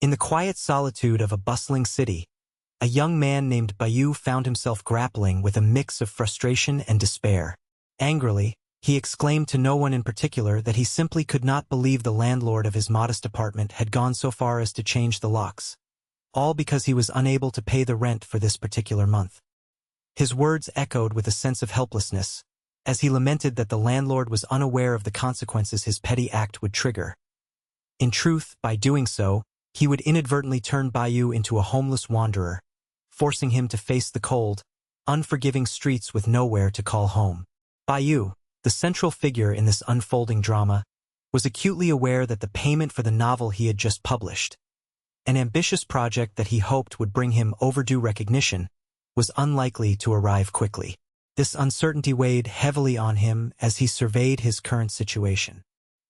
In the quiet solitude of a bustling city, a young man named Bayu found himself grappling with a mix of frustration and despair. Angrily, he exclaimed to no one in particular that he simply could not believe the landlord of his modest apartment had gone so far as to change the locks, all because he was unable to pay the rent for this particular month. His words echoed with a sense of helplessness, as he lamented that the landlord was unaware of the consequences his petty act would trigger. In truth, by doing so, he would inadvertently turn Bayu into a homeless wanderer, forcing him to face the cold, unforgiving streets with nowhere to call home. Bayu, the central figure in this unfolding drama, was acutely aware that the payment for the novel he had just published, an ambitious project that he hoped would bring him overdue recognition, was unlikely to arrive quickly. This uncertainty weighed heavily on him as he surveyed his current situation.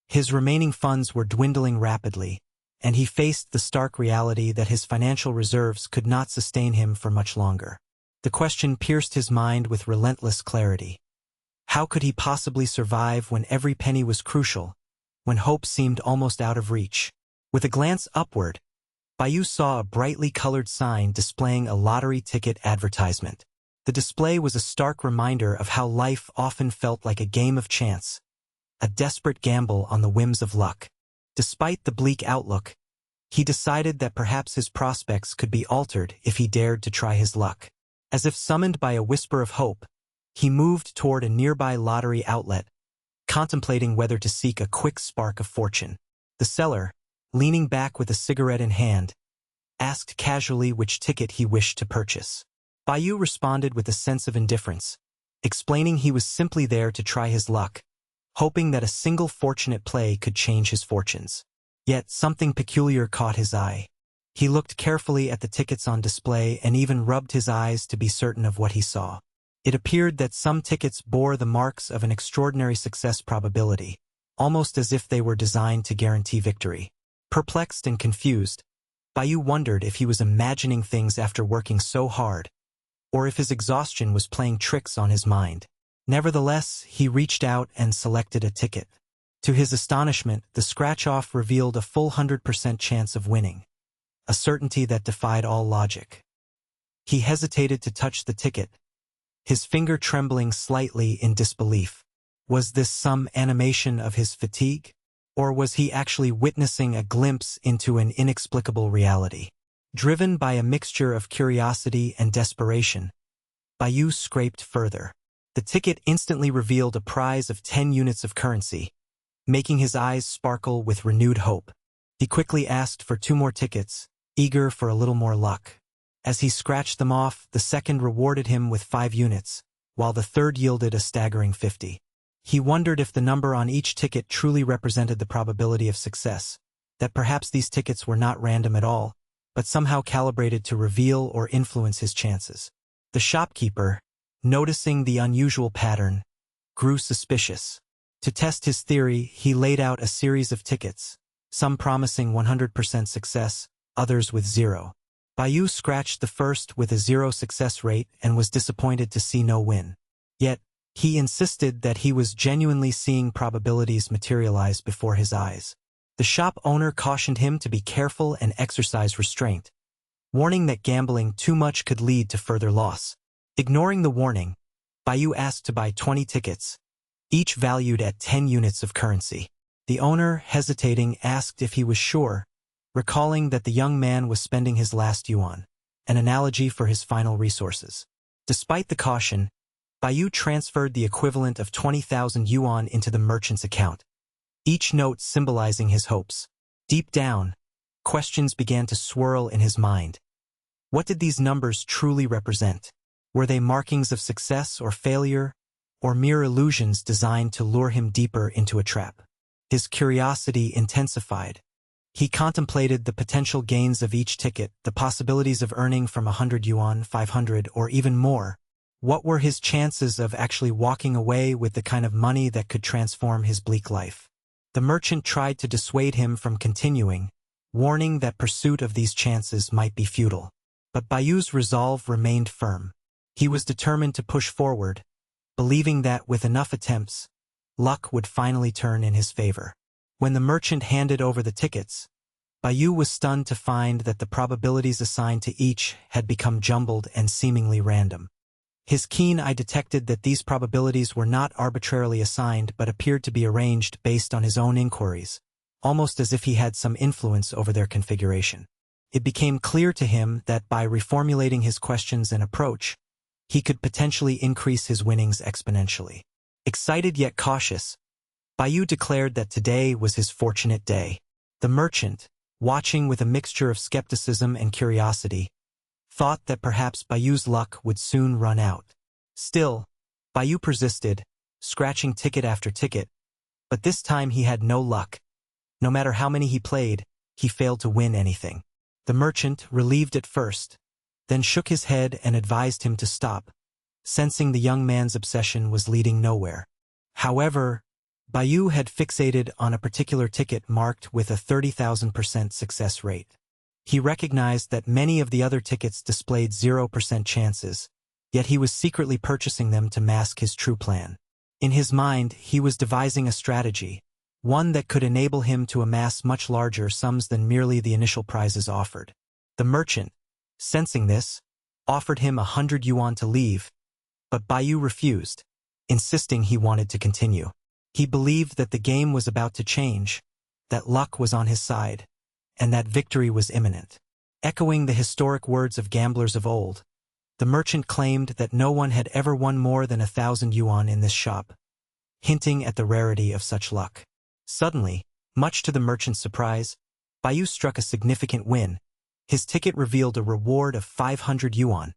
His remaining funds were dwindling rapidly, and he faced the stark reality that his financial reserves could not sustain him for much longer. The question pierced his mind with relentless clarity. How could he possibly survive when every penny was crucial, when hope seemed almost out of reach? With a glance upward, Bayu saw a brightly colored sign displaying a lottery ticket advertisement. The display was a stark reminder of how life often felt like a game of chance, a desperate gamble on the whims of luck. Despite the bleak outlook, he decided that perhaps his prospects could be altered if he dared to try his luck. As if summoned by a whisper of hope, he moved toward a nearby lottery outlet, contemplating whether to seek a quick spark of fortune. The seller, leaning back with a cigarette in hand, asked casually which ticket he wished to purchase. Bayu responded with a sense of indifference, explaining he was simply there to try his luck, hoping that a single fortunate play could change his fortunes. Yet something peculiar caught his eye. He looked carefully at the tickets on display and even rubbed his eyes to be certain of what he saw. It appeared that some tickets bore the marks of an extraordinary success probability, almost as if they were designed to guarantee victory. Perplexed and confused, Bayu wondered if he was imagining things after working so hard, or if his exhaustion was playing tricks on his mind. Nevertheless, he reached out and selected a ticket. To his astonishment, the scratch-off revealed a full 100% chance of winning, a certainty that defied all logic. He hesitated to touch the ticket, his finger trembling slightly in disbelief. Was this some animation of his fatigue? Or was he actually witnessing a glimpse into an inexplicable reality? Driven by a mixture of curiosity and desperation, Bayu scraped further. The ticket instantly revealed a prize of 10 units of currency, making his eyes sparkle with renewed hope. He quickly asked for 2 more tickets, eager for a little more luck. As he scratched them off, the second rewarded him with 5 units, while the third yielded a staggering 50. He wondered if the number on each ticket truly represented the probability of success, that perhaps these tickets were not random at all, but somehow calibrated to reveal or influence his chances. The shopkeeper, noticing the unusual pattern, grew suspicious. To test his theory, he laid out a series of tickets, some promising 100% success, others with 0. Bayu scratched the first with a 0 success rate and was disappointed to see no win. Yet, he insisted that he was genuinely seeing probabilities materialize before his eyes. The shop owner cautioned him to be careful and exercise restraint, warning that gambling too much could lead to further loss. Ignoring the warning, Bayu asked to buy 20 tickets, each valued at 10 units of currency. The owner, hesitating, asked if he was sure, recalling that the young man was spending his last yuan, an analogy for his final resources. Despite the caution, Bayu transferred the equivalent of 20,000 yuan into the merchant's account, each note symbolizing his hopes. Deep down, questions began to swirl in his mind. What did these numbers truly represent? Were they markings of success or failure, or mere illusions designed to lure him deeper into a trap? His curiosity intensified. He contemplated the potential gains of each ticket, the possibilities of earning from 100 yuan, 500, or even more. What were his chances of actually walking away with the kind of money that could transform his bleak life? The merchant tried to dissuade him from continuing, warning that pursuit of these chances might be futile. But Bayu's resolve remained firm. He was determined to push forward, believing that with enough attempts, luck would finally turn in his favor. When the merchant handed over the tickets, Bayu was stunned to find that the probabilities assigned to each had become jumbled and seemingly random. His keen eye detected that these probabilities were not arbitrarily assigned but appeared to be arranged based on his own inquiries, almost as if he had some influence over their configuration. It became clear to him that by reformulating his questions and approach, he could potentially increase his winnings exponentially. Excited yet cautious, Bayu declared that today was his fortunate day. The merchant, watching with a mixture of skepticism and curiosity, thought that perhaps Bayu's luck would soon run out. Still, Bayu persisted, scratching ticket after ticket, but this time he had no luck. No matter how many he played, he failed to win anything. The merchant, relieved at first, then shook his head and advised him to stop, sensing the young man's obsession was leading nowhere. However, Bayu had fixated on a particular ticket marked with a 30,000% success rate. He recognized that many of the other tickets displayed 0% chances, yet he was secretly purchasing them to mask his true plan. In his mind, he was devising a strategy, one that could enable him to amass much larger sums than merely the initial prizes offered. The merchant, sensing this, offered him 100 yuan to leave, but Bayu refused, insisting he wanted to continue. He believed that the game was about to change, that luck was on his side, and that victory was imminent. Echoing the historic words of gamblers of old, the merchant claimed that no one had ever won more than 1,000 yuan in this shop, hinting at the rarity of such luck. Suddenly, much to the merchant's surprise, Bayu struck a significant win. His ticket revealed a reward of 500 yuan,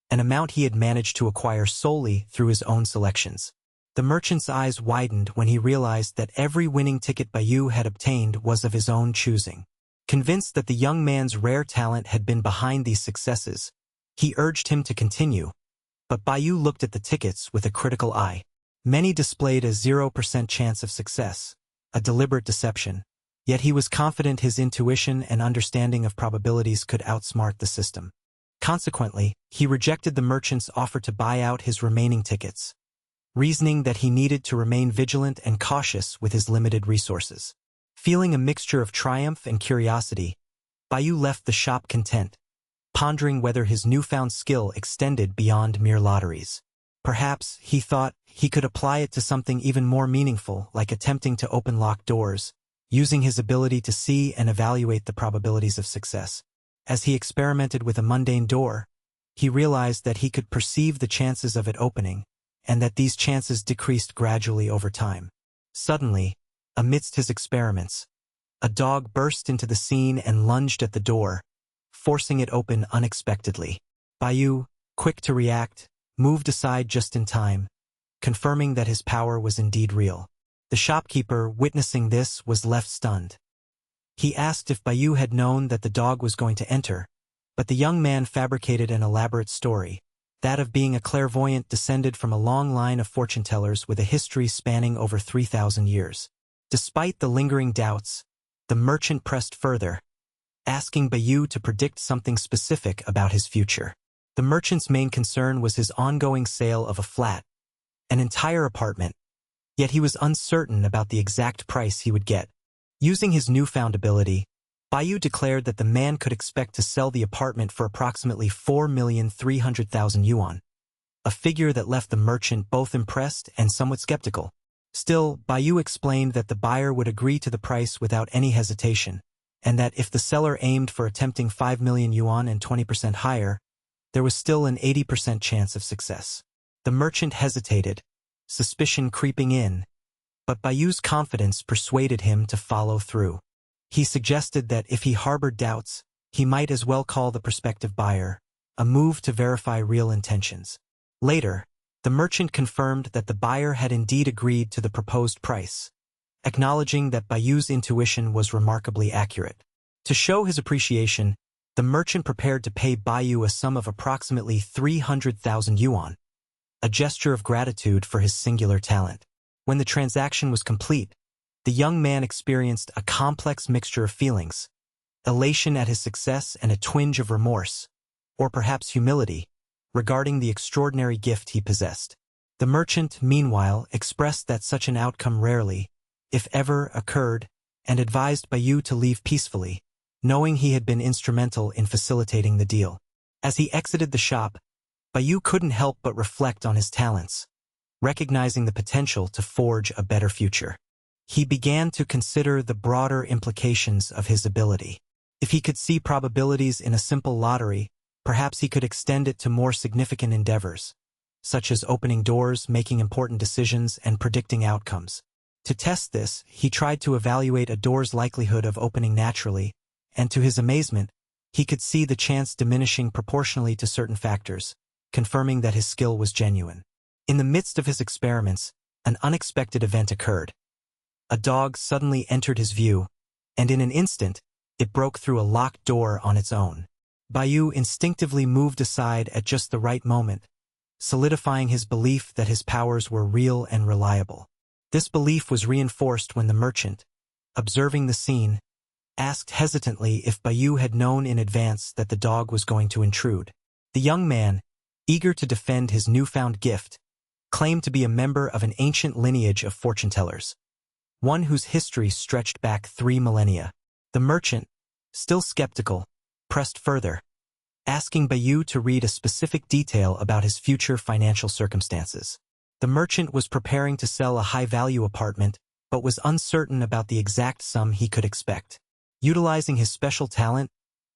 an amount he had managed to acquire solely through his own selections. The merchant's eyes widened when he realized that every winning ticket Bayu had obtained was of his own choosing. Convinced that the young man's rare talent had been behind these successes, he urged him to continue, but Bayu looked at the tickets with a critical eye. Many displayed a 0% chance of success, a deliberate deception, yet he was confident his intuition and understanding of probabilities could outsmart the system. Consequently, he rejected the merchant's offer to buy out his remaining tickets, reasoning that he needed to remain vigilant and cautious with his limited resources. Feeling a mixture of triumph and curiosity, Bayu left the shop content, pondering whether his newfound skill extended beyond mere lotteries. Perhaps, he thought, he could apply it to something even more meaningful, like attempting to open locked doors, using his ability to see and evaluate the probabilities of success. As he experimented with a mundane door, he realized that he could perceive the chances of it opening, and that these chances decreased gradually over time. Suddenly, amidst his experiments, a dog burst into the scene and lunged at the door, forcing it open unexpectedly. Bayu, quick to react, moved aside just in time, confirming that his power was indeed real. The shopkeeper, witnessing this, was left stunned. He asked if Bayu had known that the dog was going to enter, but the young man fabricated an elaborate story, that of being a clairvoyant descended from a long line of fortune-tellers with a history spanning over 3,000 years. Despite the lingering doubts, the merchant pressed further, asking Bayu to predict something specific about his future. The merchant's main concern was his ongoing sale of a flat, an entire apartment, yet he was uncertain about the exact price he would get. Using his newfound ability, Bayu declared that the man could expect to sell the apartment for approximately 4,300,000 yuan, a figure that left the merchant both impressed and somewhat skeptical. Still, Bayu explained that the buyer would agree to the price without any hesitation, and that if the seller aimed for a tempting 5 million yuan and 20% higher, there was still an 80% chance of success. The merchant hesitated, suspicion creeping in, but Bayu's confidence persuaded him to follow through. He suggested that if he harbored doubts, he might as well call the prospective buyer, a move to verify real intentions. Later, the merchant confirmed that the buyer had indeed agreed to the proposed price, acknowledging that Bayu's intuition was remarkably accurate. To show his appreciation, the merchant prepared to pay Bayu a sum of approximately 300,000 yuan, a gesture of gratitude for his singular talent. When the transaction was complete, the young man experienced a complex mixture of feelings, elation at his success and a twinge of remorse, or perhaps humility, regarding the extraordinary gift he possessed. The merchant, meanwhile, expressed that such an outcome rarely, if ever, occurred, and advised Bayu to leave peacefully, knowing he had been instrumental in facilitating the deal. As he exited the shop, Bayu couldn't help but reflect on his talents, recognizing the potential to forge a better future. He began to consider the broader implications of his ability. If he could see probabilities in a simple lottery, perhaps he could extend it to more significant endeavors, such as opening doors, making important decisions, and predicting outcomes. To test this, he tried to evaluate a door's likelihood of opening naturally, and to his amazement, he could see the chance diminishing proportionally to certain factors, confirming that his skill was genuine. In the midst of his experiments, an unexpected event occurred. A dog suddenly entered his view, and in an instant, it broke through a locked door on its own. Bayu instinctively moved aside at just the right moment, solidifying his belief that his powers were real and reliable. This belief was reinforced when the merchant, observing the scene, asked hesitantly if Bayu had known in advance that the dog was going to intrude. The young man, eager to defend his newfound gift, claimed to be a member of an ancient lineage of fortune-tellers, one whose history stretched back 3 millennia. The merchant, still skeptical, pressed further, asking Bayu to read a specific detail about his future financial circumstances. The merchant was preparing to sell a high-value apartment, but was uncertain about the exact sum he could expect. Utilizing his special talent,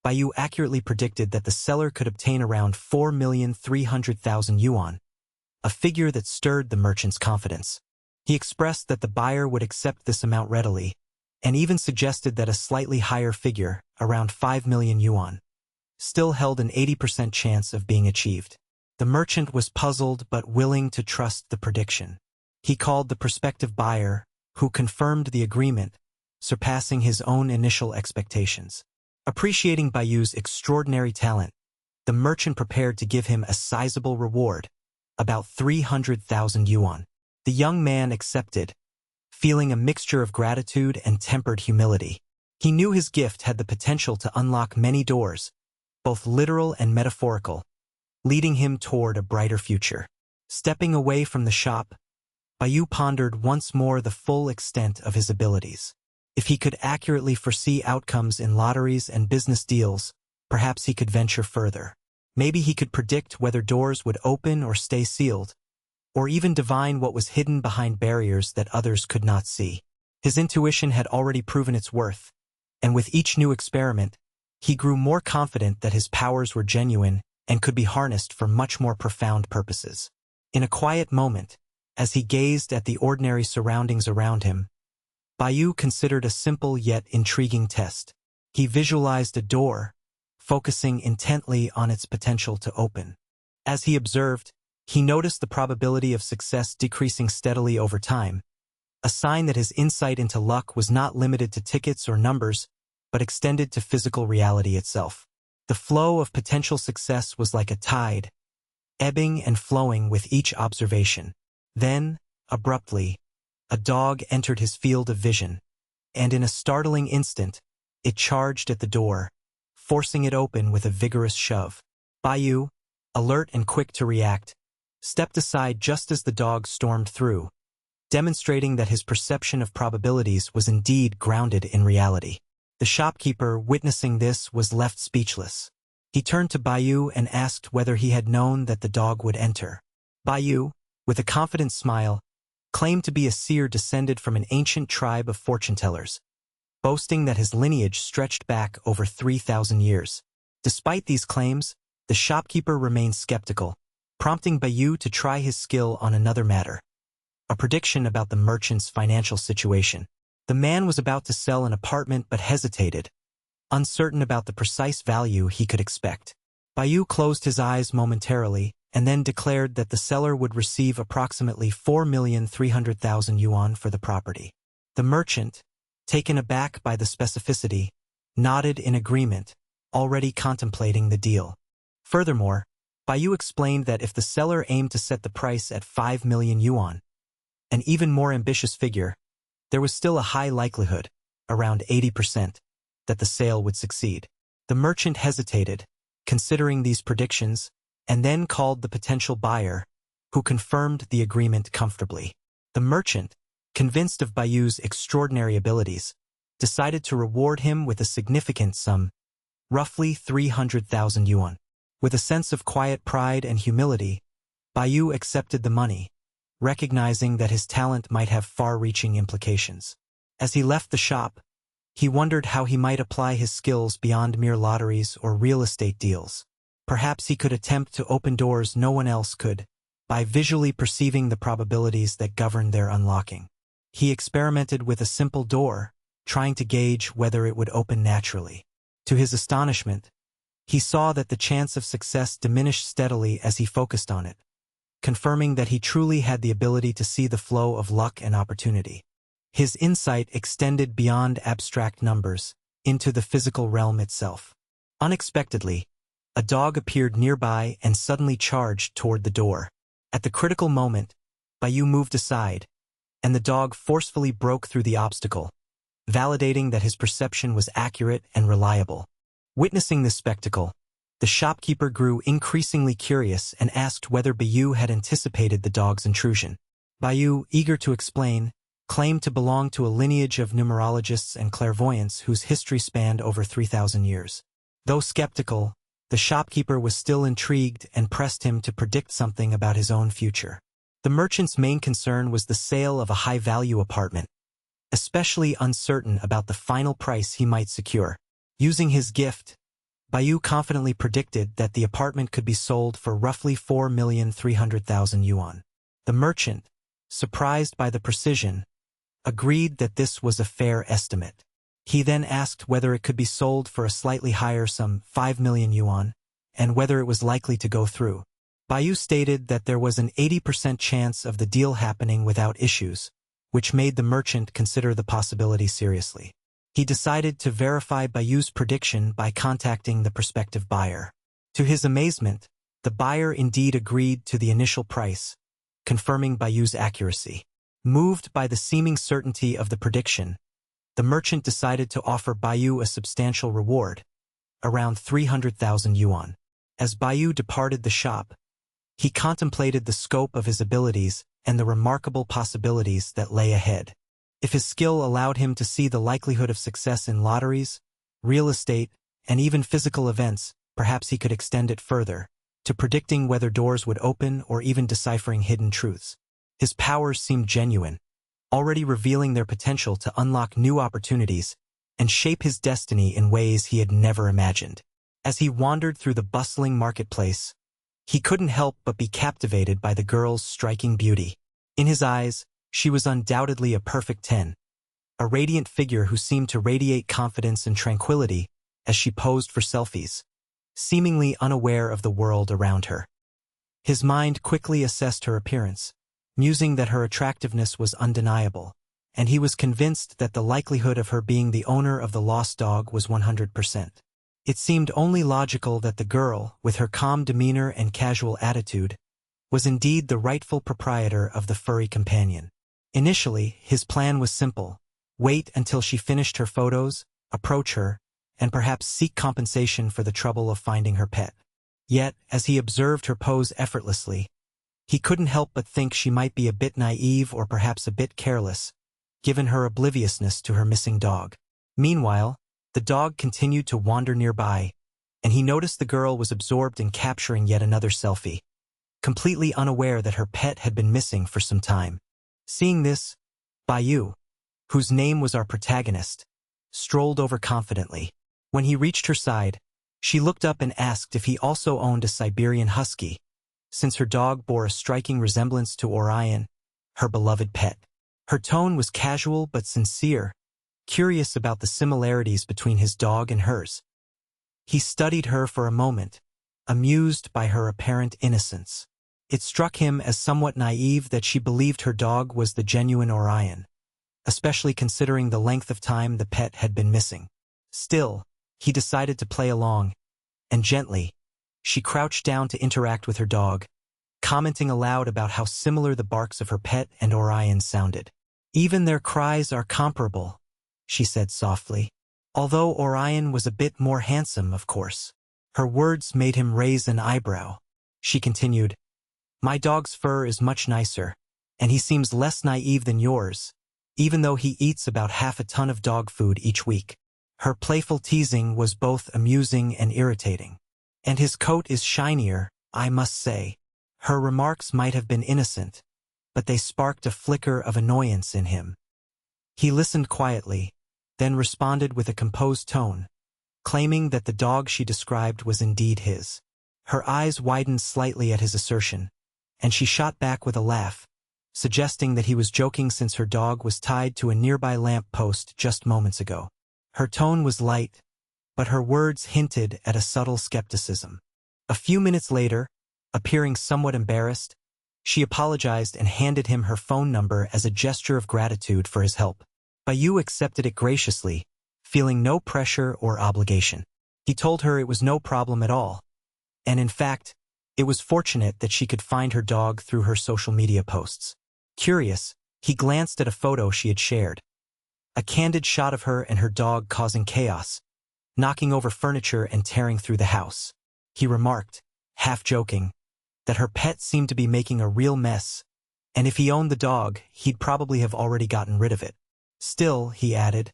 Bayu accurately predicted that the seller could obtain around 4,300,000 yuan, a figure that stirred the merchant's confidence. He expressed that the buyer would accept this amount readily, and even suggested that a slightly higher figure, around 5 million yuan, still held an 80% chance of being achieved. The merchant was puzzled but willing to trust the prediction. He called the prospective buyer, who confirmed the agreement, surpassing his own initial expectations. Appreciating Bayu's extraordinary talent, the merchant prepared to give him a sizable reward, about 300,000 yuan. The young man accepted, feeling a mixture of gratitude and tempered humility. He knew his gift had the potential to unlock many doors, both literal and metaphorical, leading him toward a brighter future. Stepping away from the shop, Bayu pondered once more the full extent of his abilities. If he could accurately foresee outcomes in lotteries and business deals, perhaps he could venture further. Maybe he could predict whether doors would open or stay sealed, or even divine what was hidden behind barriers that others could not see. His intuition had already proven its worth, and with each new experiment, he grew more confident that his powers were genuine and could be harnessed for much more profound purposes. In a quiet moment, as he gazed at the ordinary surroundings around him, Bayu considered a simple yet intriguing test. He visualized a door, focusing intently on its potential to open. As he observed, he noticed the probability of success decreasing steadily over time, a sign that his insight into luck was not limited to tickets or numbers, but extended to physical reality itself. The flow of potential success was like a tide, ebbing and flowing with each observation. Then, abruptly, a dog entered his field of vision, and in a startling instant, it charged at the door, forcing it open with a vigorous shove. Bayu, alert and quick to react, stepped aside just as the dog stormed through, demonstrating that his perception of probabilities was indeed grounded in reality. The shopkeeper, witnessing this, was left speechless. He turned to Bayu and asked whether he had known that the dog would enter. Bayu, with a confident smile, claimed to be a seer descended from an ancient tribe of fortune-tellers, boasting that his lineage stretched back over 3,000 years. Despite these claims, the shopkeeper remained skeptical, prompting Bayu to try his skill on another matter, a prediction about the merchant's financial situation. The man was about to sell an apartment but hesitated, uncertain about the precise value he could expect. Bayu closed his eyes momentarily and then declared that the seller would receive approximately 4,300,000 yuan for the property. The merchant, taken aback by the specificity, nodded in agreement, already contemplating the deal. Furthermore, Bayu explained that if the seller aimed to set the price at 5 million yuan, an even more ambitious figure, there was still a high likelihood, around 80%, that the sale would succeed. The merchant hesitated, considering these predictions, and then called the potential buyer, who confirmed the agreement comfortably. The merchant, convinced of Bayu's extraordinary abilities, decided to reward him with a significant sum, roughly 300,000 yuan. With a sense of quiet pride and humility, Baiyu accepted the money, recognizing that his talent might have far-reaching implications. As he left the shop, he wondered how he might apply his skills beyond mere lotteries or real estate deals. Perhaps he could attempt to open doors no one else could, by visually perceiving the probabilities that govern their unlocking. He experimented with a simple door, trying to gauge whether it would open naturally. To his astonishment, he saw that the chance of success diminished steadily as he focused on it, confirming that he truly had the ability to see the flow of luck and opportunity. His insight extended beyond abstract numbers, into the physical realm itself. Unexpectedly, a dog appeared nearby and suddenly charged toward the door. At the critical moment, Baiyu moved aside, and the dog forcefully broke through the obstacle, validating that his perception was accurate and reliable. Witnessing this spectacle, the shopkeeper grew increasingly curious and asked whether Baiyu had anticipated the dog's intrusion. Baiyu, eager to explain, claimed to belong to a lineage of numerologists and clairvoyants whose history spanned over 3,000 years. Though skeptical, the shopkeeper was still intrigued and pressed him to predict something about his own future. The merchant's main concern was the sale of a high-value apartment, especially uncertain about the final price he might secure. Using his gift, Baiyu confidently predicted that the apartment could be sold for roughly 4,300,000 yuan. The merchant, surprised by the precision, agreed that this was a fair estimate. He then asked whether it could be sold for a slightly higher sum, 5 million yuan, and whether it was likely to go through. Baiyu stated that there was an 80% chance of the deal happening without issues, which made the merchant consider the possibility seriously. He decided to verify Baiyu's prediction by contacting the prospective buyer. To his amazement, the buyer indeed agreed to the initial price, confirming Baiyu's accuracy. Moved by the seeming certainty of the prediction, the merchant decided to offer Baiyu a substantial reward, around 300,000 yuan. As Baiyu departed the shop, he contemplated the scope of his abilities and the remarkable possibilities that lay ahead. If his skill allowed him to see the likelihood of success in lotteries, real estate, and even physical events, perhaps he could extend it further, to predicting whether doors would open or even deciphering hidden truths. His powers seemed genuine, already revealing their potential to unlock new opportunities and shape his destiny in ways he had never imagined. As he wandered through the bustling marketplace, he couldn't help but be captivated by the girl's striking beauty. In his eyes, she was undoubtedly a perfect 10, a radiant figure who seemed to radiate confidence and tranquility as she posed for selfies, seemingly unaware of the world around her. His mind quickly assessed her appearance, musing that her attractiveness was undeniable, and he was convinced that the likelihood of her being the owner of the lost dog was 100%. It seemed only logical that the girl, with her calm demeanor and casual attitude, was indeed the rightful proprietor of the furry companion. Initially, his plan was simple: wait until she finished her photos, approach her, and perhaps seek compensation for the trouble of finding her pet. Yet, as he observed her pose effortlessly, he couldn't help but think she might be a bit naive or perhaps a bit careless, given her obliviousness to her missing dog. Meanwhile, the dog continued to wander nearby, and he noticed the girl was absorbed in capturing yet another selfie, completely unaware that her pet had been missing for some time. Seeing this, Baiyu, whose name was our protagonist, strolled over confidently. When he reached her side, she looked up and asked if he also owned a Siberian husky, since her dog bore a striking resemblance to Orion, her beloved pet. Her tone was casual but sincere, curious about the similarities between his dog and hers. He studied her for a moment, amused by her apparent innocence. It struck him as somewhat naive that she believed her dog was the genuine Orion, especially considering the length of time the pet had been missing. Still, he decided to play along, and gently, she crouched down to interact with her dog, commenting aloud about how similar the barks of her pet and Orion sounded. "Even their cries are comparable," she said softly. Although Orion was a bit more handsome, of course. Her words made him raise an eyebrow. She continued, "My dog's fur is much nicer, and he seems less naive than yours, even though he eats about half a ton of dog food each week. Her playful teasing was both amusing and irritating. And his coat is shinier, I must say. Her remarks might have been innocent, but they sparked a flicker of annoyance in him. He listened quietly, then responded with a composed tone, claiming that the dog she described was indeed his. Her eyes widened slightly at his assertion, and she shot back with a laugh, suggesting that he was joking since her dog was tied to a nearby lamp post just moments ago. Her tone was light, but her words hinted at a subtle skepticism. A few minutes later, appearing somewhat embarrassed, she apologized and handed him her phone number as a gesture of gratitude for his help. Bayu accepted it graciously, feeling no pressure or obligation. He told her it was no problem at all, and in fact, it was fortunate that she could find her dog through her social media posts. Curious, he glanced at a photo she had shared. A candid shot of her and her dog causing chaos, knocking over furniture and tearing through the house. He remarked, half joking, that her pet seemed to be making a real mess, and if he owned the dog, he'd probably have already gotten rid of it. Still, he added,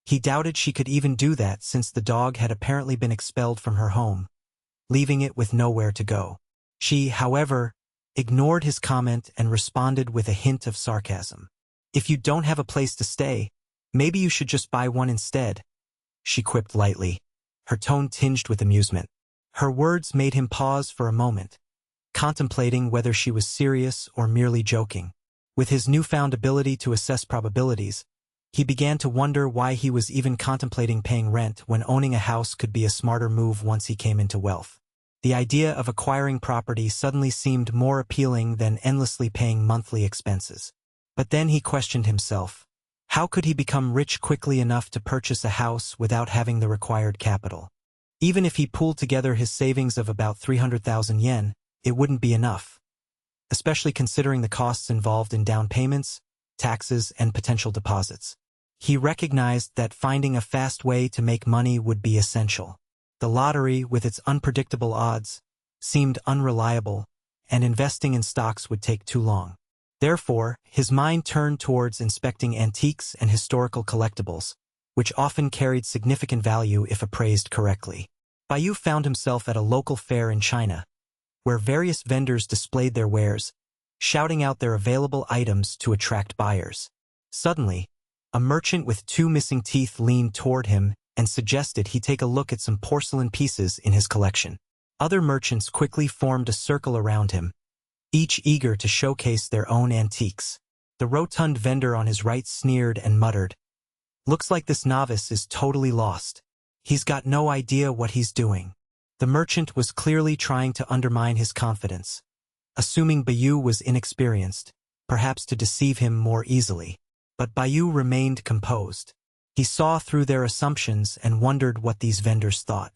he doubted she could even do that since the dog had apparently been expelled from her home, leaving it with nowhere to go. She, however, ignored his comment and responded with a hint of sarcasm. If you don't have a place to stay, maybe you should just buy one instead, she quipped lightly, her tone tinged with amusement. Her words made him pause for a moment, contemplating whether she was serious or merely joking. With his newfound ability to assess probabilities, he began to wonder why he was even contemplating paying rent when owning a house could be a smarter move once he came into wealth. The idea of acquiring property suddenly seemed more appealing than endlessly paying monthly expenses. But then he questioned himself. How could he become rich quickly enough to purchase a house without having the required capital? Even if he pooled together his savings of about 300,000 yen, it wouldn't be enough, especially considering the costs involved in down payments, taxes, and potential deposits. He recognized that finding a fast way to make money would be essential. The lottery, with its unpredictable odds, seemed unreliable, and investing in stocks would take too long. Therefore, his mind turned towards inspecting antiques and historical collectibles, which often carried significant value if appraised correctly. Bayu found himself at a local fair in China, where various vendors displayed their wares, shouting out their available items to attract buyers. Suddenly, a merchant with 2 missing teeth leaned toward him and suggested he take a look at some porcelain pieces in his collection. Other merchants quickly formed a circle around him, each eager to showcase their own antiques. The rotund vendor on his right sneered and muttered, "Looks like this novice is totally lost. He's got no idea what he's doing." The merchant was clearly trying to undermine his confidence, assuming Bayu was inexperienced, perhaps to deceive him more easily. But Bayu remained composed. He saw through their assumptions and wondered what these vendors thought.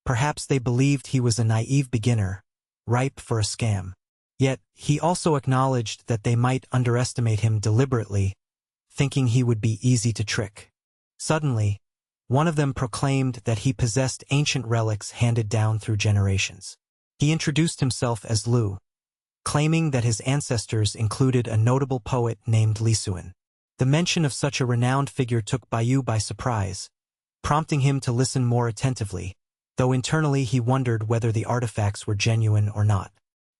Perhaps they believed he was a naive beginner, ripe for a scam. Yet, he also acknowledged that they might underestimate him deliberately, thinking he would be easy to trick. Suddenly, one of them proclaimed that he possessed ancient relics handed down through generations. He introduced himself as Lu, claiming that his ancestors included a notable poet named Lisuan. The mention of such a renowned figure took Bayu by surprise, prompting him to listen more attentively, though internally he wondered whether the artifacts were genuine or not.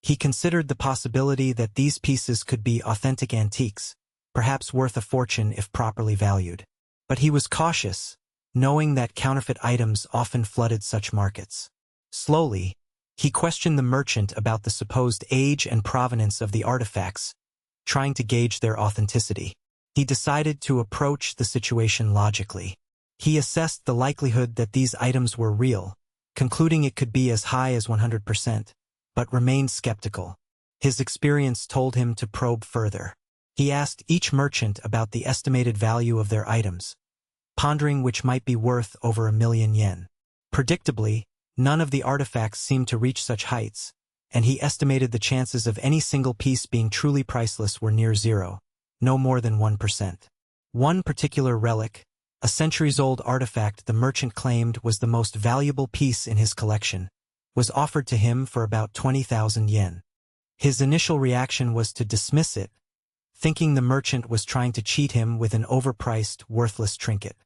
He considered the possibility that these pieces could be authentic antiques, perhaps worth a fortune if properly valued. But he was cautious, knowing that counterfeit items often flooded such markets. Slowly, he questioned the merchant about the supposed age and provenance of the artifacts, trying to gauge their authenticity. He decided to approach the situation logically. He assessed the likelihood that these items were real, concluding it could be as high as 100%, but remained skeptical. His experience told him to probe further. He asked each merchant about the estimated value of their items, pondering which might be worth over 1,000,000 yen. Predictably, none of the artifacts seemed to reach such heights, and he estimated the chances of any single piece being truly priceless were near zero, no more than 1%. One particular relic, a centuries-old artifact the merchant claimed was the most valuable piece in his collection, was offered to him for about 20,000 yen. His initial reaction was to dismiss it, thinking the merchant was trying to cheat him with an overpriced, worthless trinket.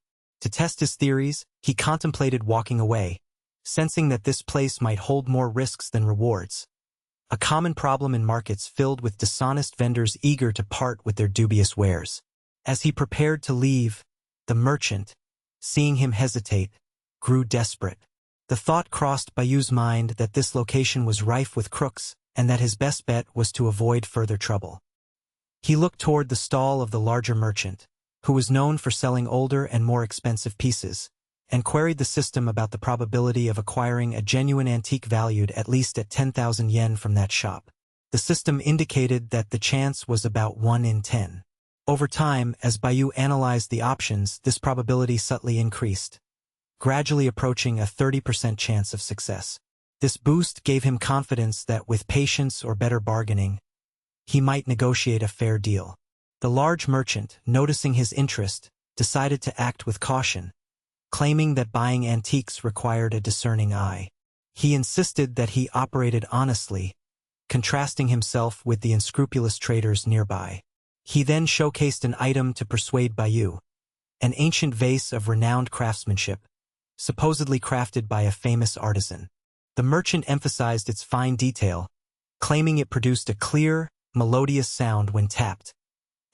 To test his theories, he contemplated walking away, sensing that this place might hold more risks than rewards. A common problem in markets filled with dishonest vendors eager to part with their dubious wares. As he prepared to leave, the merchant, seeing him hesitate, grew desperate. The thought crossed Bayu's mind that this location was rife with crooks and that his best bet was to avoid further trouble. He looked toward the stall of the larger merchant, who was known for selling older and more expensive pieces, and queried the system about the probability of acquiring a genuine antique valued at least at 10,000 yen from that shop. The system indicated that the chance was about 1 in 10. Over time, as Bayu analyzed the options, this probability subtly increased, gradually approaching a 30% chance of success. This boost gave him confidence that with patience or better bargaining, he might negotiate a fair deal. The large merchant, noticing his interest, decided to act with caution, claiming that buying antiques required a discerning eye. He insisted that he operated honestly, contrasting himself with the unscrupulous traders nearby. He then showcased an item to persuade Bayu, an ancient vase of renowned craftsmanship, supposedly crafted by a famous artisan. The merchant emphasized its fine detail, claiming it produced a clear, melodious sound when tapped,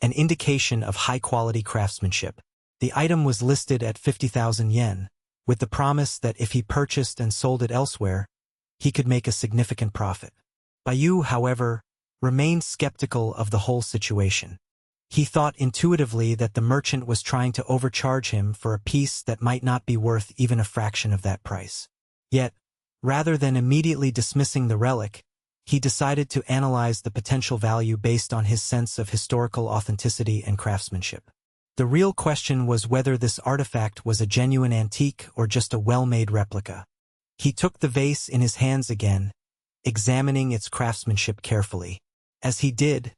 an indication of high-quality craftsmanship. The item was listed at 50,000 yen, with the promise that if he purchased and sold it elsewhere, he could make a significant profit. Bayu, however, remained skeptical of the whole situation. He thought intuitively that the merchant was trying to overcharge him for a piece that might not be worth even a fraction of that price. Yet, rather than immediately dismissing the relic, he decided to analyze the potential value based on his sense of historical authenticity and craftsmanship. The real question was whether this artifact was a genuine antique or just a well-made replica. He took the vase in his hands again, examining its craftsmanship carefully. As he did,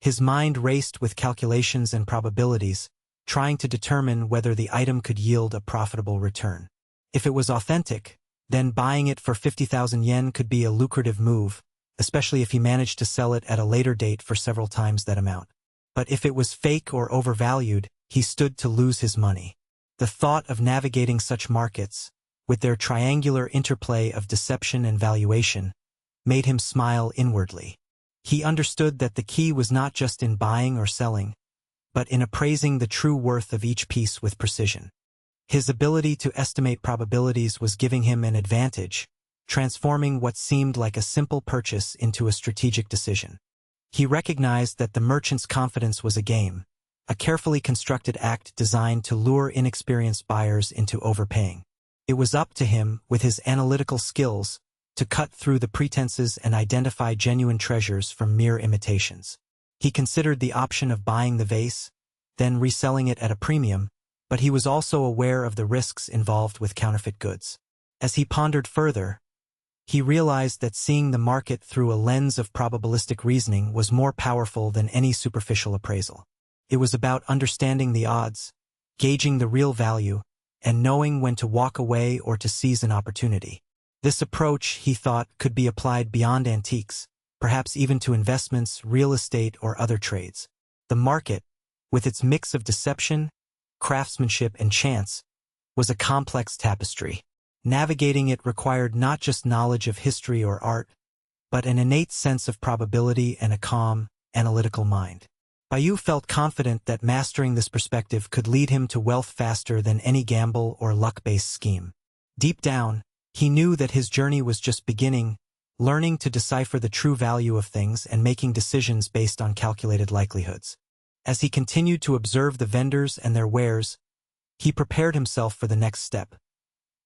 his mind raced with calculations and probabilities, trying to determine whether the item could yield a profitable return. If it was authentic, then buying it for 50,000 yen could be a lucrative move, especially if he managed to sell it at a later date for several times that amount. But if it was fake or overvalued, he stood to lose his money. The thought of navigating such markets, with their triangular interplay of deception and valuation, made him smile inwardly. He understood that the key was not just in buying or selling, but in appraising the true worth of each piece with precision. His ability to estimate probabilities was giving him an advantage, transforming what seemed like a simple purchase into a strategic decision. He recognized that the merchant's confidence was a game, a carefully constructed act designed to lure inexperienced buyers into overpaying. It was up to him, with his analytical skills, to cut through the pretenses and identify genuine treasures from mere imitations. He considered the option of buying the vase, then reselling it at a premium, but he was also aware of the risks involved with counterfeit goods. As he pondered further, he realized that seeing the market through a lens of probabilistic reasoning was more powerful than any superficial appraisal. It was about understanding the odds, gauging the real value, and knowing when to walk away or to seize an opportunity. This approach, he thought, could be applied beyond antiques, perhaps even to investments, real estate, or other trades. The market, with its mix of deception, craftsmanship, and chance, was a complex tapestry. Navigating it required not just knowledge of history or art, but an innate sense of probability and a calm, analytical mind. Bayu felt confident that mastering this perspective could lead him to wealth faster than any gamble or luck-based scheme. Deep down, he knew that his journey was just beginning, learning to decipher the true value of things and making decisions based on calculated likelihoods. As he continued to observe the vendors and their wares, he prepared himself for the next step,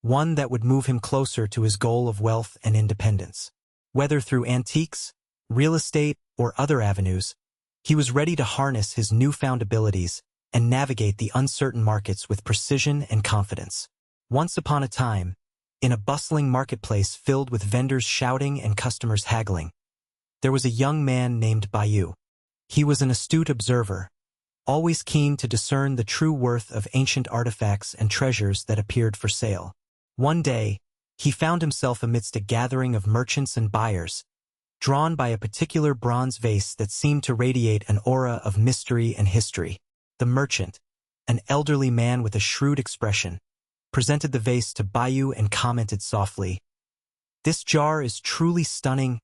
one that would move him closer to his goal of wealth and independence. Whether through antiques, real estate, or other avenues, he was ready to harness his newfound abilities and navigate the uncertain markets with precision and confidence. Once upon a time, in a bustling marketplace filled with vendors shouting and customers haggling, there was a young man named Bayu. He was an astute observer, always keen to discern the true worth of ancient artifacts and treasures that appeared for sale. One day, he found himself amidst a gathering of merchants and buyers, drawn by a particular bronze vase that seemed to radiate an aura of mystery and history. The merchant, an elderly man with a shrewd expression, presented the vase to Bayu and commented softly, "This jar is truly stunning,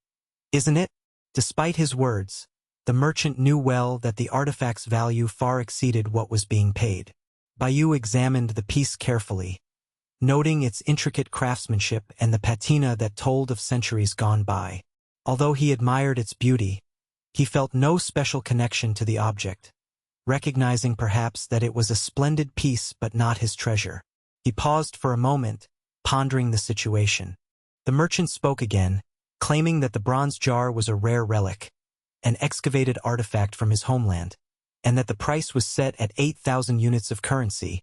isn't it?" Despite his words, the merchant knew well that the artifact's value far exceeded what was being paid. Bayu examined the piece carefully, noting its intricate craftsmanship and the patina that told of centuries gone by. Although he admired its beauty, he felt no special connection to the object, recognizing perhaps that it was a splendid piece but not his treasure. He paused for a moment, pondering the situation. The merchant spoke again, claiming that the bronze jar was a rare relic, an excavated artifact from his homeland, and that the price was set at 8,000 units of currency,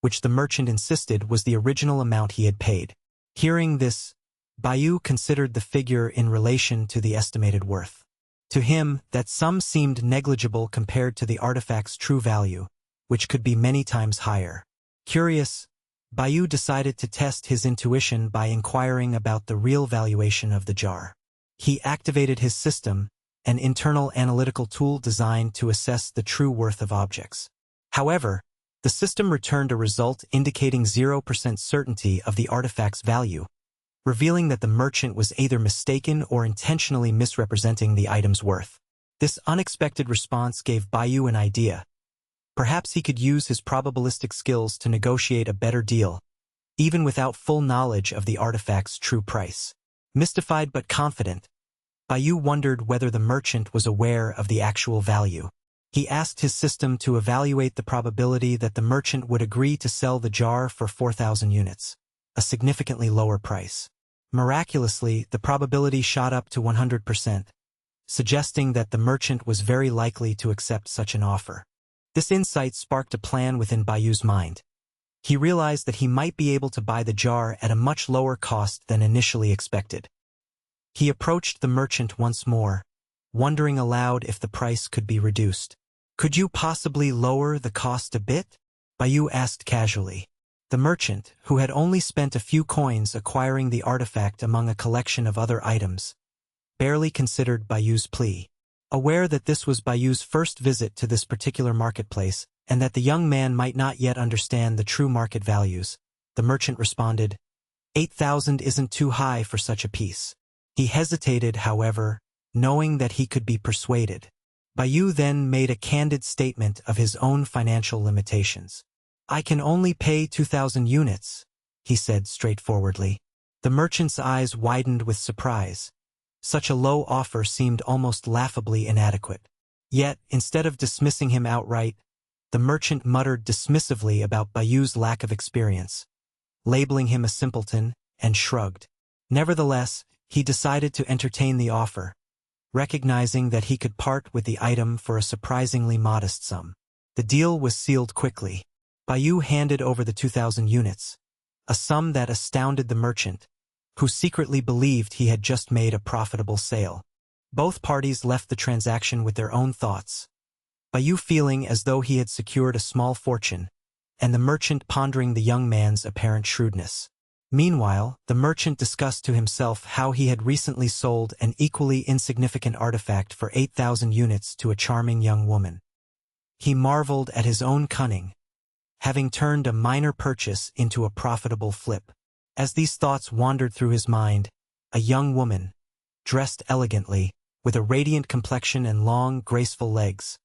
which the merchant insisted was the original amount he had paid. Hearing this, Bayu considered the figure in relation to the estimated worth. To him, that sum seemed negligible compared to the artifact's true value, which could be many times higher. Curious, Bayu decided to test his intuition by inquiring about the real valuation of the jar. He activated his system, an internal analytical tool designed to assess the true worth of objects. However, the system returned a result indicating 0% certainty of the artifact's value, revealing that the merchant was either mistaken or intentionally misrepresenting the item's worth. This unexpected response gave Bayu an idea. Perhaps he could use his probabilistic skills to negotiate a better deal, even without full knowledge of the artifact's true price. Mystified but confident, Bayu wondered whether the merchant was aware of the actual value. He asked his system to evaluate the probability that the merchant would agree to sell the jar for 4,000 units, a significantly lower price. Miraculously, the probability shot up to 100%, suggesting that the merchant was very likely to accept such an offer. This insight sparked a plan within Bayu's mind. He realized that he might be able to buy the jar at a much lower cost than initially expected. He approached the merchant once more, wondering aloud if the price could be reduced. "Could you possibly lower the cost a bit?" Bayu asked casually. The merchant, who had only spent a few coins acquiring the artifact among a collection of other items, barely considered Bayu's plea. Aware that this was Bayu's first visit to this particular marketplace, and that the young man might not yet understand the true market values, the merchant responded, 8,000 isn't too high for such a piece. He hesitated, however, knowing that he could be persuaded. Bayu then made a candid statement of his own financial limitations. "I can only pay 2,000 units, he said straightforwardly. The merchant's eyes widened with surprise. Such a low offer seemed almost laughably inadequate. Yet, instead of dismissing him outright, the merchant muttered dismissively about Bayu's lack of experience, labeling him a simpleton, and shrugged. Nevertheless, he decided to entertain the offer, recognizing that he could part with the item for a surprisingly modest sum. The deal was sealed quickly. Bayu handed over the 2,000 units, a sum that astounded the merchant, who secretly believed he had just made a profitable sale. Both parties left the transaction with their own thoughts, Bayu feeling as though he had secured a small fortune, and the merchant pondering the young man's apparent shrewdness. Meanwhile, the merchant discussed to himself how he had recently sold an equally insignificant artifact for 8,000 units to a charming young woman. He marveled at his own cunning, having turned a minor purchase into a profitable flip. As these thoughts wandered through his mind, a young woman, dressed elegantly, with a radiant complexion and long, graceful legs,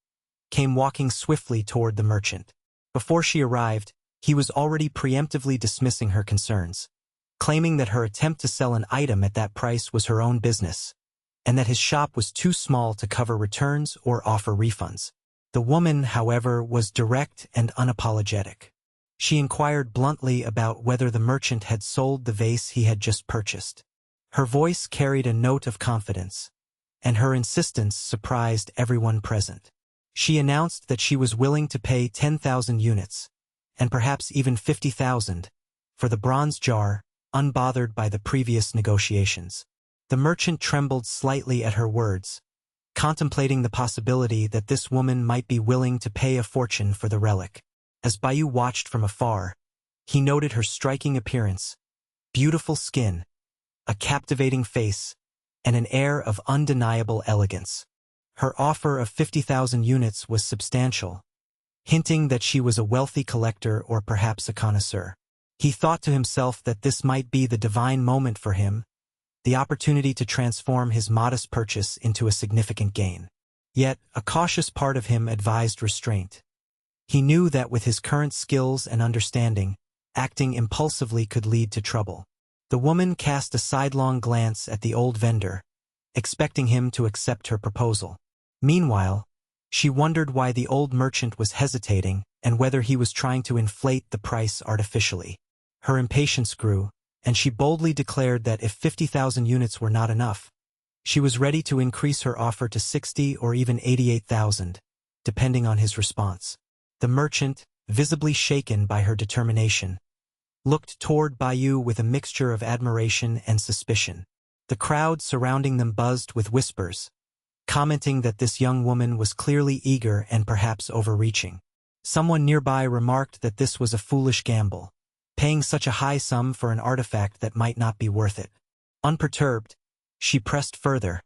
came walking swiftly toward the merchant. Before she arrived, he was already preemptively dismissing her concerns, claiming that her attempt to sell an item at that price was her own business, and that his shop was too small to cover returns or offer refunds. The woman, however, was direct and unapologetic. She inquired bluntly about whether the merchant had sold the vase he had just purchased. Her voice carried a note of confidence, and her insistence surprised everyone present. She announced that she was willing to pay 10,000 units, and perhaps even 50,000, for the bronze jar, unbothered by the previous negotiations. The merchant trembled slightly at her words, contemplating the possibility that this woman might be willing to pay a fortune for the relic. As Bayu watched from afar, he noted her striking appearance, beautiful skin, a captivating face, and an air of undeniable elegance. Her offer of 50,000 units was substantial, hinting that she was a wealthy collector or perhaps a connoisseur. He thought to himself that this might be the divine moment for him, the opportunity to transform his modest purchase into a significant gain. Yet, a cautious part of him advised restraint. He knew that with his current skills and understanding, acting impulsively could lead to trouble. The woman cast a sidelong glance at the old vendor, expecting him to accept her proposal. Meanwhile, she wondered why the old merchant was hesitating and whether he was trying to inflate the price artificially. Her impatience grew, and she boldly declared that if 50,000 units were not enough, she was ready to increase her offer to 60 or even 88,000, depending on his response. The merchant, visibly shaken by her determination, looked toward Bayou with a mixture of admiration and suspicion. The crowd surrounding them buzzed with whispers, commenting that this young woman was clearly eager and perhaps overreaching. Someone nearby remarked that this was a foolish gamble, paying such a high sum for an artifact that might not be worth it. Unperturbed, she pressed further,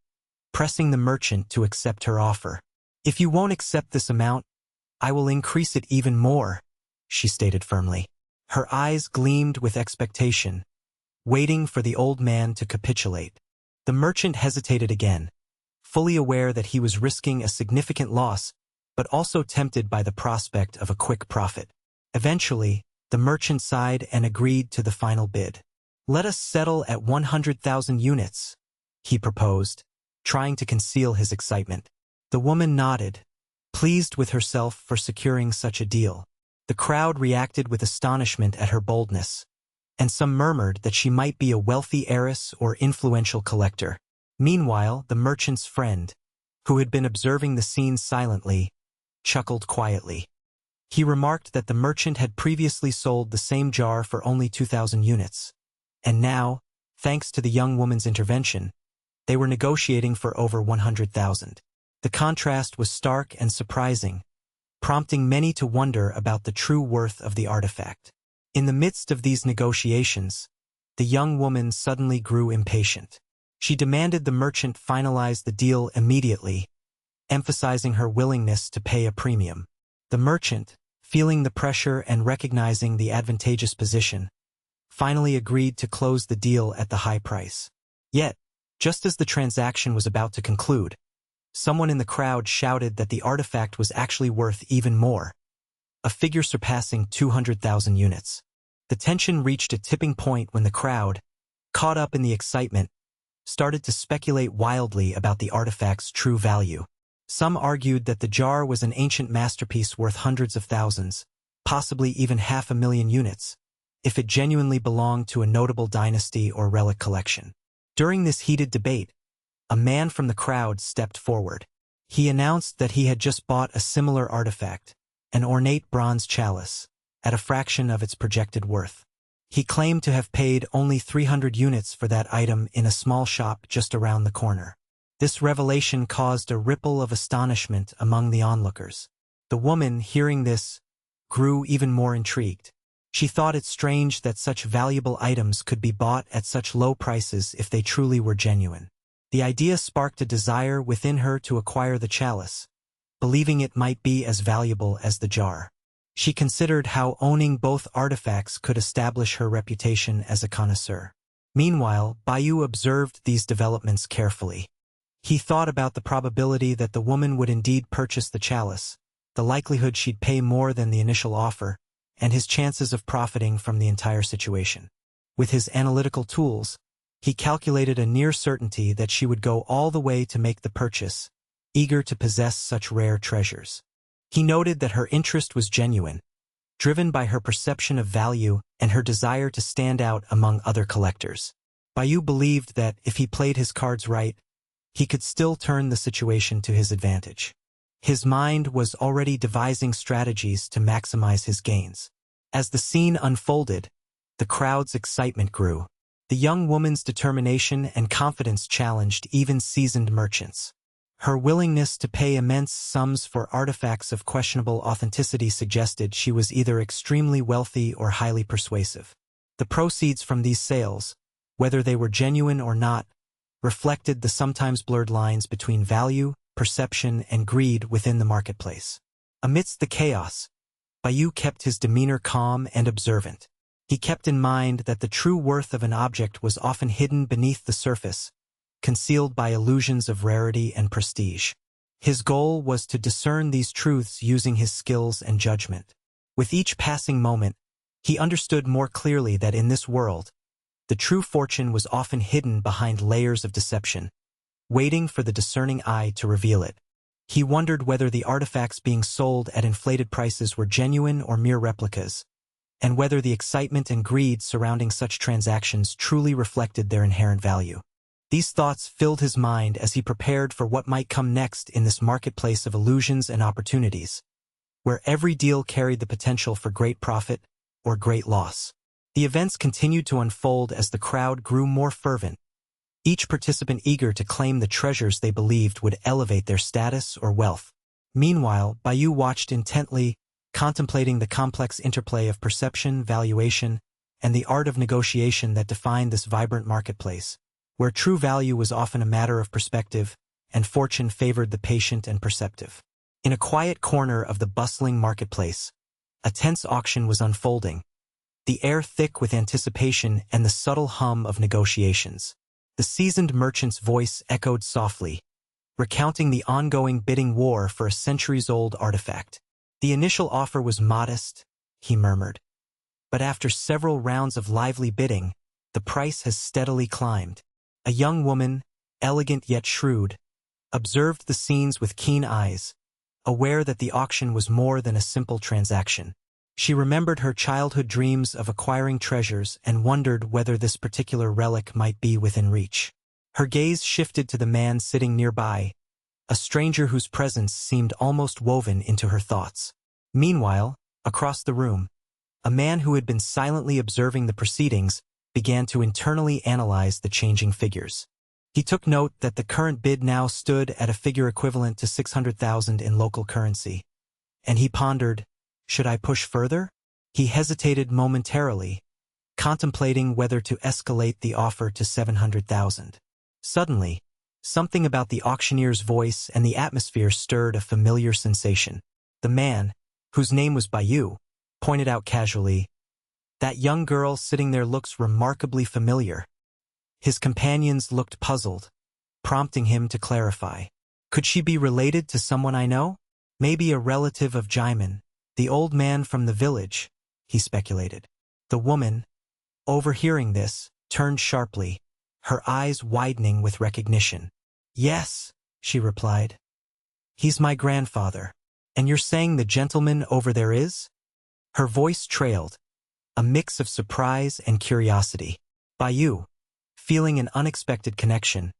pressing the merchant to accept her offer. "If you won't accept this amount, I will increase it even more," she stated firmly. Her eyes gleamed with expectation, waiting for the old man to capitulate. The merchant hesitated again, fully aware that he was risking a significant loss, but also tempted by the prospect of a quick profit. Eventually, the merchant sighed and agreed to the final bid. "Let us settle at 100,000 units, he proposed, trying to conceal his excitement. The woman nodded, pleased with herself for securing such a deal. The crowd reacted with astonishment at her boldness, and some murmured that she might be a wealthy heiress or influential collector. Meanwhile, the merchant's friend, who had been observing the scene silently, chuckled quietly. He remarked that the merchant had previously sold the same jar for only 2,000 units, and now, thanks to the young woman's intervention, they were negotiating for over 100,000. The contrast was stark and surprising, prompting many to wonder about the true worth of the artifact. In the midst of these negotiations, the young woman suddenly grew impatient. She demanded the merchant finalize the deal immediately, emphasizing her willingness to pay a premium. The merchant, feeling the pressure and recognizing the advantageous position, finally agreed to close the deal at the high price. Yet, just as the transaction was about to conclude, someone in the crowd shouted that the artifact was actually worth even more, a figure surpassing 200,000 units. The tension reached a tipping point when the crowd, caught up in the excitement, started to speculate wildly about the artifact's true value. Some argued that the jar was an ancient masterpiece worth hundreds of thousands, possibly even 500,000 units, if it genuinely belonged to a notable dynasty or relic collection. During this heated debate, a man from the crowd stepped forward. He announced that he had just bought a similar artifact, an ornate bronze chalice, at a fraction of its projected worth. He claimed to have paid only 300 units for that item in a small shop just around the corner. This revelation caused a ripple of astonishment among the onlookers. The woman, hearing this, grew even more intrigued. She thought it strange that such valuable items could be bought at such low prices if they truly were genuine. The idea sparked a desire within her to acquire the chalice, believing it might be as valuable as the jar. She considered how owning both artifacts could establish her reputation as a connoisseur. Meanwhile, Bayou observed these developments carefully. He thought about the probability that the woman would indeed purchase the chalice, the likelihood she'd pay more than the initial offer, and his chances of profiting from the entire situation. With his analytical tools, he calculated a near certainty that she would go all the way to make the purchase, eager to possess such rare treasures. He noted that her interest was genuine, driven by her perception of value and her desire to stand out among other collectors. Bayou believed that if he played his cards right, he could still turn the situation to his advantage. His mind was already devising strategies to maximize his gains. As the scene unfolded, the crowd's excitement grew. The young woman's determination and confidence challenged even seasoned merchants. Her willingness to pay immense sums for artifacts of questionable authenticity suggested she was either extremely wealthy or highly persuasive. The proceeds from these sales, whether they were genuine or not, reflected the sometimes blurred lines between value, perception, and greed within the marketplace. Amidst the chaos, Bayu kept his demeanor calm and observant. He kept in mind that the true worth of an object was often hidden beneath the surface, concealed by illusions of rarity and prestige. His goal was to discern these truths using his skills and judgment. With each passing moment, he understood more clearly that in this world, the true fortune was often hidden behind layers of deception, waiting for the discerning eye to reveal it. He wondered whether the artifacts being sold at inflated prices were genuine or mere replicas, and whether the excitement and greed surrounding such transactions truly reflected their inherent value. These thoughts filled his mind as he prepared for what might come next in this marketplace of illusions and opportunities, where every deal carried the potential for great profit or great loss. The events continued to unfold as the crowd grew more fervent, each participant eager to claim the treasures they believed would elevate their status or wealth. Meanwhile, Bayu watched intently, contemplating the complex interplay of perception, valuation, and the art of negotiation that defined this vibrant marketplace, where true value was often a matter of perspective, and fortune favored the patient and perceptive. In a quiet corner of the bustling marketplace, a tense auction was unfolding, the air thick with anticipation and the subtle hum of negotiations. The seasoned merchant's voice echoed softly, recounting the ongoing bidding war for a centuries-old artifact. The initial offer was modest, he murmured, but after several rounds of lively bidding, the price has steadily climbed. A young woman, elegant yet shrewd, observed the scenes with keen eyes, aware that the auction was more than a simple transaction. She remembered her childhood dreams of acquiring treasures and wondered whether this particular relic might be within reach. Her gaze shifted to the man sitting nearby, a stranger whose presence seemed almost woven into her thoughts. Meanwhile, across the room, a man who had been silently observing the proceedings began to internally analyze the changing figures. He took note that the current bid now stood at a figure equivalent to 600,000 in local currency, and he pondered, should I push further? He hesitated momentarily, contemplating whether to escalate the offer to 700,000. Suddenly, something about the auctioneer's voice and the atmosphere stirred a familiar sensation. The man, whose name was Bayu, pointed out casually, that young girl sitting there looks remarkably familiar. His companions looked puzzled, prompting him to clarify. Could she be related to someone I know? Maybe a relative of Jaimin, the old man from the village, he speculated. The woman, overhearing this, turned sharply, her eyes widening with recognition. Yes, she replied. He's my grandfather. And you're saying the gentleman over there is? Her voice trailed, a mix of surprise and curiosity. Bayu, feeling an unexpected connection,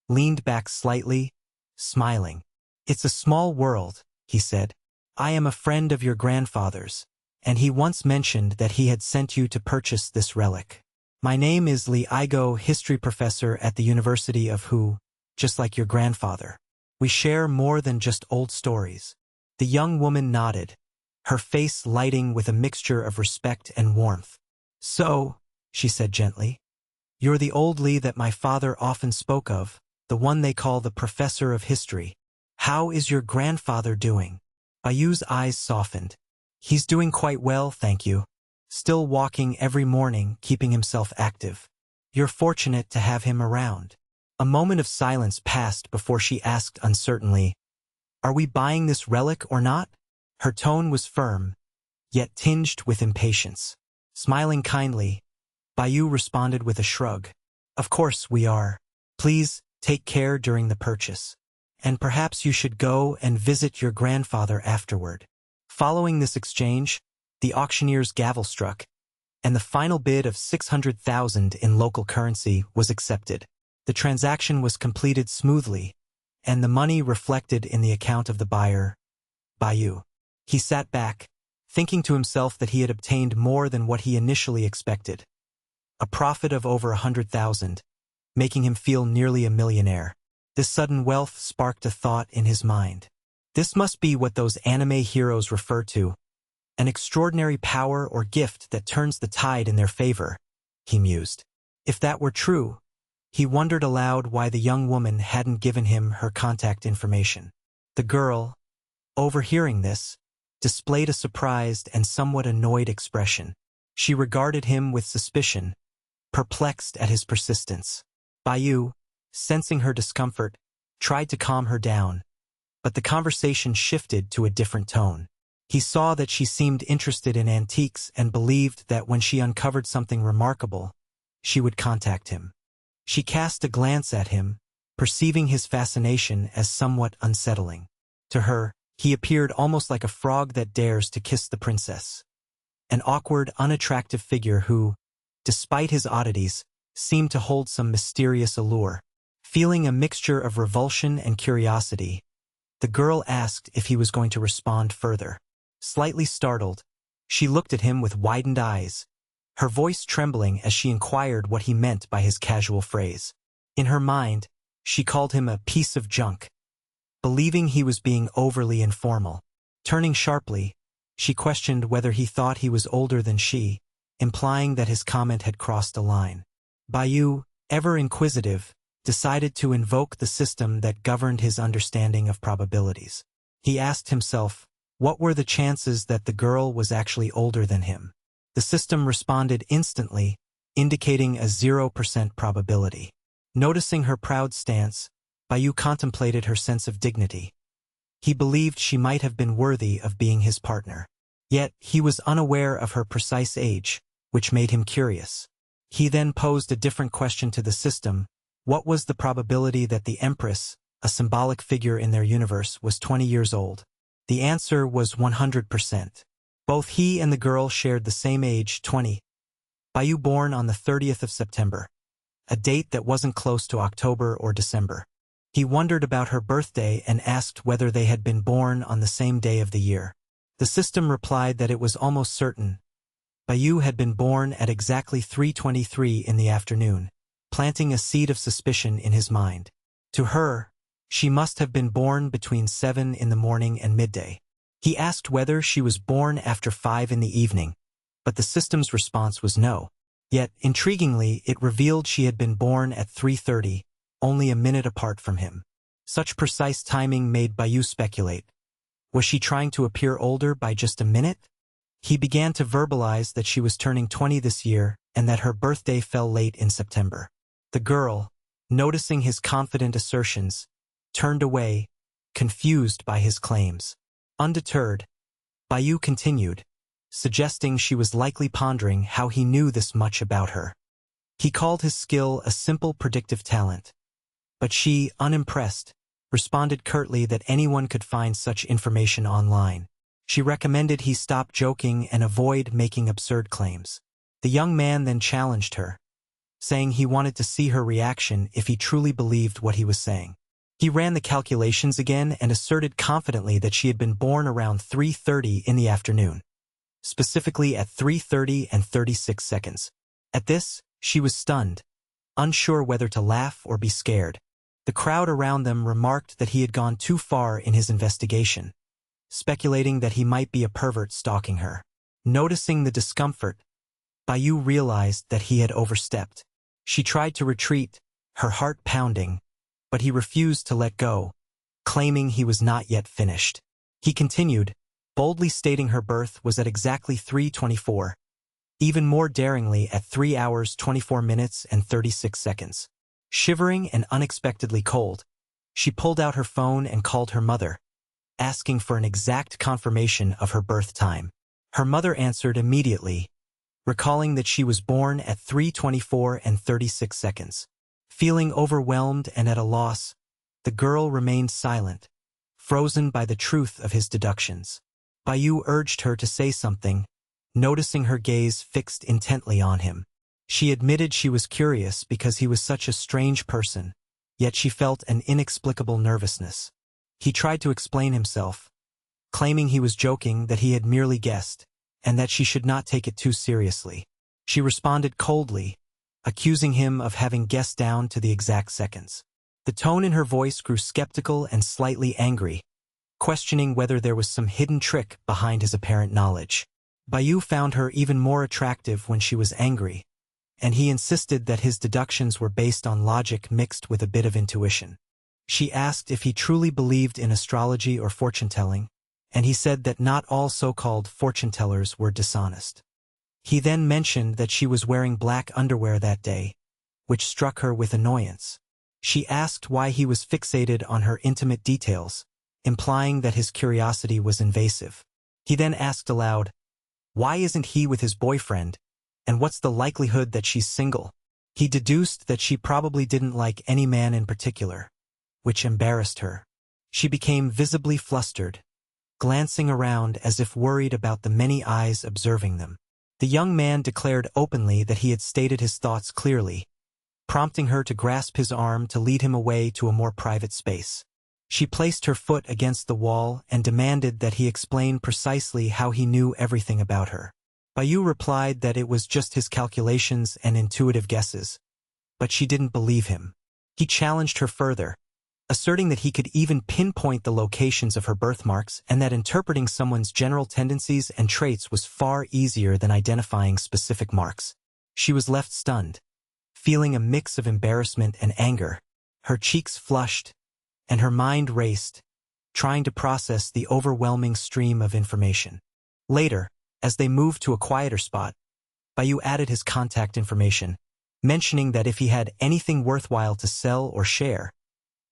leaned back slightly, smiling. It's a small world, he said. I am a friend of your grandfather's, and he once mentioned that he had sent you to purchase this relic. My name is Li Igo, history professor at the University of Hu, just like your grandfather. We share more than just old stories. The young woman nodded, her face lighting with a mixture of respect and warmth. So, she said gently, you're the old Li that my father often spoke of, the one they call the professor of history. How is your grandfather doing? Bayu's eyes softened. He's doing quite well, thank you. Still walking every morning, keeping himself active. You're fortunate to have him around. A moment of silence passed before she asked uncertainly, are we buying this relic or not? Her tone was firm, yet tinged with impatience. Smiling kindly, Bayu responded with a shrug. Of course we are. Please, take care during the purchase. And perhaps you should go and visit your grandfather afterward. Following this exchange, the auctioneer's gavel struck, and the final bid of 600,000 in local currency was accepted. The transaction was completed smoothly, and the money reflected in the account of the buyer, Bayu. He sat back, thinking to himself that he had obtained more than what he initially expected. A profit of over 100,000, making him feel nearly a millionaire. This sudden wealth sparked a thought in his mind. This must be what those anime heroes refer to, an extraordinary power or gift that turns the tide in their favor, he mused. If that were true, He wondered aloud why the young woman hadn't given him her contact information. The girl, overhearing this, displayed a surprised and somewhat annoyed expression. She regarded him with suspicion, perplexed at his persistence. Bayu, sensing her discomfort, tried to calm her down, but the conversation shifted to a different tone. He saw that she seemed interested in antiques and believed that when she uncovered something remarkable, she would contact him. She cast a glance at him, perceiving his fascination as somewhat unsettling. To her, he appeared almost like a frog that dares to kiss the princess. An awkward, unattractive figure who, despite his oddities, seemed to hold some mysterious allure. Feeling a mixture of revulsion and curiosity, the girl asked if he was going to respond further. Slightly startled, she looked at him with widened eyes, her voice trembling as she inquired what he meant by his casual phrase. In her mind, she called him a piece of junk, believing he was being overly informal. Turning sharply, she questioned whether he thought he was older than she, implying that his comment had crossed a line. Bayu, ever inquisitive, decided to invoke the system that governed his understanding of probabilities. He asked himself, what were the chances that the girl was actually older than him? The system responded instantly, indicating a 0% probability. Noticing her proud stance, Bayu contemplated her sense of dignity. He believed she might have been worthy of being his partner. Yet, he was unaware of her precise age, which made him curious. He then posed a different question to the system. What was the probability that the Empress, a symbolic figure in their universe, was 20 years old? The answer was 100%. Both he and the girl shared the same age, 20. Bayu born on the 30th of September, a date that wasn't close to October or December. He wondered about her birthday and asked whether they had been born on the same day of the year. The system replied that it was almost certain. Bayu had been born at exactly 3:23 in the afternoon, planting a seed of suspicion in his mind. To her, she must have been born between 7 in the morning and midday. He asked whether she was born after 5 in the evening, but the system's response was no. Yet, intriguingly, it revealed she had been born at 3:30, only a minute apart from him. Such precise timing made Bayu speculate. Was she trying to appear older by just a minute? He began to verbalize that she was turning 20 this year and that her birthday fell late in September. The girl, noticing his confident assertions, turned away, confused by his claims. Undeterred, Bayu continued, suggesting she was likely pondering how he knew this much about her. He called his skill a simple predictive talent. But she, unimpressed, responded curtly that anyone could find such information online. She recommended he stop joking and avoid making absurd claims. The young man then challenged her, saying he wanted to see her reaction if he truly believed what he was saying. He ran the calculations again and asserted confidently that she had been born around 3:30 in the afternoon, specifically at 3:30 and 36 seconds. At this, she was stunned, unsure whether to laugh or be scared. The crowd around them remarked that he had gone too far in his investigation, speculating that he might be a pervert stalking her. Noticing the discomfort, Bayu realized that he had overstepped. She tried to retreat, her heart pounding, but he refused to let go, claiming he was not yet finished. He continued, boldly stating her birth was at exactly 3:24, even more daringly at 3 hours 24 minutes and 36 seconds. Shivering and unexpectedly cold, she pulled out her phone and called her mother, asking for an exact confirmation of her birth time. Her mother answered immediately, recalling that she was born at 3:24 and 36 seconds. Feeling overwhelmed and at a loss, the girl remained silent, frozen by the truth of his deductions. Bayu urged her to say something, noticing her gaze fixed intently on him. She admitted she was curious because he was such a strange person, yet she felt an inexplicable nervousness. He tried to explain himself, claiming he was joking, that he had merely guessed, and that she should not take it too seriously. She responded coldly, accusing him of having guessed down to the exact seconds. The tone in her voice grew skeptical and slightly angry, questioning whether there was some hidden trick behind his apparent knowledge. Bayu found her even more attractive when she was angry, and he insisted that his deductions were based on logic mixed with a bit of intuition. She asked if he truly believed in astrology or fortune-telling, and he said that not all so-called fortune-tellers were dishonest. He then mentioned that she was wearing black underwear that day, which struck her with annoyance. She asked why he was fixated on her intimate details, implying that his curiosity was invasive. He then asked aloud, "Why isn't he with his boyfriend, and what's the likelihood that she's single?" He deduced that she probably didn't like any man in particular, which embarrassed her. She became visibly flustered, glancing around as if worried about the many eyes observing them. The young man declared openly that he had stated his thoughts clearly, prompting her to grasp his arm to lead him away to a more private space. She placed her foot against the wall and demanded that he explain precisely how he knew everything about her. Bayu replied that it was just his calculations and intuitive guesses, but she didn't believe him. He challenged her further, asserting that he could even pinpoint the locations of her birthmarks and that interpreting someone's general tendencies and traits was far easier than identifying specific marks. She was left stunned, feeling a mix of embarrassment and anger. Her cheeks flushed, and her mind raced, trying to process the overwhelming stream of information. Later, as they moved to a quieter spot, Bayu added his contact information, mentioning that if he had anything worthwhile to sell or share,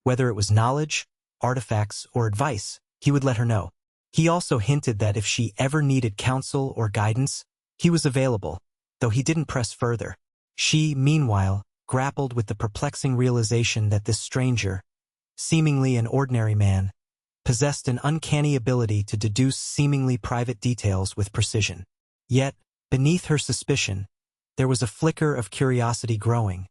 whether it was knowledge, artifacts, or advice, he would let her know. He also hinted that if she ever needed counsel or guidance, he was available, though he didn't press further. She, meanwhile, grappled with the perplexing realization that this stranger, seemingly an ordinary man, possessed an uncanny ability to deduce seemingly private details with precision. Yet, beneath her suspicion, there was a flicker of curiosity growing,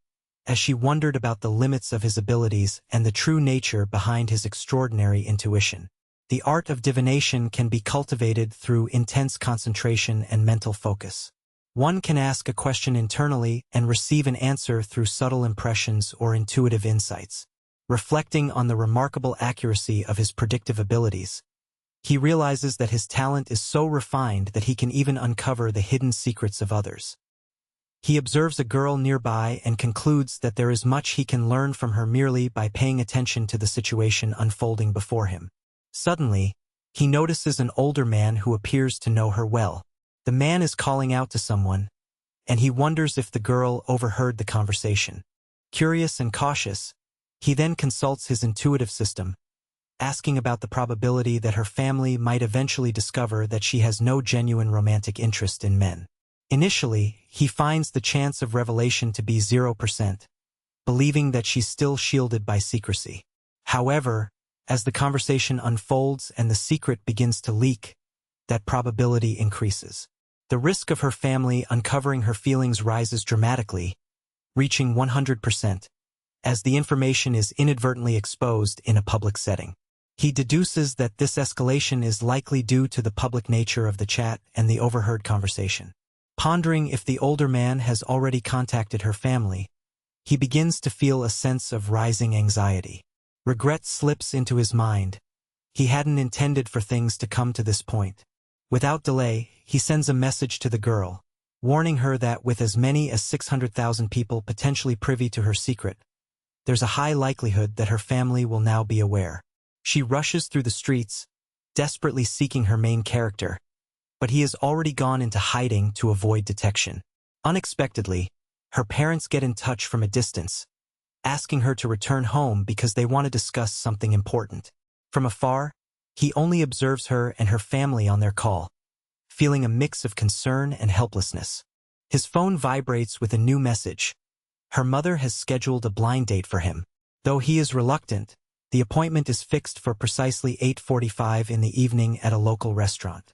as she wondered about the limits of his abilities and the true nature behind his extraordinary intuition. The art of divination can be cultivated through intense concentration and mental focus. One can ask a question internally and receive an answer through subtle impressions or intuitive insights. Reflecting on the remarkable accuracy of his predictive abilities, he realizes that his talent is so refined that he can even uncover the hidden secrets of others. He observes a girl nearby and concludes that there is much he can learn from her merely by paying attention to the situation unfolding before him. Suddenly, he notices an older man who appears to know her well. The man is calling out to someone, and he wonders if the girl overheard the conversation. Curious and cautious, he then consults his intuitive system, asking about the probability that her family might eventually discover that she has no genuine romantic interest in men. Initially, he finds the chance of revelation to be 0%, believing that she's still shielded by secrecy. However, as the conversation unfolds and the secret begins to leak, that probability increases. The risk of her family uncovering her feelings rises dramatically, reaching 100%, as the information is inadvertently exposed in a public setting. He deduces that this escalation is likely due to the public nature of the chat and the overheard conversation. Pondering if the older man has already contacted her family, he begins to feel a sense of rising anxiety. Regret slips into his mind. He hadn't intended for things to come to this point. Without delay, he sends a message to the girl, warning her that with as many as 600,000 people potentially privy to her secret, there's a high likelihood that her family will now be aware. She rushes through the streets, desperately seeking her main character, but he has already gone into hiding to avoid detection. Unexpectedly, her parents get in touch from a distance, asking her to return home because they want to discuss something important. From afar, he only observes her and her family on their call, feeling a mix of concern and helplessness. His phone vibrates with a new message. Her mother has scheduled a blind date for him. Though he is reluctant, the appointment is fixed for precisely 8:45 in the evening at a local restaurant.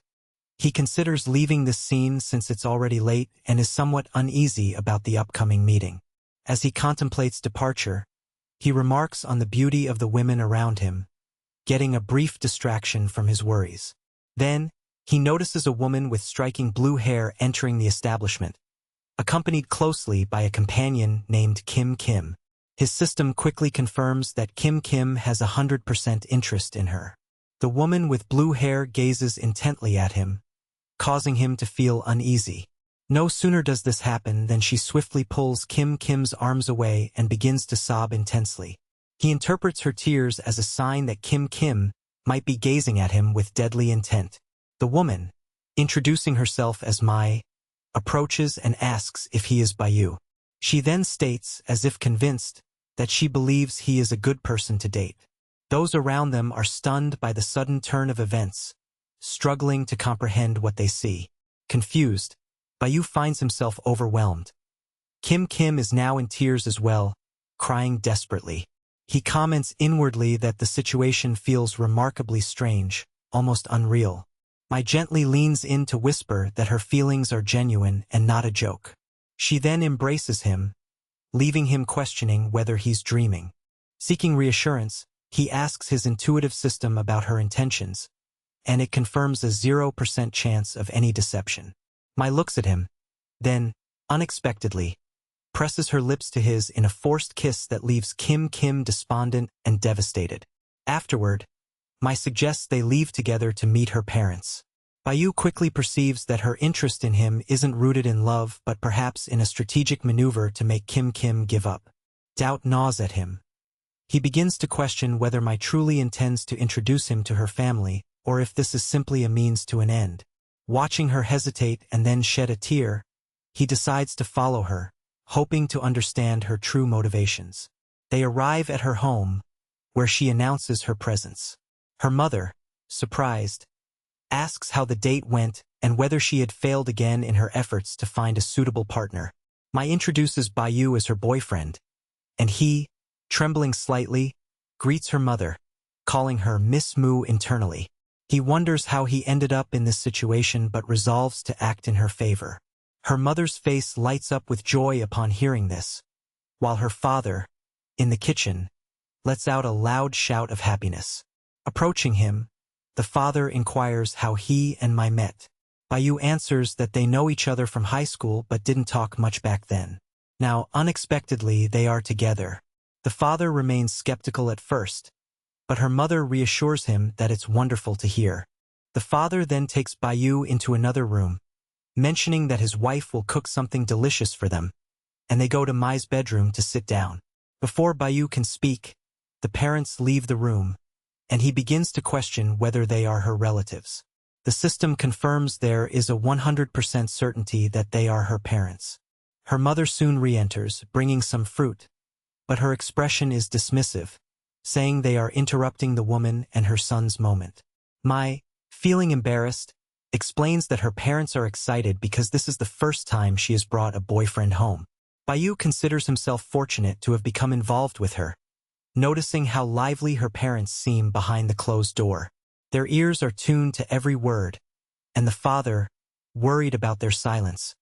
He considers leaving this scene since it's already late and is somewhat uneasy about the upcoming meeting. As he contemplates departure, he remarks on the beauty of the women around him, getting a brief distraction from his worries. Then, he notices a woman with striking blue hair entering the establishment, accompanied closely by a companion named Kim Kim. His system quickly confirms that Kim Kim has 100% interest in her. The woman with blue hair gazes intently at him, causing him to feel uneasy. No sooner does this happen than she swiftly pulls Kim's arms away and begins to sob intensely. He interprets her tears as a sign that Kim might be gazing at him with deadly intent. The woman, introducing herself as Mai, approaches and asks if he is Bayu. She then states, as if convinced, that she believes he is a good person to date. Those around them are stunned by the sudden turn of events, struggling to comprehend what they see. Confused, Bayu finds himself overwhelmed. Kim is now in tears as well, crying desperately. He comments inwardly that the situation feels remarkably strange, almost unreal. Mai gently leans in to whisper that her feelings are genuine and not a joke. She then embraces him, leaving him questioning whether he's dreaming. Seeking reassurance, he asks his intuitive system about her intentions, and it confirms a 0% chance of any deception. Mai looks at him, then, unexpectedly, presses her lips to his in a forced kiss that leaves Kim despondent and devastated. Afterward, Mai suggests they leave together to meet her parents. Bayu quickly perceives that her interest in him isn't rooted in love but perhaps in a strategic maneuver to make Kim give up. Doubt gnaws at him. He begins to question whether Mai truly intends to introduce him to her family or if this is simply a means to an end. Watching her hesitate and then shed a tear, he decides to follow her, hoping to understand her true motivations. They arrive at her home, where she announces her presence. Her mother, surprised, asks how the date went and whether she had failed again in her efforts to find a suitable partner. Mai introduces Bayu as her boyfriend, and he, trembling slightly, greets her mother, calling her Miss Moo internally. He wonders how he ended up in this situation but resolves to act in her favor. Her mother's face lights up with joy upon hearing this, while her father, in the kitchen, lets out a loud shout of happiness. Approaching him, the father inquires how he and Mai met. Bayu answers that they know each other from high school but didn't talk much back then. Now, unexpectedly, they are together. The father remains skeptical at first, but her mother reassures him that it's wonderful to hear. The father then takes Bayu into another room, mentioning that his wife will cook something delicious for them, and they go to Mai's bedroom to sit down. Before Bayu can speak, the parents leave the room, and he begins to question whether they are her relatives. The system confirms there is a 100% certainty that they are her parents. Her mother soon re-enters, bringing some fruit, but her expression is dismissive, saying they are interrupting the woman and her son's moment. Mai, feeling embarrassed, explains that her parents are excited because this is the first time she has brought a boyfriend home. Bayu considers himself fortunate to have become involved with her, noticing how lively her parents seem behind the closed door. Their ears are tuned to every word, and the father, worried about their silence,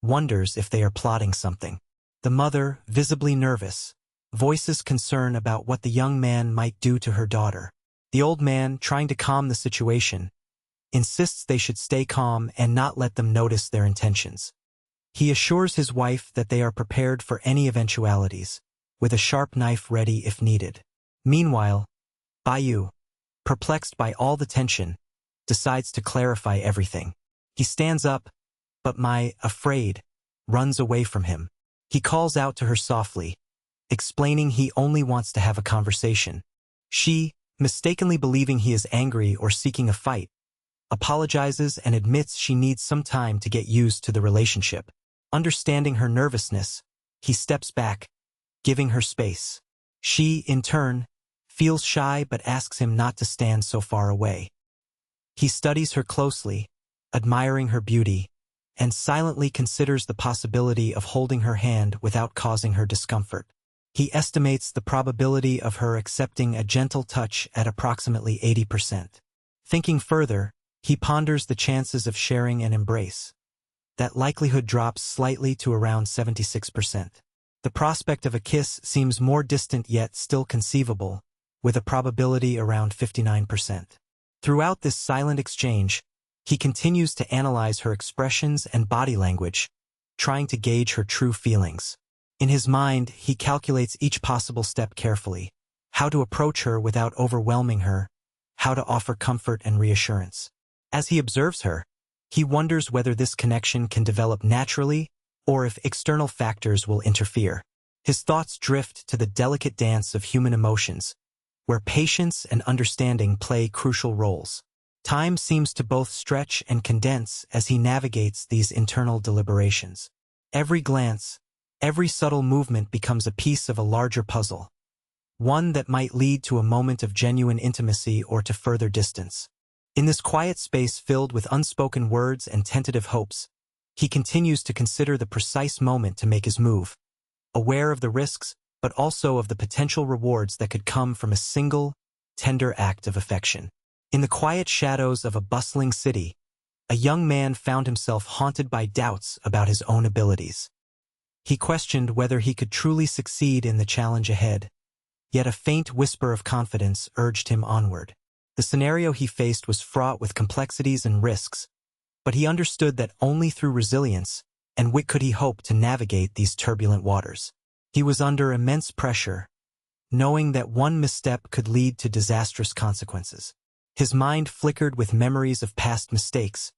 wonders if they are plotting something. The mother, visibly nervous, voices concern about what the young man might do to her daughter. The old man, trying to calm the situation, insists they should stay calm and not let them notice their intentions. He assures his wife that they are prepared for any eventualities, with a sharp knife ready if needed. Meanwhile, Bayu, perplexed by all the tension, decides to clarify everything. He stands up, but Mai, afraid, runs away from him. He calls out to her softly, explaining he only wants to have a conversation. She, mistakenly believing he is angry or seeking a fight, apologizes and admits she needs some time to get used to the relationship. Understanding her nervousness, he steps back, giving her space. She, in turn, feels shy but asks him not to stand so far away. He studies her closely, admiring her beauty, and silently considers the possibility of holding her hand without causing her discomfort. He estimates the probability of her accepting a gentle touch at approximately 80%. Thinking further, he ponders the chances of sharing an embrace. That likelihood drops slightly to around 76%. The prospect of a kiss seems more distant yet still conceivable, with a probability around 59%. Throughout this silent exchange, he continues to analyze her expressions and body language, trying to gauge her true feelings. In his mind, he calculates each possible step carefully: how to approach her without overwhelming her, how to offer comfort and reassurance. As he observes her, He wonders whether this connection can develop naturally or if external factors will interfere. His thoughts drift to the delicate dance of human emotions, where patience and understanding play crucial roles. Time seems to both stretch and condense as he navigates these internal deliberations. Every glance, every subtle movement becomes a piece of a larger puzzle, one that might lead to a moment of genuine intimacy or to further distance. In this quiet space filled with unspoken words and tentative hopes, he continues to consider the precise moment to make his move, aware of the risks, but also of the potential rewards that could come from a single, tender act of affection. In the quiet shadows of a bustling city, a young man found himself haunted by doubts about his own abilities. He questioned whether he could truly succeed in the challenge ahead, yet a faint whisper of confidence urged him onward. The scenario he faced was fraught with complexities and risks, but he understood that only through resilience and wit could he hope to navigate these turbulent waters. He was under immense pressure, knowing that one misstep could lead to disastrous consequences. His mind flickered with memories of past mistakes,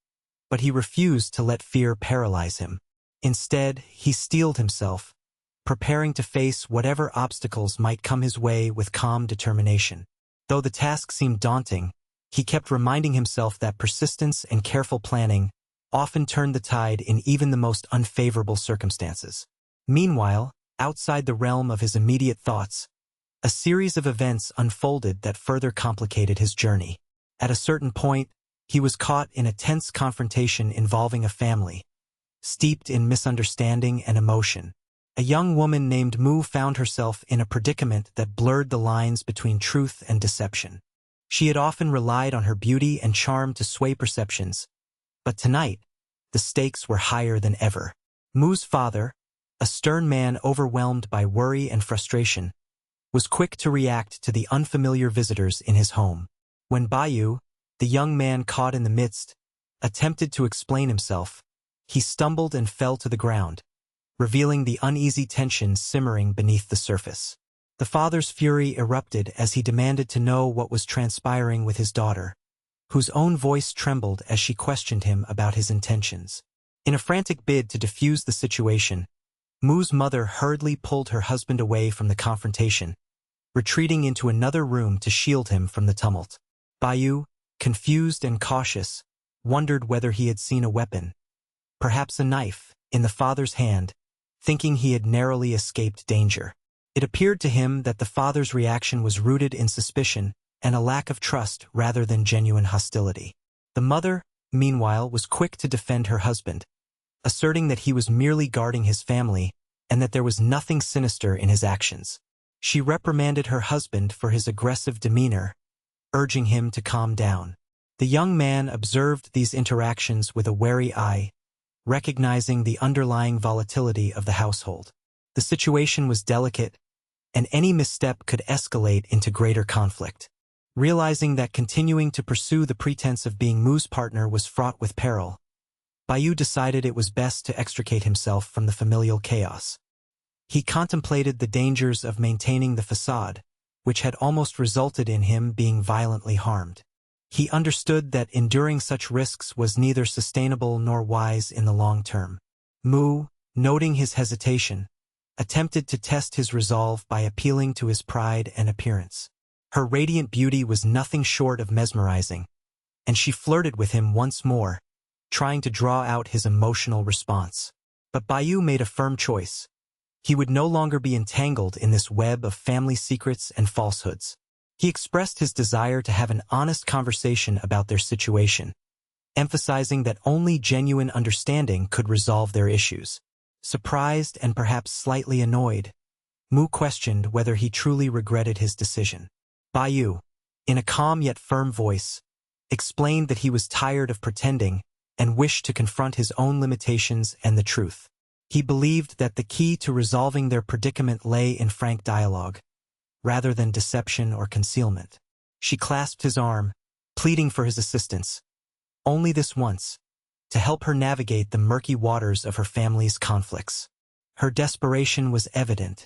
but he refused to let fear paralyze him. Instead, he steeled himself, preparing to face whatever obstacles might come his way with calm determination. Though the task seemed daunting, he kept reminding himself that persistence and careful planning often turned the tide in even the most unfavorable circumstances. Meanwhile, outside the realm of his immediate thoughts, a series of events unfolded that further complicated his journey. At a certain point, he was caught in a tense confrontation involving a family, steeped in misunderstanding and emotion. A young woman named Mu found herself in a predicament that blurred the lines between truth and deception. She had often relied on her beauty and charm to sway perceptions, but tonight, the stakes were higher than ever. Mu's father, a stern man overwhelmed by worry and frustration, was quick to react to the unfamiliar visitors in his home. When Bayu, the young man caught in the midst, attempted to explain himself, he stumbled and fell to the ground, revealing the uneasy tension simmering beneath the surface. The father's fury erupted as he demanded to know what was transpiring with his daughter, whose own voice trembled as she questioned him about his intentions. In a frantic bid to defuse the situation, Mu's mother hurriedly pulled her husband away from the confrontation, retreating into another room to shield him from the tumult. Bayu, confused and cautious, wondered whether he had seen a weapon, perhaps a knife, in the father's hand, thinking he had narrowly escaped danger. It appeared to him that the father's reaction was rooted in suspicion and a lack of trust rather than genuine hostility. The mother, meanwhile, was quick to defend her husband, asserting that he was merely guarding his family and that there was nothing sinister in his actions. She reprimanded her husband for his aggressive demeanor, urging him to calm down. The young man observed these interactions with a wary eye, recognizing the underlying volatility of the household. The situation was delicate, and any misstep could escalate into greater conflict. Realizing that continuing to pursue the pretense of being Mu's partner was fraught with peril, Bayu decided it was best to extricate himself from the familial chaos. He contemplated the dangers of maintaining the facade, which had almost resulted in him being violently harmed. He understood that enduring such risks was neither sustainable nor wise in the long term. Mu, noting his hesitation, attempted to test his resolve by appealing to his pride and appearance. Her radiant beauty was nothing short of mesmerizing, and she flirted with him once more, trying to draw out his emotional response. But Bayu made a firm choice. He would no longer be entangled in this web of family secrets and falsehoods. He expressed his desire to have an honest conversation about their situation, emphasizing that only genuine understanding could resolve their issues. Surprised and perhaps slightly annoyed, Mu questioned whether he truly regretted his decision. Bayu, in a calm yet firm voice, explained that he was tired of pretending and wished to confront his own limitations and the truth. He believed that the key to resolving their predicament lay in frank dialogue, rather than deception or concealment. She clasped his arm, pleading for his assistance, only this once, to help her navigate the murky waters of her family's conflicts. Her desperation was evident,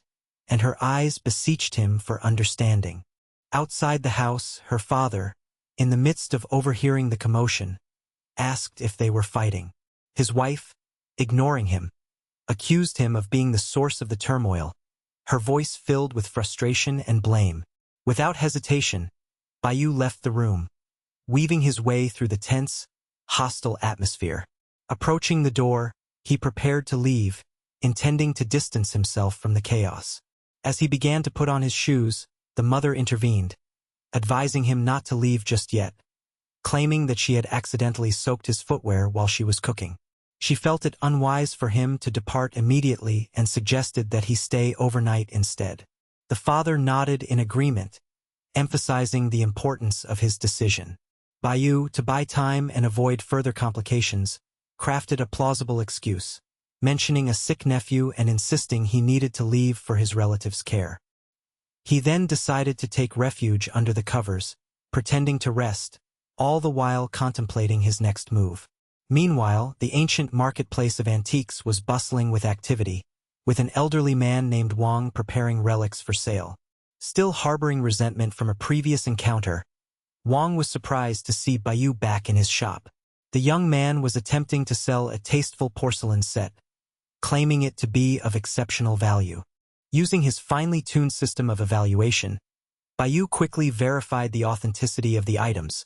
and her eyes beseeched him for understanding. Outside the house, her father, in the midst of overhearing the commotion, asked if they were fighting. His wife, ignoring him, accused him of being the source of the turmoil, her voice filled with frustration and blame. Without hesitation, Bayu left the room, weaving his way through the tense, hostile atmosphere. Approaching the door, he prepared to leave, intending to distance himself from the chaos. As he began to put on his shoes, the mother intervened, advising him not to leave just yet, claiming that she had accidentally soaked his footwear while she was cooking. She felt it unwise for him to depart immediately and suggested that he stay overnight instead. The father nodded in agreement, emphasizing the importance of his decision. Bayu, to buy time and avoid further complications, crafted a plausible excuse, mentioning a sick nephew and insisting he needed to leave for his relative's care. He then decided to take refuge under the covers, pretending to rest, all the while contemplating his next move. Meanwhile, the ancient marketplace of antiques was bustling with activity, with an elderly man named Wang preparing relics for sale. Still harboring resentment from a previous encounter, Wang was surprised to see Bayu back in his shop. The young man was attempting to sell a tasteful porcelain set, claiming it to be of exceptional value. Using his finely tuned system of evaluation, Bayu quickly verified the authenticity of the items,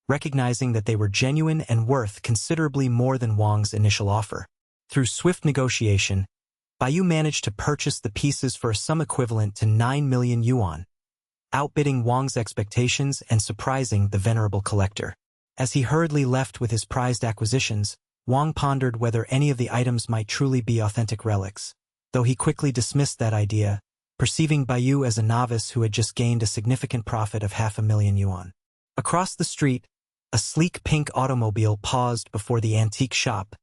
recognizing that they were genuine and worth considerably more than Wang's initial offer. Through swift negotiation, Bayu managed to purchase the pieces for a sum equivalent to 9 million yuan, outbidding Wang's expectations and surprising the venerable collector. As he hurriedly left with his prized acquisitions, Wang pondered whether any of the items might truly be authentic relics, though he quickly dismissed that idea, perceiving Bayu as a novice who had just gained a significant profit of 500,000 yuan. Across the street, a sleek pink automobile paused before the antique shop,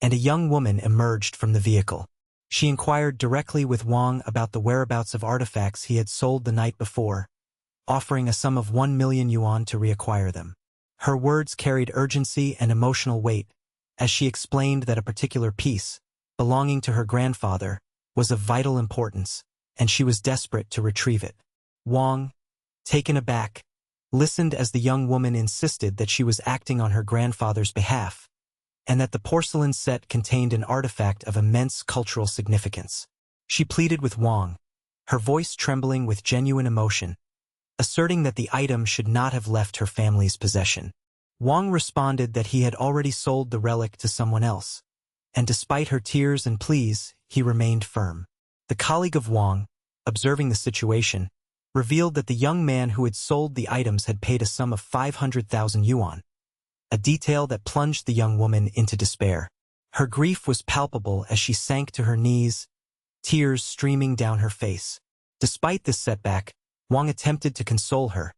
and a young woman emerged from the vehicle. She inquired directly with Wang about the whereabouts of artifacts he had sold the night before, offering a sum of 1 million yuan to reacquire them. Her words carried urgency and emotional weight, as she explained that a particular piece, belonging to her grandfather, was of vital importance, and she was desperate to retrieve it. Wang, taken aback, listened as the young woman insisted that she was acting on her grandfather's behalf, and that the porcelain set contained an artifact of immense cultural significance. She pleaded with Wang, her voice trembling with genuine emotion, asserting that the item should not have left her family's possession. Wang responded that he had already sold the relic to someone else, and despite her tears and pleas, he remained firm. The colleague of Wang, observing the situation, revealed that the young man who had sold the items had paid a sum of 500,000 yuan, a detail that plunged the young woman into despair. Her grief was palpable as she sank to her knees, tears streaming down her face. Despite this setback, Wang attempted to console her,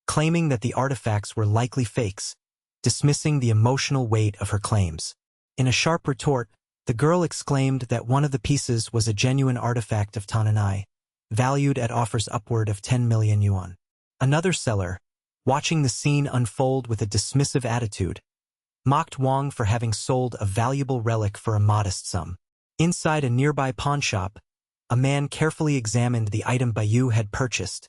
claiming that the artifacts were likely fakes, dismissing the emotional weight of her claims. In a sharp retort, the girl exclaimed that one of the pieces was a genuine artifact of Tananai, valued at offers upward of 10 million yuan. Another seller, watching the scene unfold with a dismissive attitude, mocked Wang for having sold a valuable relic for a modest sum. Inside a nearby pawnshop, a man carefully examined the item Bayu had purchased,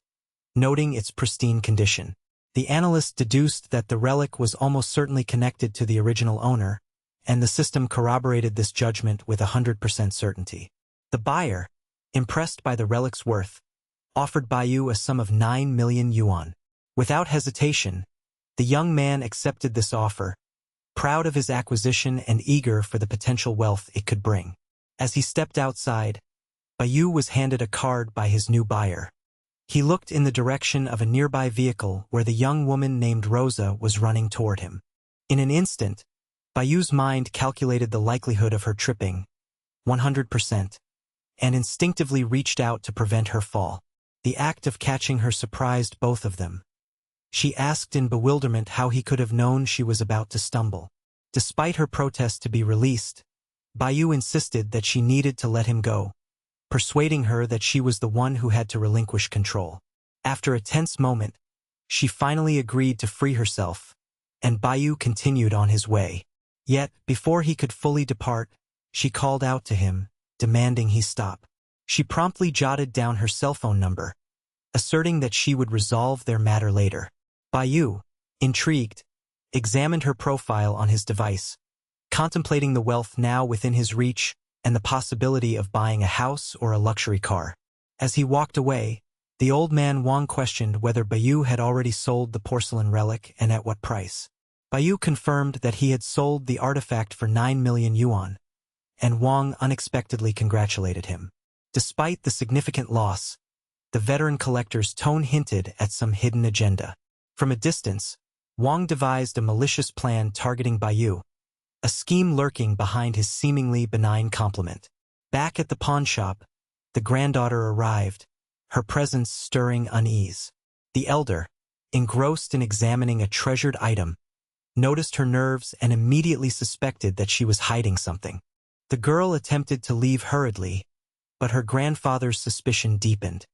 noting its pristine condition. The analyst deduced that the relic was almost certainly connected to the original owner, and the system corroborated this judgment with 100% certainty. The buyer, impressed by the relic's worth, offered Bayu a sum of 9 million yuan. Without hesitation, the young man accepted this offer, proud of his acquisition and eager for the potential wealth it could bring. As he stepped outside, Bayu was handed a card by his new buyer. He looked in the direction of a nearby vehicle where the young woman named Rosa was running toward him. In an instant, Bayu's mind calculated the likelihood of her tripping, 100%, and instinctively reached out to prevent her fall. The act of catching her surprised both of them. She asked in bewilderment how he could have known she was about to stumble. Despite her protest to be released, Bayu insisted that she needed to let him go, persuading her that she was the one who had to relinquish control. After a tense moment, she finally agreed to free herself, and Bayu continued on his way. Yet, before he could fully depart, she called out to him, demanding he stop. She promptly jotted down her cell phone number, asserting that she would resolve their matter later. Bayu, intrigued, examined her profile on his device, contemplating the wealth now within his reach and the possibility of buying a house or a luxury car. As he walked away, the old man Wang questioned whether Bayu had already sold the porcelain relic and at what price. Bayu confirmed that he had sold the artifact for 9 million yuan, and Wang unexpectedly congratulated him. Despite the significant loss, the veteran collector's tone hinted at some hidden agenda. From a distance, Wang devised a malicious plan targeting Bayu, a scheme lurking behind his seemingly benign compliment. Back at the pawnshop, the granddaughter arrived, her presence stirring unease. The elder, engrossed in examining a treasured item, noticed her nerves and immediately suspected that she was hiding something. The girl attempted to leave hurriedly, but her grandfather's suspicion deepened.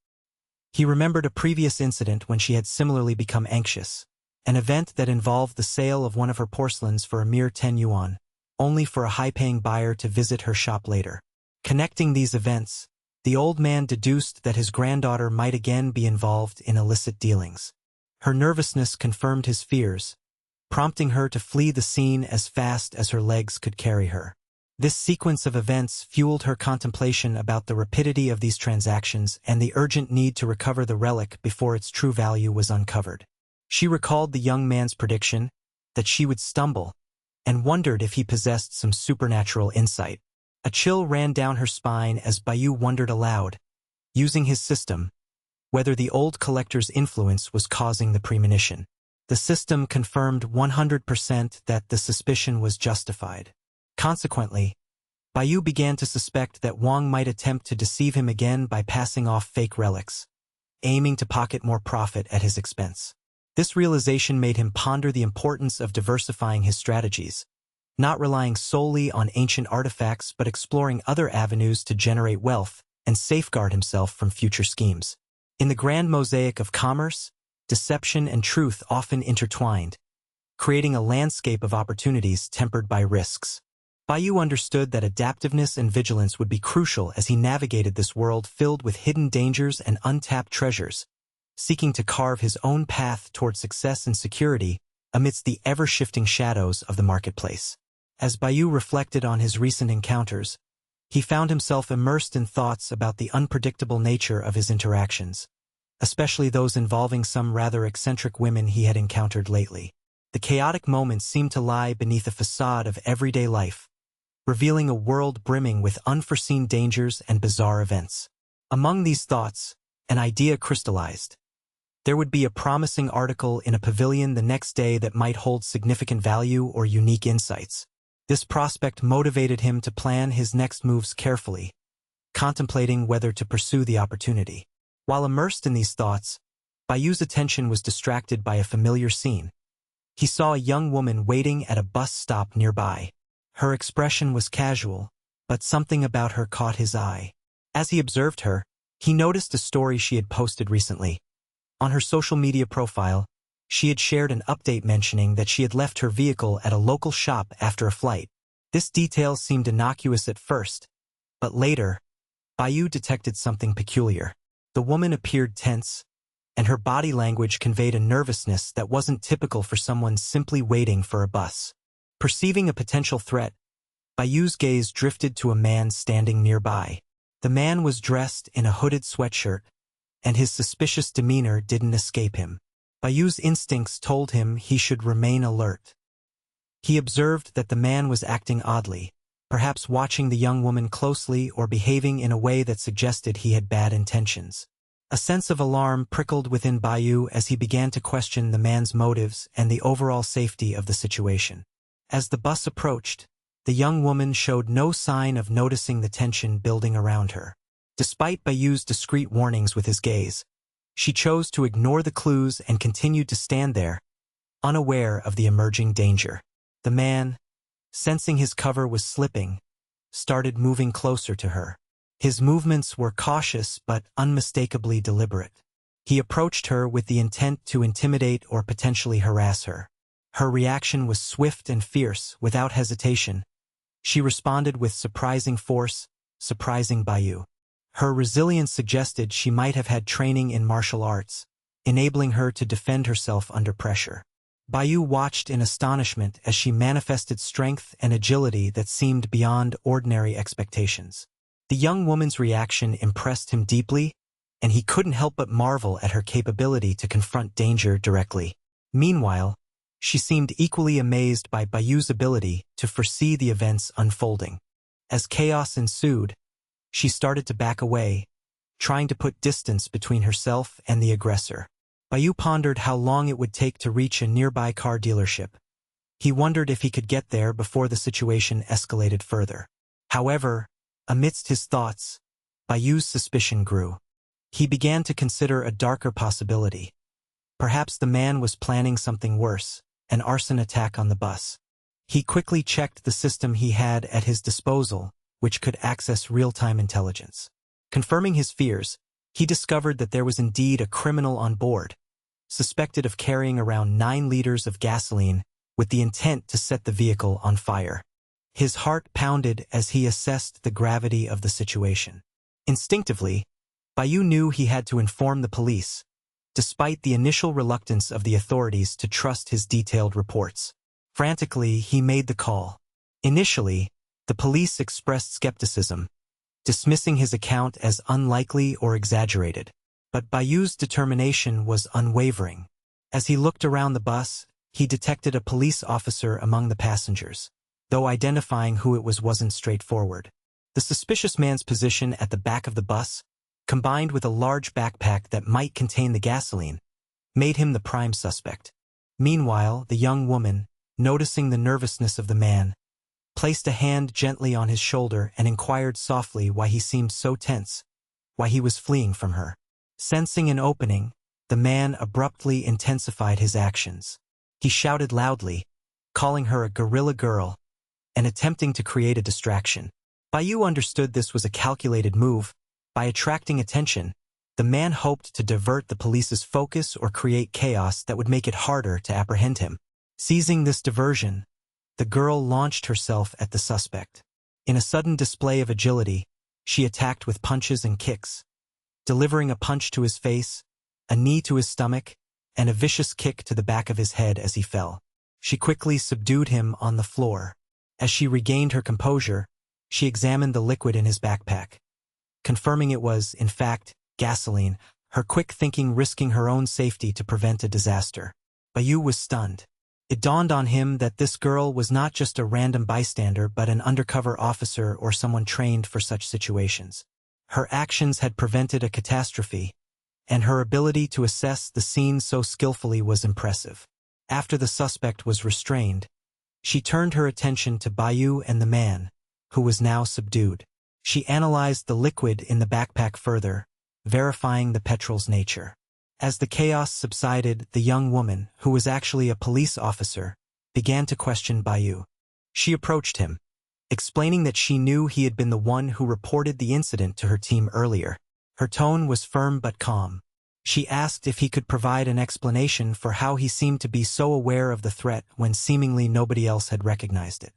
He remembered a previous incident when she had similarly become anxious, an event that involved the sale of one of her porcelains for a mere 10 yuan, only for a high-paying buyer to visit her shop later. Connecting these events, the old man deduced that his granddaughter might again be involved in illicit dealings. Her nervousness confirmed his fears, prompting her to flee the scene as fast as her legs could carry her. This sequence of events fueled her contemplation about the rapidity of these transactions and the urgent need to recover the relic before its true value was uncovered. She recalled the young man's prediction that she would stumble and wondered if he possessed some supernatural insight. A chill ran down her spine as Bayu wondered aloud, using his system, whether the old collector's influence was causing the premonition. The system confirmed 100% that the suspicion was justified. Consequently, Bayu began to suspect that Wang might attempt to deceive him again by passing off fake relics, aiming to pocket more profit at his expense. This realization made him ponder the importance of diversifying his strategies, not relying solely on ancient artifacts but exploring other avenues to generate wealth and safeguard himself from future schemes. In the grand mosaic of commerce, deception and truth often intertwined, creating a landscape of opportunities tempered by risks. Bayu understood that adaptiveness and vigilance would be crucial as he navigated this world filled with hidden dangers and untapped treasures, seeking to carve his own path toward success and security amidst the ever-shifting shadows of the marketplace. As Bayu reflected on his recent encounters, he found himself immersed in thoughts about the unpredictable nature of his interactions, especially those involving some rather eccentric women he had encountered lately. The chaotic moments seemed to lie beneath a facade of everyday life, revealing a world brimming with unforeseen dangers and bizarre events. Among these thoughts, an idea crystallized. There would be a promising article in a pavilion the next day that might hold significant value or unique insights. This prospect motivated him to plan his next moves carefully, contemplating whether to pursue the opportunity. While immersed in these thoughts, Bayu's attention was distracted by a familiar scene. He saw a young woman waiting at a bus stop nearby. Her expression was casual, but something about her caught his eye. As he observed her, he noticed a story she had posted recently. On her social media profile, she had shared an update mentioning that she had left her vehicle at a local shop after a flight. This detail seemed innocuous at first, but later, Bayu detected something peculiar. The woman appeared tense, and her body language conveyed a nervousness that wasn't typical for someone simply waiting for a bus. Perceiving a potential threat, Bayu's gaze drifted to a man standing nearby. The man was dressed in a hooded sweatshirt, and his suspicious demeanor didn't escape him. Bayu's instincts told him he should remain alert. He observed that the man was acting oddly, perhaps watching the young woman closely or behaving in a way that suggested he had bad intentions. A sense of alarm prickled within Bayu as he began to question the man's motives and the overall safety of the situation. As the bus approached, the young woman showed no sign of noticing the tension building around her. Despite Bayu's discreet warnings with his gaze, she chose to ignore the clues and continued to stand there, unaware of the emerging danger. The man, sensing his cover was slipping, started moving closer to her. His movements were cautious but unmistakably deliberate. He approached her with the intent to intimidate or potentially harass her. Her reaction was swift and fierce, without hesitation. She responded with surprising force, surprising Bayu. Her resilience suggested she might have had training in martial arts, enabling her to defend herself under pressure. Bayu watched in astonishment as she manifested strength and agility that seemed beyond ordinary expectations. The young woman's reaction impressed him deeply, and he couldn't help but marvel at her capability to confront danger directly. Meanwhile, she seemed equally amazed by Bayu's ability to foresee the events unfolding. As chaos ensued, she started to back away, trying to put distance between herself and the aggressor. Bayu pondered how long it would take to reach a nearby car dealership. He wondered if he could get there before the situation escalated further. However, amidst his thoughts, Bayu's suspicion grew. He began to consider a darker possibility. Perhaps the man was planning something worse, an arson attack on the bus. He quickly checked the system he had at his disposal, which could access real-time intelligence. Confirming his fears, he discovered that there was indeed a criminal on board, suspected of carrying around 9 liters of gasoline with the intent to set the vehicle on fire. His heart pounded as he assessed the gravity of the situation. Instinctively, Bayu knew he had to inform the police, despite the initial reluctance of the authorities to trust his detailed reports. Frantically, he made the call. Initially, the police expressed skepticism, dismissing his account as unlikely or exaggerated. But Bayu's determination was unwavering. As he looked around the bus, he detected a police officer among the passengers, though identifying who it was wasn't straightforward. The suspicious man's position at the back of the bus, combined with a large backpack that might contain the gasoline, made him the prime suspect. Meanwhile, the young woman, noticing the nervousness of the man, placed a hand gently on his shoulder and inquired softly why he seemed so tense, why he was fleeing from her. Sensing an opening, the man abruptly intensified his actions. He shouted loudly, calling her a gorilla girl, and attempting to create a distraction. Bayu understood this was a calculated move. By attracting attention, the man hoped to divert the police's focus or create chaos that would make it harder to apprehend him. Seizing this diversion, the girl launched herself at the suspect. In a sudden display of agility, she attacked with punches and kicks, delivering a punch to his face, a knee to his stomach, and a vicious kick to the back of his head as he fell. She quickly subdued him on the floor. As she regained her composure, she examined the liquid in his backpack. Confirming it was, in fact, gasoline, her quick thinking risking her own safety to prevent a disaster. Bayu was stunned. It dawned on him that this girl was not just a random bystander but an undercover officer or someone trained for such situations. Her actions had prevented a catastrophe, and her ability to assess the scene so skillfully was impressive. After the suspect was restrained, she turned her attention to Bayu and the man, who was now subdued. She analyzed the liquid in the backpack further, verifying the petrol's nature. As the chaos subsided, the young woman, who was actually a police officer, began to question Bayu. She approached him, explaining that she knew he had been the one who reported the incident to her team earlier. Her tone was firm but calm. She asked if he could provide an explanation for how he seemed to be so aware of the threat when seemingly nobody else had recognized it.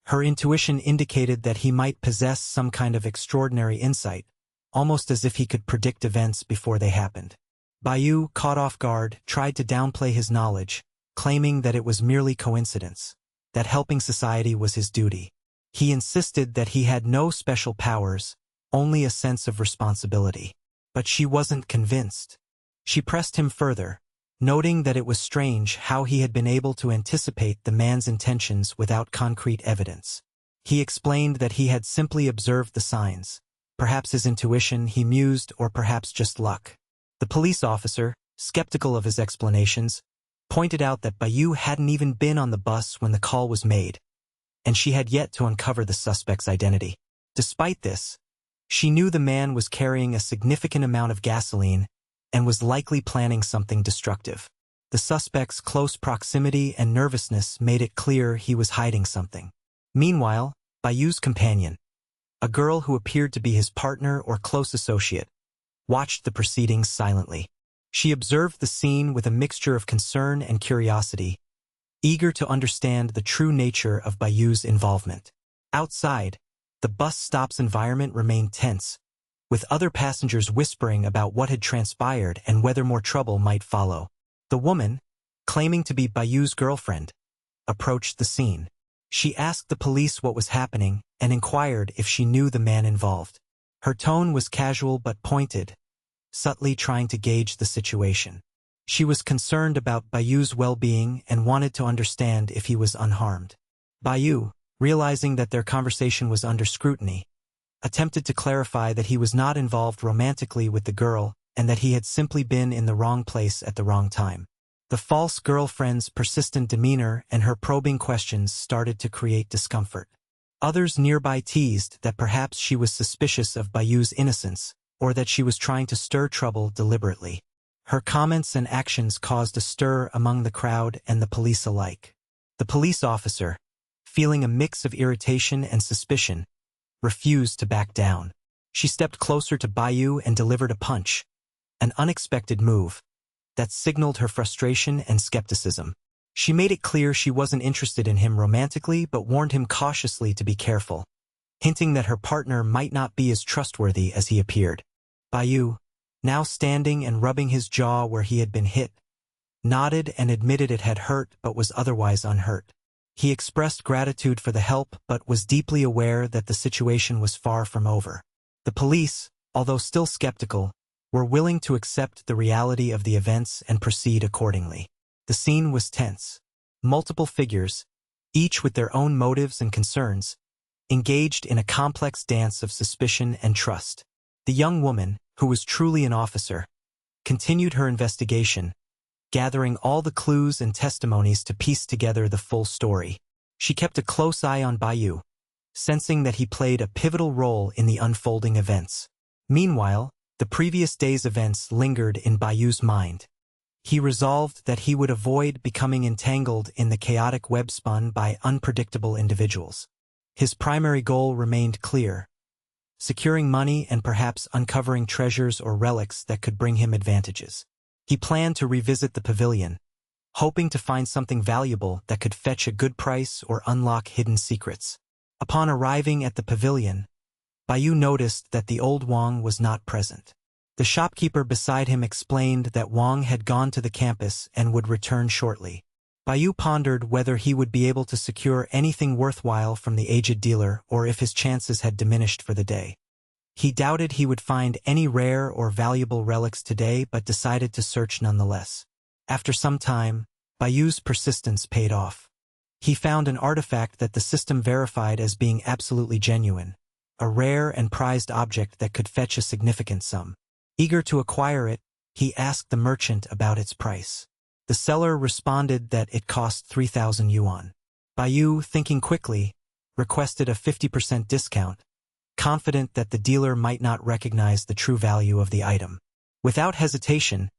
Her intuition indicated that he might possess some kind of extraordinary insight, almost as if he could predict events before they happened. Bayu, caught off guard, tried to downplay his knowledge, claiming that it was merely coincidence, that helping society was his duty. He insisted that he had no special powers, only a sense of responsibility. But she wasn't convinced. She pressed him further, noting that it was strange how he had been able to anticipate the man's intentions without concrete evidence. He explained that he had simply observed the signs, perhaps his intuition, he mused, or perhaps just luck. The police officer, skeptical of his explanations, pointed out that Bayu hadn't even been on the bus when the call was made, and she had yet to uncover the suspect's identity. Despite this, she knew the man was carrying a significant amount of gasoline and was likely planning something destructive. The suspect's close proximity and nervousness made it clear he was hiding something. Meanwhile, Bayu's companion, a girl who appeared to be his partner or close associate, watched the proceedings silently. She observed the scene with a mixture of concern and curiosity, eager to understand the true nature of Bayu's involvement. Outside, the bus stop's environment remained tense, with other passengers whispering about what had transpired and whether more trouble might follow. The woman, claiming to be Bayu's girlfriend, approached the scene. She asked the police what was happening and inquired if she knew the man involved. Her tone was casual but pointed, subtly trying to gauge the situation. She was concerned about Bayu's well-being and wanted to understand if he was unharmed. Bayu, realizing that their conversation was under scrutiny, attempted to clarify that he was not involved romantically with the girl and that he had simply been in the wrong place at the wrong time. The false girlfriend's persistent demeanor and her probing questions started to create discomfort. Others nearby teased that perhaps she was suspicious of Bayu's innocence, or that she was trying to stir trouble deliberately. Her comments and actions caused a stir among the crowd and the police alike. The police officer, feeling a mix of irritation and suspicion, refused to back down. She stepped closer to Bayu and delivered a punch, an unexpected move that signaled her frustration and skepticism. She made it clear she wasn't interested in him romantically but warned him cautiously to be careful, hinting that her partner might not be as trustworthy as he appeared. Bayu, now standing and rubbing his jaw where he had been hit, nodded and admitted it had hurt but was otherwise unhurt. He expressed gratitude for the help but was deeply aware that the situation was far from over. The police, although still skeptical, were willing to accept the reality of the events and proceed accordingly. The scene was tense. Multiple figures, each with their own motives and concerns, engaged in a complex dance of suspicion and trust. The young woman, who was truly an officer, continued her investigation, gathering all the clues and testimonies to piece together the full story. She kept a close eye on Bayu, sensing that he played a pivotal role in the unfolding events. Meanwhile, the previous day's events lingered in Bayu's mind. He resolved that he would avoid becoming entangled in the chaotic web spun by unpredictable individuals. His primary goal remained clear: securing money and perhaps uncovering treasures or relics that could bring him advantages. He planned to revisit the pavilion, hoping to find something valuable that could fetch a good price or unlock hidden secrets. Upon arriving at the pavilion, Bayu noticed that the old Wang was not present. The shopkeeper beside him explained that Wang had gone to the campus and would return shortly. Bayu pondered whether he would be able to secure anything worthwhile from the aged dealer or if his chances had diminished for the day. He doubted he would find any rare or valuable relics today but decided to search nonetheless. After some time, Bayu's persistence paid off. He found an artifact that the system verified as being absolutely genuine, a rare and prized object that could fetch a significant sum. Eager to acquire it, he asked the merchant about its price. The seller responded that it cost 3,000 yuan. Bayu, thinking quickly, requested a 50% discount, confident that the dealer might not recognize the true value of the item. Without hesitation,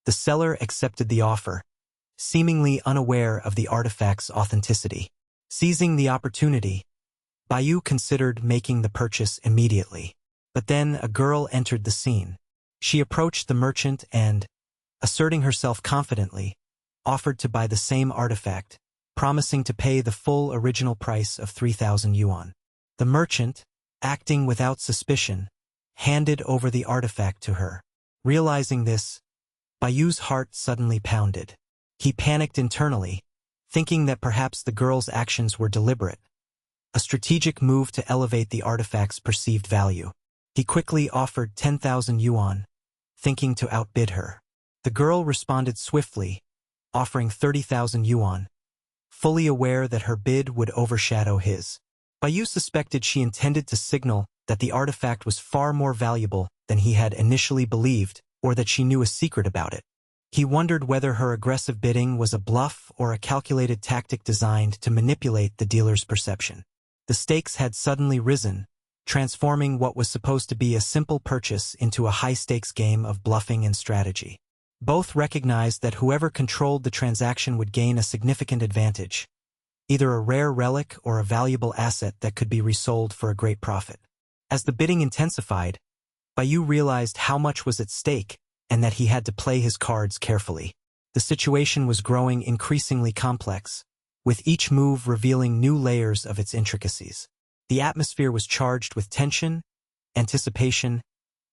the seller accepted the offer, seemingly unaware of the artifact's authenticity. Seizing the opportunity, Bayu considered making the purchase immediately. But then a girl entered the scene. She approached the merchant and, asserting herself confidently, offered to buy the same artifact, promising to pay the full original price of 3,000 yuan. The merchant, acting without suspicion, handed over the artifact to her. Realizing this, Bayu's heart suddenly pounded. He panicked internally, thinking that perhaps the girl's actions were deliberate, a strategic move to elevate the artifact's perceived value. He quickly offered 10,000 yuan, thinking to outbid her. The girl responded swiftly, offering 30,000 yuan, fully aware that her bid would overshadow his. Bayu suspected she intended to signal that the artifact was far more valuable than he had initially believed, or that she knew a secret about it. He wondered whether her aggressive bidding was a bluff or a calculated tactic designed to manipulate the dealer's perception. The stakes had suddenly risen, transforming what was supposed to be a simple purchase into a high-stakes game of bluffing and strategy. Both recognized that whoever controlled the transaction would gain a significant advantage, either a rare relic or a valuable asset that could be resold for a great profit. As the bidding intensified, Bayu realized how much was at stake and that he had to play his cards carefully. The situation was growing increasingly complex, with each move revealing new layers of its intricacies. The atmosphere was charged with tension, anticipation,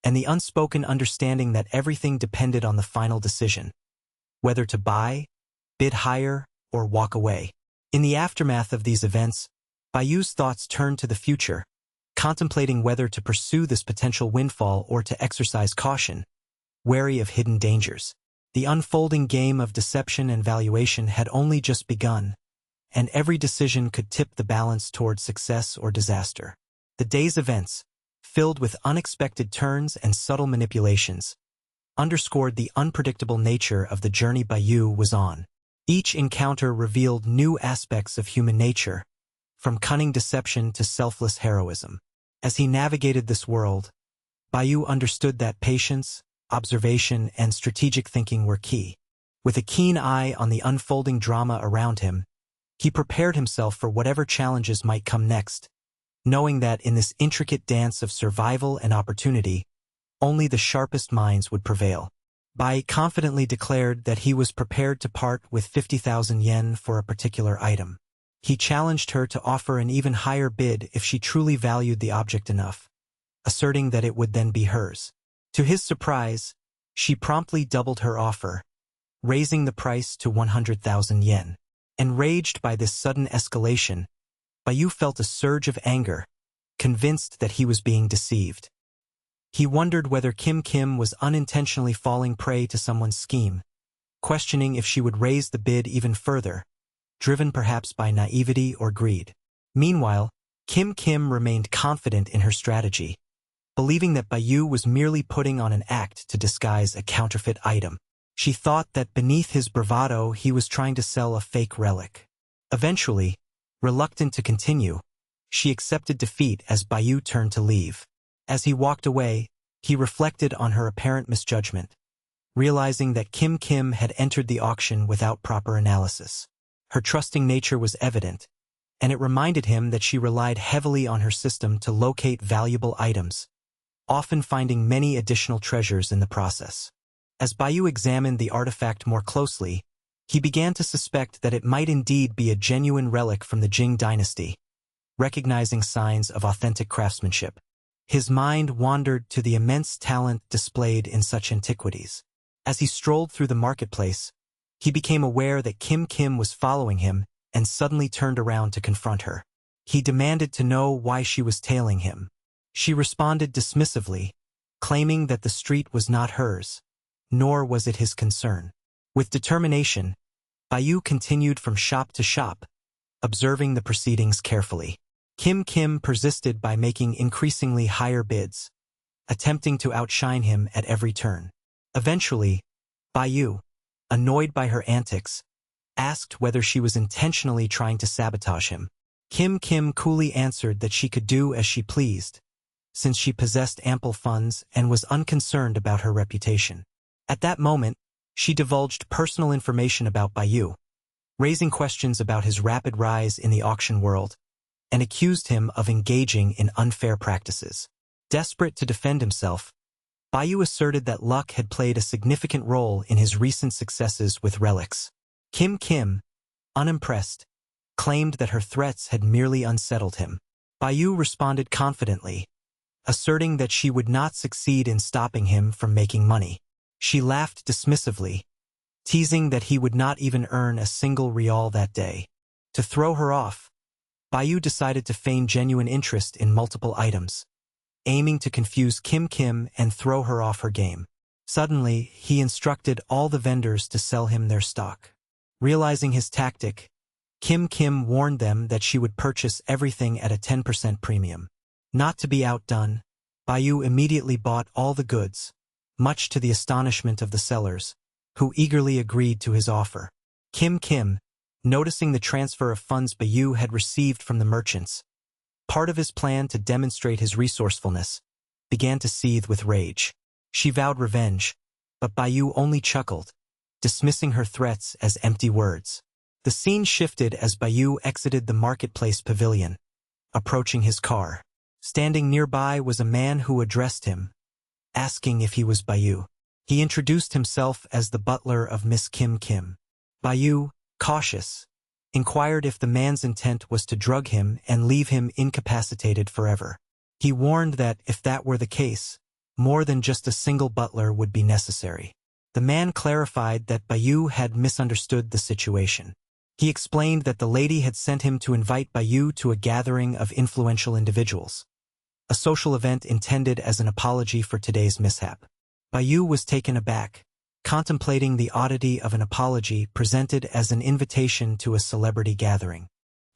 and the unspoken understanding that everything depended on the final decision, whether to buy, bid higher, or walk away. In the aftermath of these events, Bayu's thoughts turned to the future, contemplating whether to pursue this potential windfall or to exercise caution, wary of hidden dangers. The unfolding game of deception and valuation had only just begun, and every decision could tip the balance toward success or disaster. The day's events, filled with unexpected turns and subtle manipulations, underscored the unpredictable nature of the journey Bayu was on. Each encounter revealed new aspects of human nature, from cunning deception to selfless heroism. As he navigated this world, Bayu understood that patience, observation, and strategic thinking were key. With a keen eye on the unfolding drama around him, he prepared himself for whatever challenges might come next, knowing that in this intricate dance of survival and opportunity, only the sharpest minds would prevail. Bai confidently declared that he was prepared to part with 50,000 yen for a particular item. He challenged her to offer an even higher bid if she truly valued the object enough, asserting that it would then be hers. To his surprise, she promptly doubled her offer, raising the price to 100,000 yen. Enraged by this sudden escalation, Bayu felt a surge of anger, convinced that he was being deceived. He wondered whether Kim was unintentionally falling prey to someone's scheme, questioning if she would raise the bid even further, driven perhaps by naivety or greed. Meanwhile, Kim remained confident in her strategy, believing that Bayu was merely putting on an act to disguise a counterfeit item. She thought that beneath his bravado he was trying to sell a fake relic. Eventually, reluctant to continue, she accepted defeat as Bayu turned to leave. As he walked away, he reflected on her apparent misjudgment, realizing that Kim had entered the auction without proper analysis. Her trusting nature was evident, and it reminded him that she relied heavily on her system to locate valuable items, often finding many additional treasures in the process. As Bayu examined the artifact more closely, he began to suspect that it might indeed be a genuine relic from the Jing dynasty, recognizing signs of authentic craftsmanship. His mind wandered to the immense talent displayed in such antiquities. As he strolled through the marketplace, he became aware that Kim was following him and suddenly turned around to confront her. He demanded to know why she was tailing him. She responded dismissively, claiming that the street was not hers, nor was it his concern. With determination, Bayu continued from shop to shop, observing the proceedings carefully. Kim persisted by making increasingly higher bids, attempting to outshine him at every turn. Eventually, Bayu, annoyed by her antics, asked whether she was intentionally trying to sabotage him. Kim coolly answered that she could do as she pleased, since she possessed ample funds and was unconcerned about her reputation. At that moment, she divulged personal information about Bayu, raising questions about his rapid rise in the auction world, and accused him of engaging in unfair practices. Desperate to defend himself, Bayu asserted that luck had played a significant role in his recent successes with relics. Kim, unimpressed, claimed that her threats had merely unsettled him. Bayu responded confidently, asserting that she would not succeed in stopping him from making money. She laughed dismissively, teasing that he would not even earn a single real that day. To throw her off, Bayu decided to feign genuine interest in multiple items, aiming to confuse Kim and throw her off her game. Suddenly, he instructed all the vendors to sell him their stock. Realizing his tactic, Kim warned them that she would purchase everything at a 10% premium. Not to be outdone, Bayu immediately bought all the goods, much to the astonishment of the sellers, who eagerly agreed to his offer. Kim, noticing the transfer of funds Bayu had received from the merchants, part of his plan to demonstrate his resourcefulness, began to seethe with rage. She vowed revenge, but Bayu only chuckled, dismissing her threats as empty words. The scene shifted as Bayu exited the marketplace pavilion, approaching his car. Standing nearby was a man who addressed him, asking if he was Bayu. He introduced himself as the butler of Miss Kim. Bayu, cautious, inquired if the man's intent was to drug him and leave him incapacitated forever. He warned that if that were the case, more than just a single butler would be necessary. The man clarified that Bayu had misunderstood the situation. He explained that the lady had sent him to invite Bayu to a gathering of influential individuals, a social event intended as an apology for today's mishap. Bayu was taken aback, contemplating the oddity of an apology presented as an invitation to a celebrity gathering.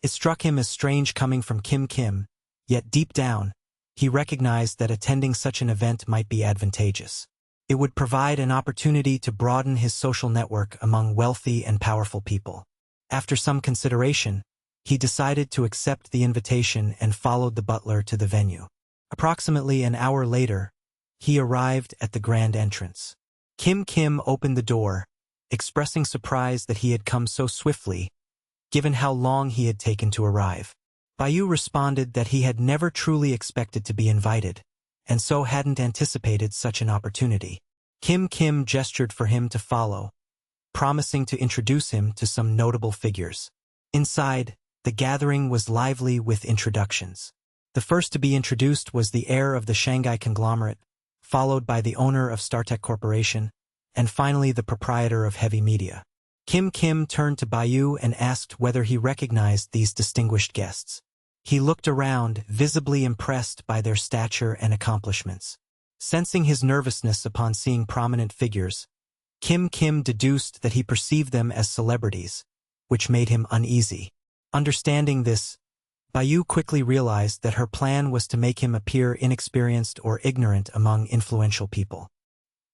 It struck him as strange coming from Kim Kim, yet deep down, he recognized that attending such an event might be advantageous. It would provide an opportunity to broaden his social network among wealthy and powerful people. After some consideration, he decided to accept the invitation and followed the butler to the venue. Approximately an hour later, he arrived at the grand entrance. Kim Kim opened the door, expressing surprise that he had come so swiftly, given how long he had taken to arrive. Bayu responded that he had never truly expected to be invited, and so hadn't anticipated such an opportunity. Kim Kim gestured for him to follow, promising to introduce him to some notable figures. Inside, the gathering was lively with introductions. The first to be introduced was the heir of the Shanghai conglomerate, followed by the owner of StarTech Corporation, and finally the proprietor of Heavy Media. Kim Kim turned to Bayu and asked whether he recognized these distinguished guests. He looked around, visibly impressed by their stature and accomplishments. Sensing his nervousness upon seeing prominent figures, Kim Kim deduced that he perceived them as celebrities, which made him uneasy. Understanding this, Bayu quickly realized that her plan was to make him appear inexperienced or ignorant among influential people.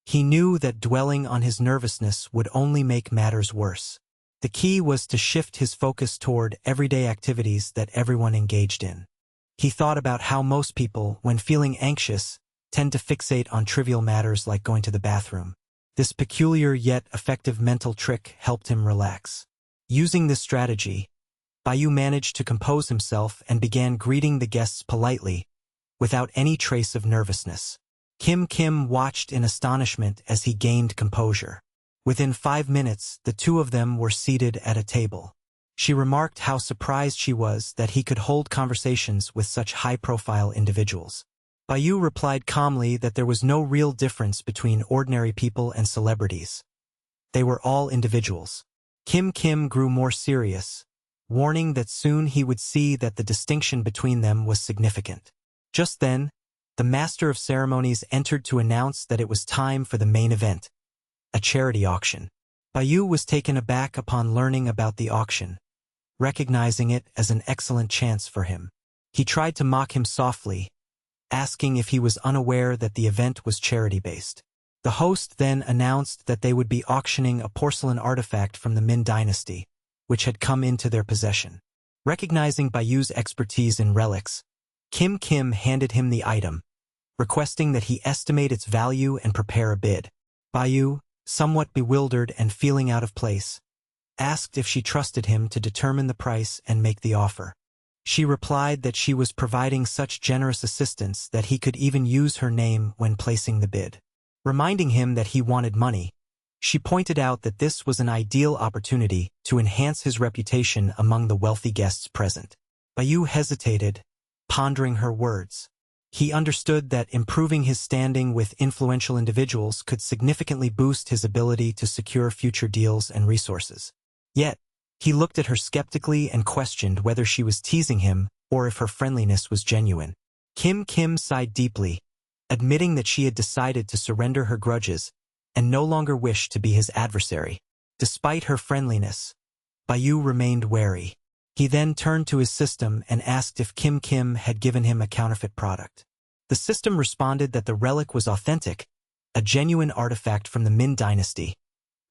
He knew that dwelling on his nervousness would only make matters worse. The key was to shift his focus toward everyday activities that everyone engaged in. He thought about how most people, when feeling anxious, tend to fixate on trivial matters like going to the bathroom. This peculiar yet effective mental trick helped him relax. Using this strategy, Bayu managed to compose himself and began greeting the guests politely, without any trace of nervousness. Kim Kim watched in astonishment as he gained composure. Within 5 minutes, the two of them were seated at a table. She remarked how surprised she was that he could hold conversations with such high-profile individuals. Bayu replied calmly that there was no real difference between ordinary people and celebrities. They were all individuals. Kim Kim grew more serious, warning that soon he would see that the distinction between them was significant. Just then, the master of ceremonies entered to announce that it was time for the main event, a charity auction. Bayu was taken aback upon learning about the auction, recognizing it as an excellent chance for him. He tried to mock him softly, asking if he was unaware that the event was charity-based. The host then announced that they would be auctioning a porcelain artifact from the Min dynasty, which had come into their possession. Recognizing Bayu's expertise in relics, Kim Kim handed him the item, requesting that he estimate its value and prepare a bid. Bayu, somewhat bewildered and feeling out of place, asked if she trusted him to determine the price and make the offer. She replied that she was providing such generous assistance that he could even use her name when placing the bid. Reminding him that he wanted money, she pointed out that this was an ideal opportunity to enhance his reputation among the wealthy guests present. Bayu hesitated, pondering her words. He understood that improving his standing with influential individuals could significantly boost his ability to secure future deals and resources. Yet, he looked at her skeptically and questioned whether she was teasing him or if her friendliness was genuine. Kim Kim sighed deeply, admitting that she had decided to surrender her grudges and no longer wished to be his adversary. Despite her friendliness, Bayu remained wary. He then turned to his system and asked if Kim Kim had given him a counterfeit product. The system responded that the relic was authentic, a genuine artifact from the Min dynasty,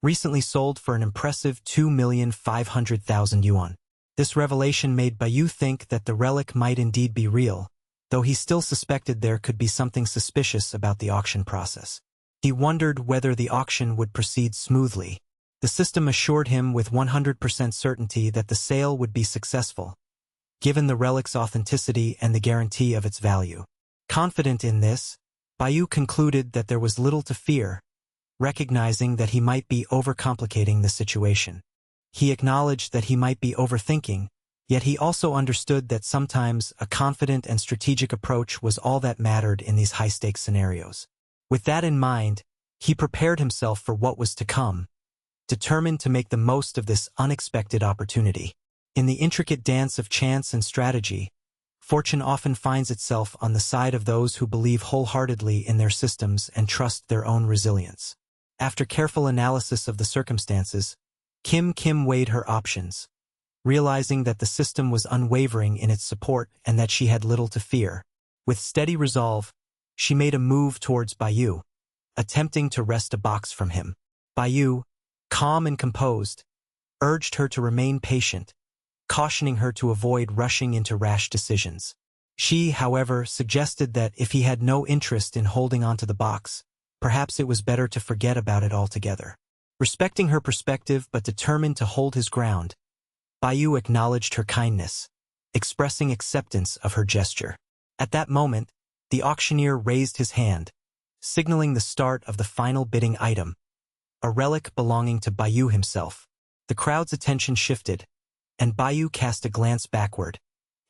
recently sold for an impressive 2,500,000 yuan. This revelation made Bayu think that the relic might indeed be real, though he still suspected there could be something suspicious about the auction process. He wondered whether the auction would proceed smoothly. The system assured him with 100% certainty that the sale would be successful, given the relic's authenticity and the guarantee of its value. Confident in this, Bayu concluded that there was little to fear, recognizing that he might be overcomplicating the situation. He acknowledged that he might be overthinking, yet he also understood that sometimes a confident and strategic approach was all that mattered in these high-stakes scenarios. With that in mind, He prepared himself for what was to come, determined to make the most of this unexpected opportunity. In the intricate dance of chance and strategy, fortune often finds itself on the side of those who believe wholeheartedly in their systems and trust their own resilience. After careful analysis of the circumstances, Kim weighed her options, realizing that the system was unwavering in its support and that she had little to fear. With steady resolve, she made a move towards Bayu, attempting to wrest a box from him. Bayu, calm and composed, urged her to remain patient, cautioning her to avoid rushing into rash decisions. She, however, suggested that if he had no interest in holding onto the box, perhaps it was better to forget about it altogether. Respecting her perspective but determined to hold his ground, Bayu acknowledged her kindness, expressing acceptance of her gesture. At that moment, the auctioneer raised his hand, signaling the start of the final bidding item, a relic belonging to Bayu himself. The crowd's attention shifted, and Bayu cast a glance backward,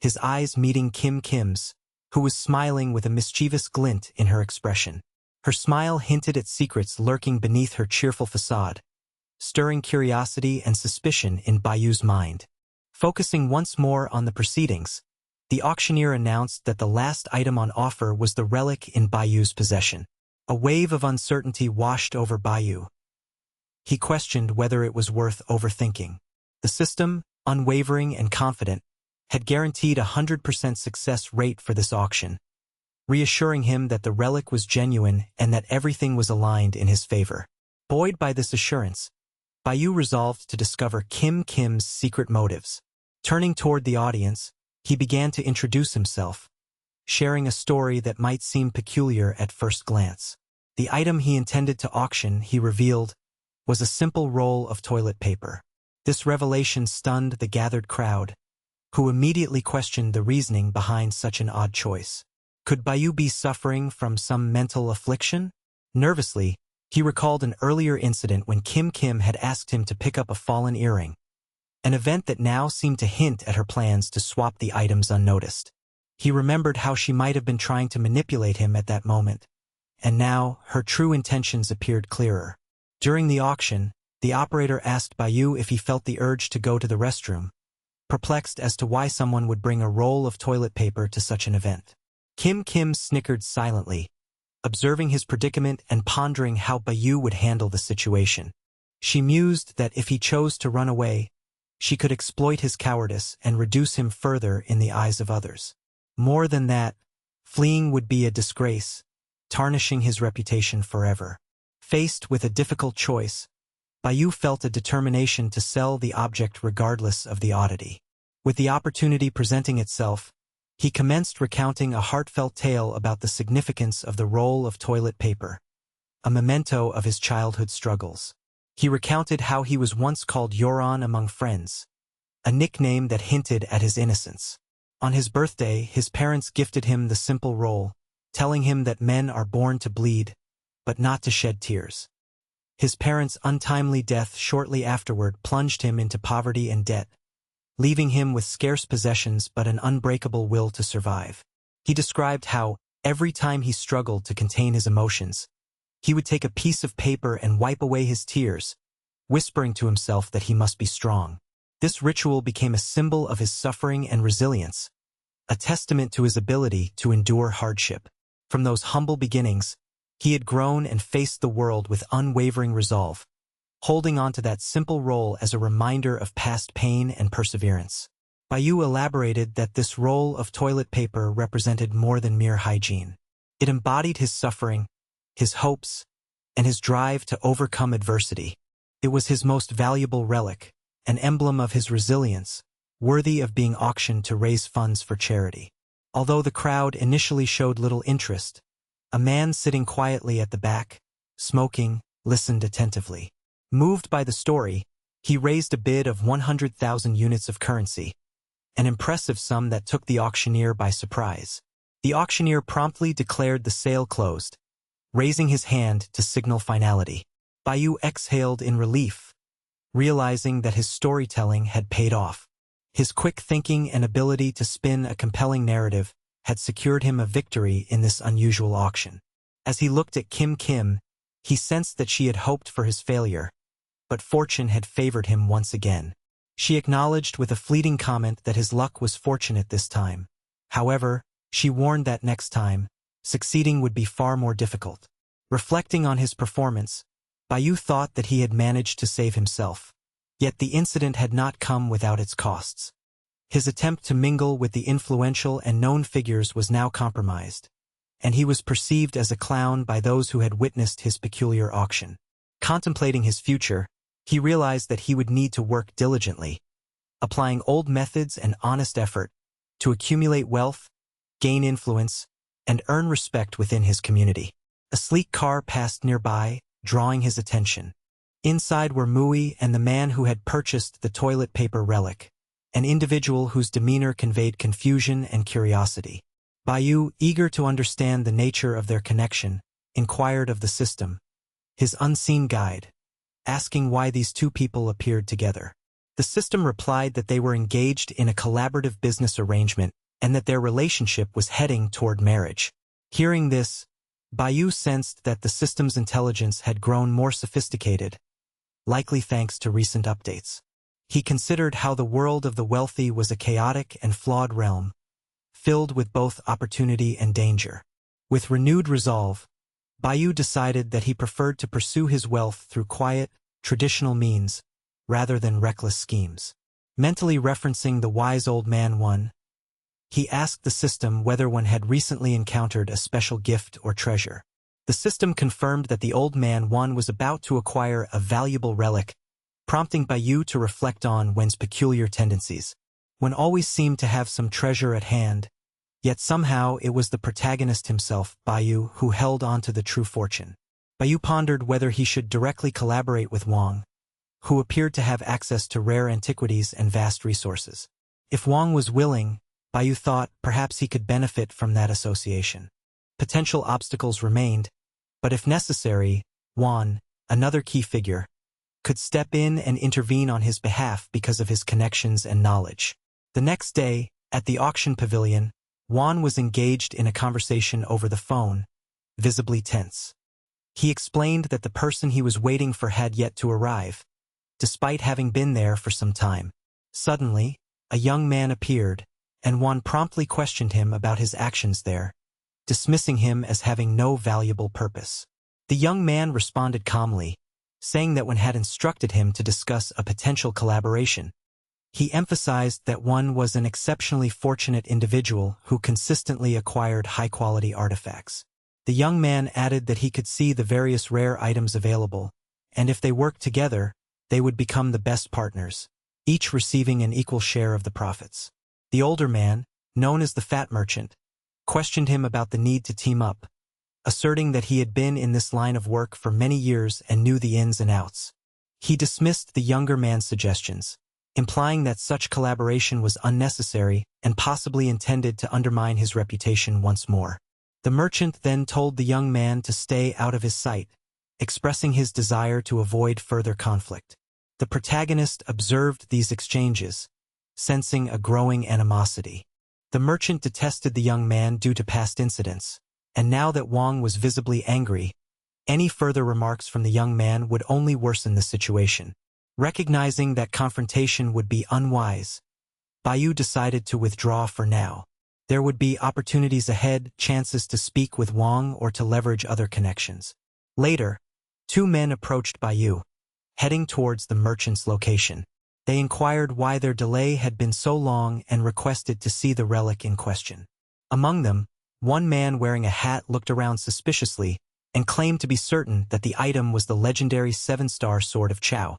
his eyes meeting Kim's, who was smiling with a mischievous glint in her expression. Her smile hinted at secrets lurking beneath her cheerful facade, stirring curiosity and suspicion in Bayu's mind. Focusing once more on the proceedings, the auctioneer announced that the last item on offer was the relic in Bayu's possession. A wave of uncertainty washed over Bayu. He questioned whether it was worth overthinking. The system, unwavering and confident, had guaranteed a 100% success rate for this auction, reassuring him that the relic was genuine and that everything was aligned in his favor. Buoyed by this assurance, Bayu resolved to discover Kim's secret motives. Turning toward the audience, he began to introduce himself, sharing a story that might seem peculiar at first glance. The item he intended to auction, he revealed, was a simple roll of toilet paper. This revelation stunned the gathered crowd, who immediately questioned the reasoning behind such an odd choice. Could Bayu be suffering from some mental affliction? Nervously, he recalled an earlier incident when Kim had asked him to pick up a fallen earring, an event that now seemed to hint at her plans to swap the items unnoticed. He remembered how she might have been trying to manipulate him at that moment, and now her true intentions appeared clearer. During the auction, the operator asked Bayu if he felt the urge to go to the restroom, perplexed as to why someone would bring a roll of toilet paper to such an event. Kim snickered silently, observing his predicament and pondering how Bayu would handle the situation. She mused that if he chose to run away, she could exploit his cowardice and reduce him further in the eyes of others. More than that, fleeing would be a disgrace, tarnishing his reputation forever. Faced with a difficult choice, Bayu felt a determination to sell the object regardless of the oddity. With the opportunity presenting itself, he commenced recounting a heartfelt tale about the significance of the roll of toilet paper, a memento of his childhood struggles. He recounted how he was once called Yoron among friends, a nickname that hinted at his innocence. On his birthday, his parents gifted him the simple roll, telling him that men are born to bleed, but not to shed tears. His parents' untimely death shortly afterward plunged him into poverty and debt, leaving him with scarce possessions but an unbreakable will to survive. He described how, every time he struggled to contain his emotions, he would take a piece of paper and wipe away his tears, whispering to himself that he must be strong. This ritual became a symbol of his suffering and resilience, a testament to his ability to endure hardship. From those humble beginnings, he had grown and faced the world with unwavering resolve, holding on to that simple roll as a reminder of past pain and perseverance. Bayu elaborated that this roll of toilet paper represented more than mere hygiene. It embodied his suffering, his hopes, and his drive to overcome adversity. It was his most valuable relic, an emblem of his resilience, worthy of being auctioned to raise funds for charity. Although the crowd initially showed little interest, a man sitting quietly at the back, smoking, listened attentively. Moved by the story, he raised a bid of 100,000 units of currency, an impressive sum that took the auctioneer by surprise. The auctioneer promptly declared the sale closed, raising his hand to signal finality. Bayu exhaled in relief, realizing that his storytelling had paid off. His quick thinking and ability to spin a compelling narrative had secured him a victory in this unusual auction. As he looked at Kim, He sensed that she had hoped for his failure, but fortune had favored him once again. She acknowledged with a fleeting comment that his luck was fortunate this time. However, she warned that next time, succeeding would be far more difficult. Reflecting on his performance, Bayu thought that he had managed to save himself. Yet the incident had not come without its costs. His attempt to mingle with the influential and known figures was now compromised, and he was perceived as a clown by those who had witnessed his peculiar auction. Contemplating his future, he realized that he would need to work diligently, applying old methods and honest effort to accumulate wealth, gain influence, and earn respect within his community. A sleek car passed nearby, drawing his attention. Inside were Mui and the man who had purchased the toilet paper relic, an individual whose demeanor conveyed confusion and curiosity. Bayu, eager to understand the nature of their connection, inquired of the system, his unseen guide, asking why these two people appeared together. The system replied that they were engaged in a collaborative business arrangement and that their relationship was heading toward marriage. Hearing this, Bayu sensed that the system's intelligence had grown more sophisticated, likely thanks to recent updates. He considered how the world of the wealthy was a chaotic and flawed realm, filled with both opportunity and danger. With renewed resolve, Bayu decided that he preferred to pursue his wealth through quiet, traditional means, rather than reckless schemes. Mentally referencing the wise old man one, he asked the system whether one had recently encountered a special gift or treasure. The system confirmed that the old man one was about to acquire a valuable relic, prompting Bayu to reflect on Wen's peculiar tendencies. Wen always seemed to have some treasure at hand, yet somehow it was the protagonist himself, Bayu, who held on to the true fortune. Bayu pondered whether he should directly collaborate with Wang, who appeared to have access to rare antiquities and vast resources. If Wang was willing, Bayu thought perhaps he could benefit from that association. Potential obstacles remained, but if necessary, Wang, another key figure, could step in and intervene on his behalf because of his connections and knowledge. The next day, at the auction pavilion, Wang was engaged in a conversation over the phone, visibly tense. He explained that the person he was waiting for had yet to arrive, despite having been there for some time. Suddenly, a young man appeared, and Wang promptly questioned him about his actions there, dismissing him as having no valuable purpose. The young man responded calmly, saying that Wang had instructed him to discuss a potential collaboration. He emphasized that Wang was an exceptionally fortunate individual who consistently acquired high-quality artifacts. The young man added that he could see the various rare items available, and if they worked together, they would become the best partners, each receiving an equal share of the profits. The older man, known as the Fat Merchant, questioned him about the need to team up, asserting that he had been in this line of work for many years and knew the ins and outs. He dismissed the younger man's suggestions, implying that such collaboration was unnecessary and possibly intended to undermine his reputation once more. The merchant then told the young man to stay out of his sight, expressing his desire to avoid further conflict. The protagonist observed these exchanges, sensing a growing animosity. The merchant detested the young man due to past incidents, and now that Wang was visibly angry, any further remarks from the young man would only worsen the situation. Recognizing that confrontation would be unwise, Bayu decided to withdraw for now. There would be opportunities ahead, chances to speak with Wang or to leverage other connections. Later, two men approached Bayu, heading towards the merchant's location. They inquired why their delay had been so long and requested to see the relic in question. Among them, one man wearing a hat looked around suspiciously and claimed to be certain that the item was the legendary 7-star Sword of Chao,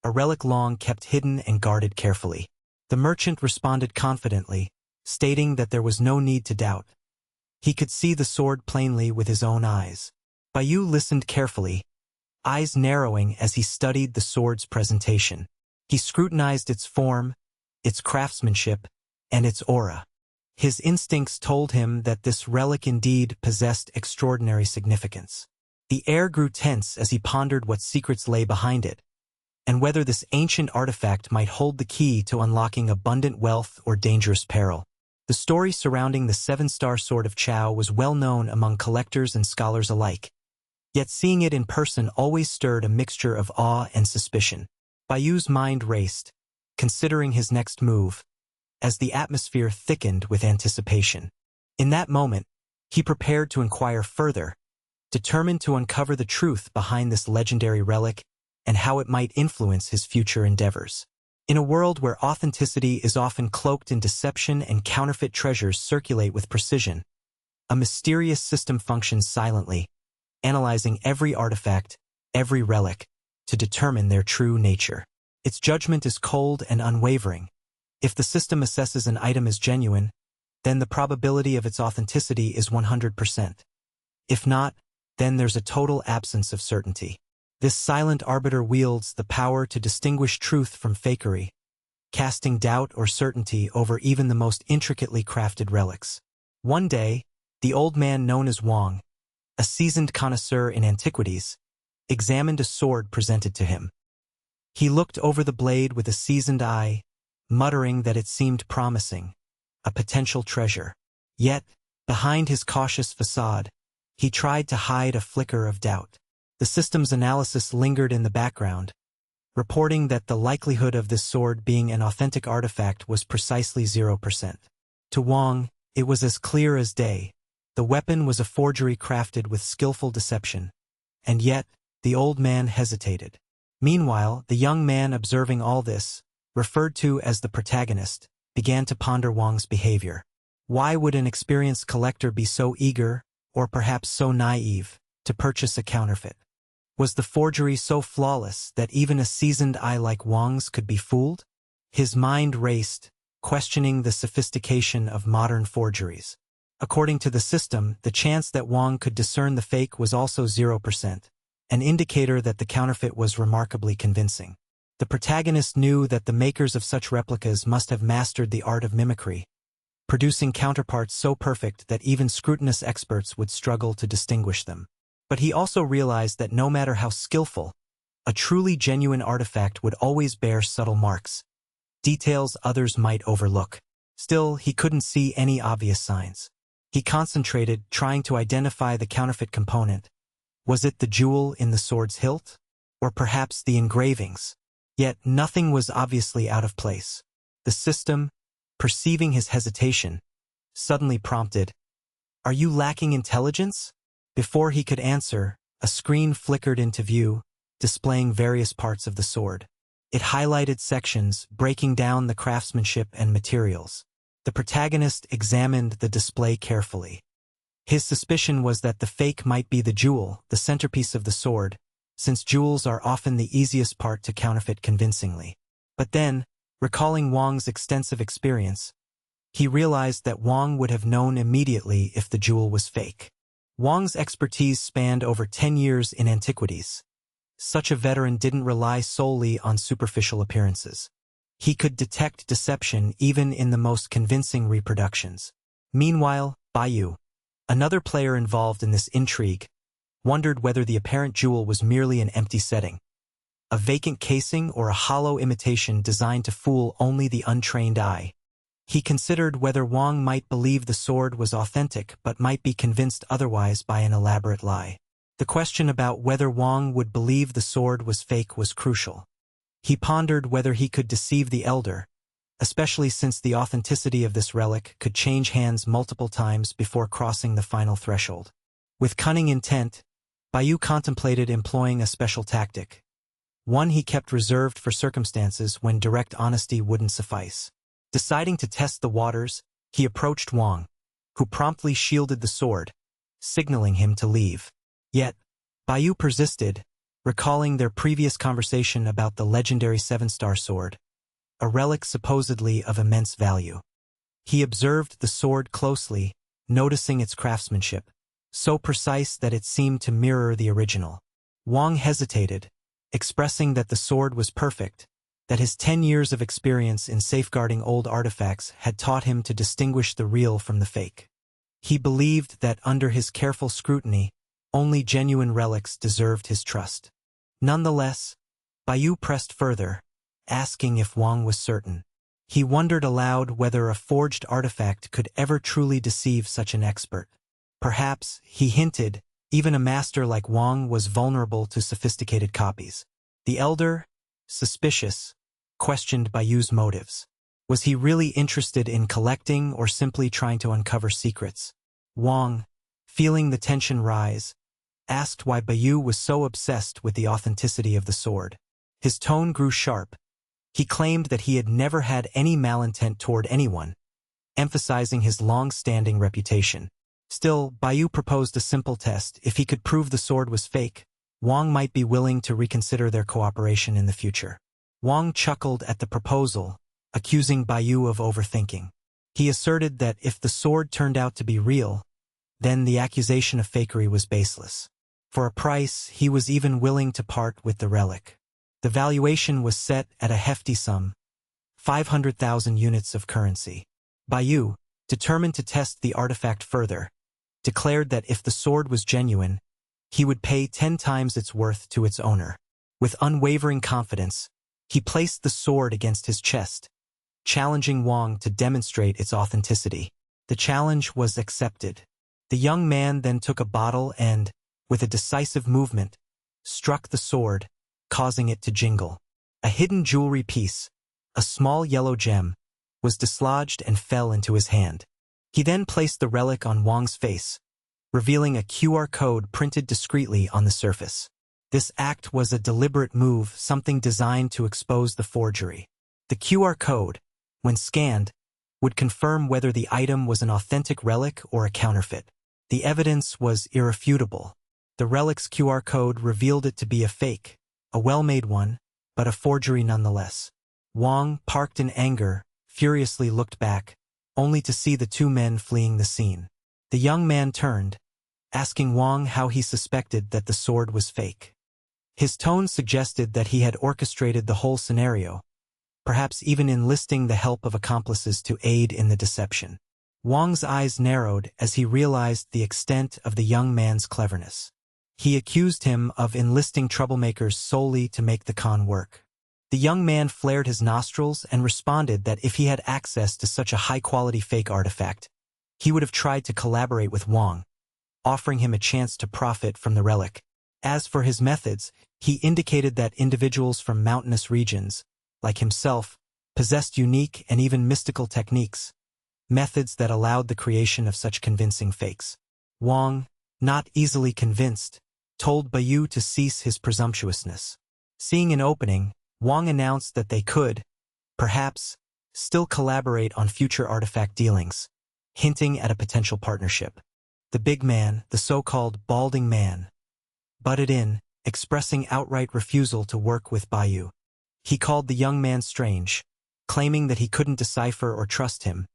a relic long kept hidden and guarded carefully. The merchant responded confidently, stating that there was no need to doubt. He could see the sword plainly with his own eyes. Bayu listened carefully, eyes narrowing as he studied the sword's presentation. He scrutinized its form, its craftsmanship, and its aura. His instincts told him that this relic indeed possessed extraordinary significance. The air grew tense as he pondered what secrets lay behind it, and whether this ancient artifact might hold the key to unlocking abundant wealth or dangerous peril. The story surrounding the 7-star Sword of Chao was well known among collectors and scholars alike, Yet seeing it in person always stirred a mixture of awe and suspicion. Bayu's mind raced, considering his next move, as the atmosphere thickened with anticipation. In that moment, he prepared to inquire further, determined to uncover the truth behind this legendary relic and how it might influence his future endeavors. In a world where authenticity is often cloaked in deception and counterfeit treasures circulate with precision, a mysterious system functions silently, analyzing every artifact, every relic, to determine their true nature. Its judgment is cold and unwavering. If the system assesses an item as genuine, then the probability of its authenticity is 100%. If not, then there's a total absence of certainty. This silent arbiter wields the power to distinguish truth from fakery, casting doubt or certainty over even the most intricately crafted relics. One day, the old man known as Wang, a seasoned connoisseur in antiquities, examined a sword presented to him. He looked over the blade with a seasoned eye, muttering that it seemed promising, a potential treasure. Yet, behind his cautious facade, he tried to hide a flicker of doubt. The system's analysis lingered in the background, reporting that the likelihood of this sword being an authentic artifact was precisely 0%. To Wang, it was as clear as day. The weapon was a forgery crafted with skillful deception. And yet, the old man hesitated. Meanwhile, the young man observing all this, referred to as the protagonist, began to ponder Wang's behavior. Why would an experienced collector be so eager, or perhaps so naive, to purchase a counterfeit? Was the forgery so flawless that even a seasoned eye like Wang's could be fooled? His mind raced, questioning the sophistication of modern forgeries. According to the system, the chance that Wang could discern the fake was also 0%, an indicator that the counterfeit was remarkably convincing. The protagonist knew that the makers of such replicas must have mastered the art of mimicry, producing counterparts so perfect that even scrutinous experts would struggle to distinguish them. But he also realized that no matter how skillful, a truly genuine artifact would always bear subtle marks, details others might overlook. Still, he couldn't see any obvious signs. He concentrated, trying to identify the counterfeit component. Was it the jewel in the sword's hilt? Or perhaps the engravings? Yet nothing was obviously out of place. The system, perceiving his hesitation, suddenly prompted, "Are you lacking intelligence?" Before he could answer, a screen flickered into view, displaying various parts of the sword. It highlighted sections, breaking down the craftsmanship and materials. The protagonist examined the display carefully. His suspicion was that the fake might be the jewel, the centerpiece of the sword, since jewels are often the easiest part to counterfeit convincingly. But then, recalling Wang's extensive experience, he realized that Wang would have known immediately if the jewel was fake. Wang's expertise spanned over 10 years in antiquities. Such a veteran didn't rely solely on superficial appearances. He could detect deception even in the most convincing reproductions. Meanwhile, Bayu, another player involved in this intrigue, wondered whether the apparent jewel was merely an empty setting, a vacant casing or a hollow imitation designed to fool only the untrained eye. He considered whether Wang might believe the sword was authentic but might be convinced otherwise by an elaborate lie. The question about whether Wang would believe the sword was fake was crucial. He pondered whether he could deceive the elder, especially since the authenticity of this relic could change hands multiple times before crossing the final threshold. With cunning intent, Bayu contemplated employing a special tactic, one he kept reserved for circumstances when direct honesty wouldn't suffice. Deciding to test the waters, he approached Wang, who promptly shielded the sword, signaling him to leave. Yet, Bayu persisted, recalling their previous conversation about the legendary 7-star sword, a relic supposedly of immense value. He observed the sword closely, noticing its craftsmanship, so precise that it seemed to mirror the original. Wang hesitated, expressing that the sword was perfect, that his 10 years of experience in safeguarding old artifacts had taught him to distinguish the real from the fake. He believed that under his careful scrutiny, only genuine relics deserved his trust. Nonetheless, Bayu pressed further, asking if Wang was certain. He wondered aloud whether a forged artifact could ever truly deceive such an expert. Perhaps, he hinted, Even a master like Wang was vulnerable to sophisticated copies. The elder, suspicious, questioned Bayu's motives. Was he really interested in collecting or simply trying to uncover secrets? Wang, feeling the tension rise, asked why Bayu was so obsessed with the authenticity of the sword. His tone grew sharp. He claimed that he had never had any malintent toward anyone, emphasizing his long-standing reputation. Still, Bayu proposed a simple test. If he could prove the sword was fake, Wang might be willing to reconsider their cooperation in the future. Wang chuckled at the proposal, accusing Bayu of overthinking. He asserted that if the sword turned out to be real, then the accusation of fakery was baseless. For a price, he was even willing to part with the relic. The valuation was set at a hefty sum, 500,000 units of currency. Bayu, determined to test the artifact further, declared that if the sword was genuine, he would pay 10 times its worth to its owner. With unwavering confidence, he placed the sword against his chest, challenging Wang to demonstrate its authenticity. The challenge was accepted. The young man then took a bottle and, with a decisive movement, struck the sword, causing it to jingle. A hidden jewelry piece, a small yellow gem, was dislodged and fell into his hand. He then placed the relic on Wang's face, revealing a QR code printed discreetly on the surface. This act was a deliberate move, something designed to expose the forgery. The QR code, when scanned, would confirm whether the item was an authentic relic or a counterfeit. The evidence was irrefutable. The relic's QR code revealed it to be a fake, a well-made one, but a forgery nonetheless. Wang, parked in anger, furiously looked back, only to see the two men fleeing the scene. The young man turned, asking Wang how he suspected that the sword was fake. His tone suggested that he had orchestrated the whole scenario, perhaps even enlisting the help of accomplices to aid in the deception. Wang's eyes narrowed as he realized the extent of the young man's cleverness. He accused him of enlisting troublemakers solely to make the con work. The young man flared his nostrils and responded that if he had access to such a high-quality fake artifact, he would have tried to collaborate with Wang, offering him a chance to profit from the relic. As for his methods, he indicated that individuals from mountainous regions, like himself, possessed unique and even mystical techniques, methods that allowed the creation of such convincing fakes. Wang, not easily convinced, told Bayu to cease his presumptuousness. Seeing an opening, Wang announced that they could, perhaps, still collaborate on future artifact dealings, hinting at a potential partnership. The big man, the so-called balding man, butted in, expressing outright refusal to work with Bayu. He called the young man strange, claiming that he couldn't decipher or trust him,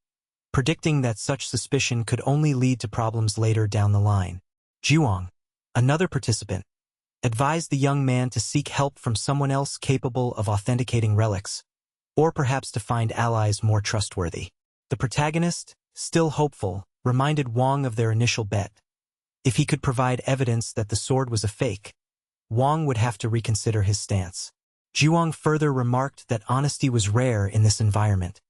predicting that such suspicion could only lead to problems later down the line. Zhuang, another participant, advised the young man to seek help from someone else capable of authenticating relics, or perhaps to find allies more trustworthy. The protagonist, still hopeful, reminded Wang of their initial bet. If he could provide evidence that the sword was a fake, Wang would have to reconsider his stance. Zhuang further remarked that honesty was rare in this environment,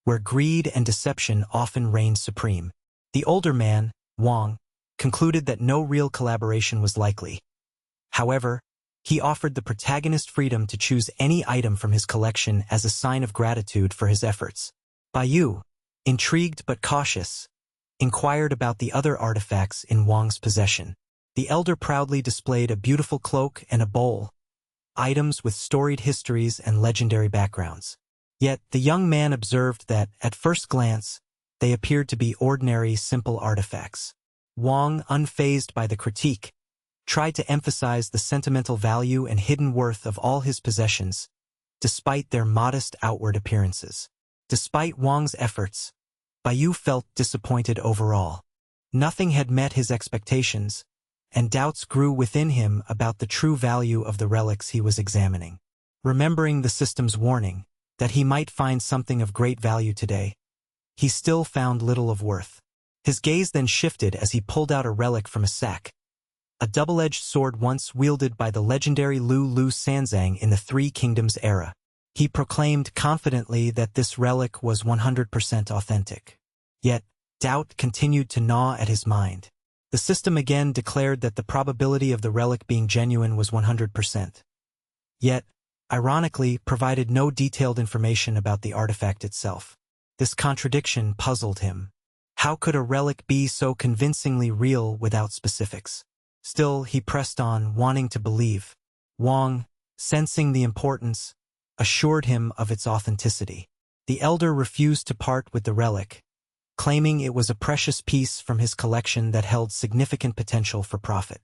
where greed and deception often reigned supreme. The older man, Wang, concluded that no real collaboration was likely. However, he offered the protagonist freedom to choose any item from his collection as a sign of gratitude for his efforts. Bayu, intrigued but cautious, inquired about the other artifacts in Wang's possession. The elder proudly displayed a beautiful cloak and a bowl, items with storied histories and legendary backgrounds. Yet the young man observed that, at first glance, they appeared to be ordinary, simple artifacts. Wang, unfazed by the critique, tried to emphasize the sentimental value and hidden worth of all his possessions, despite their modest outward appearances. Despite Wang's efforts, Bayu felt disappointed overall. Nothing had met his expectations, and doubts grew within him about the true value of the relics he was examining. Remembering the system's warning that he might find something of great value today, he still found little of worth. His gaze then shifted as he pulled out a relic from a sack, a double-edged sword once wielded by the legendary Lu Sanzang in the Three Kingdoms era. He proclaimed confidently that this relic was 100% authentic. Yet, doubt continued to gnaw at his mind. The system again declared that the probability of the relic being genuine was 100%. Yet, ironically, provided no detailed information about the artifact itself. This contradiction puzzled him. How could a relic be so convincingly real without specifics? Still, he pressed on, wanting to believe. Wang, sensing the importance, assured him of its authenticity. The elder refused to part with the relic, claiming it was a precious piece from his collection that held significant potential for profit.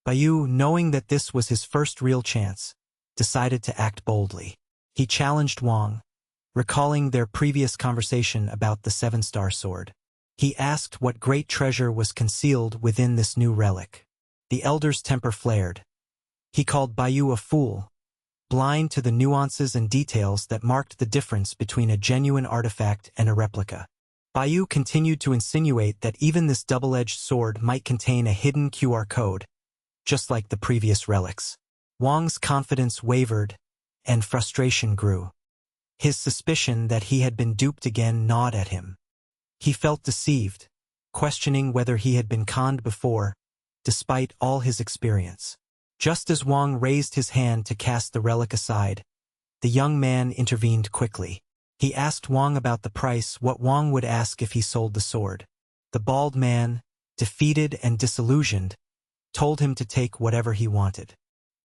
Bayu, knowing that this was his first real chance, decided to act boldly. He challenged Wang, recalling their previous conversation about the seven-star sword. He asked what great treasure was concealed within this new relic. The elder's temper flared. He called Bayu a fool, blind to the nuances and details that marked the difference between a genuine artifact and a replica. Bayu continued to insinuate that even this double-edged sword might contain a hidden QR code, just like the previous relics. Wang's confidence wavered, and frustration grew. His suspicion that he had been duped again gnawed at him. He felt deceived, questioning whether he had been conned before, despite all his experience. Just as Wang raised his hand to cast the relic aside, the young man intervened quickly. He asked Wang about the price, what Wang would ask if he sold the sword. The bald man, defeated and disillusioned, told him to take whatever he wanted.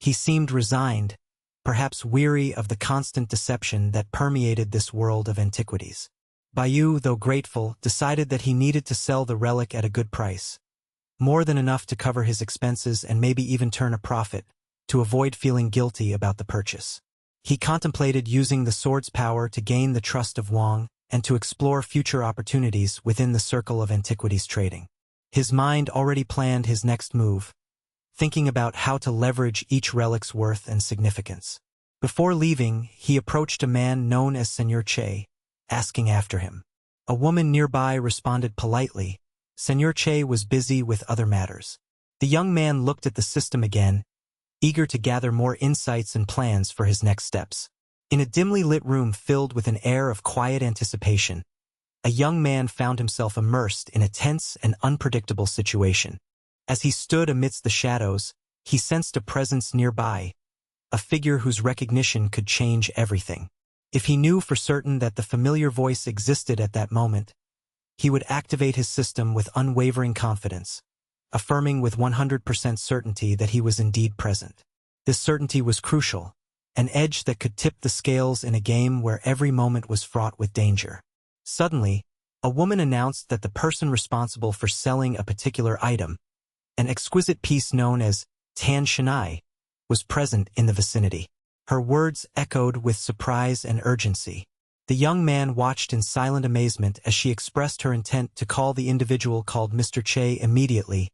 He seemed resigned, perhaps weary of the constant deception that permeated this world of antiquities. Bayu, though grateful, decided that he needed to sell the relic at a good price, more than enough to cover his expenses and maybe even turn a profit, to avoid feeling guilty about the purchase. He contemplated using the sword's power to gain the trust of Wang and to explore future opportunities within the circle of antiquities trading. His mind already planned his next move, thinking about how to leverage each relic's worth and significance. Before leaving, he approached a man known as Senor Che, asking after him. A woman nearby responded politely. Senor Che was busy with other matters. The young man looked at the system again, eager to gather more insights and plans for his next steps. In a dimly lit room filled with an air of quiet anticipation, a young man found himself immersed in a tense and unpredictable situation. As he stood amidst the shadows, he sensed a presence nearby, a figure whose recognition could change everything. If he knew for certain that the familiar voice existed at that moment, he would activate his system with unwavering confidence, affirming with 100% certainty that he was indeed present. This certainty was crucial, an edge that could tip the scales in a game where every moment was fraught with danger. Suddenly, a woman announced that the person responsible for selling a particular item, an exquisite piece known as Tan Shanai, was present in the vicinity. Her words echoed with surprise and urgency. The young man watched in silent amazement as she expressed her intent to call the individual called Mr. Che immediately,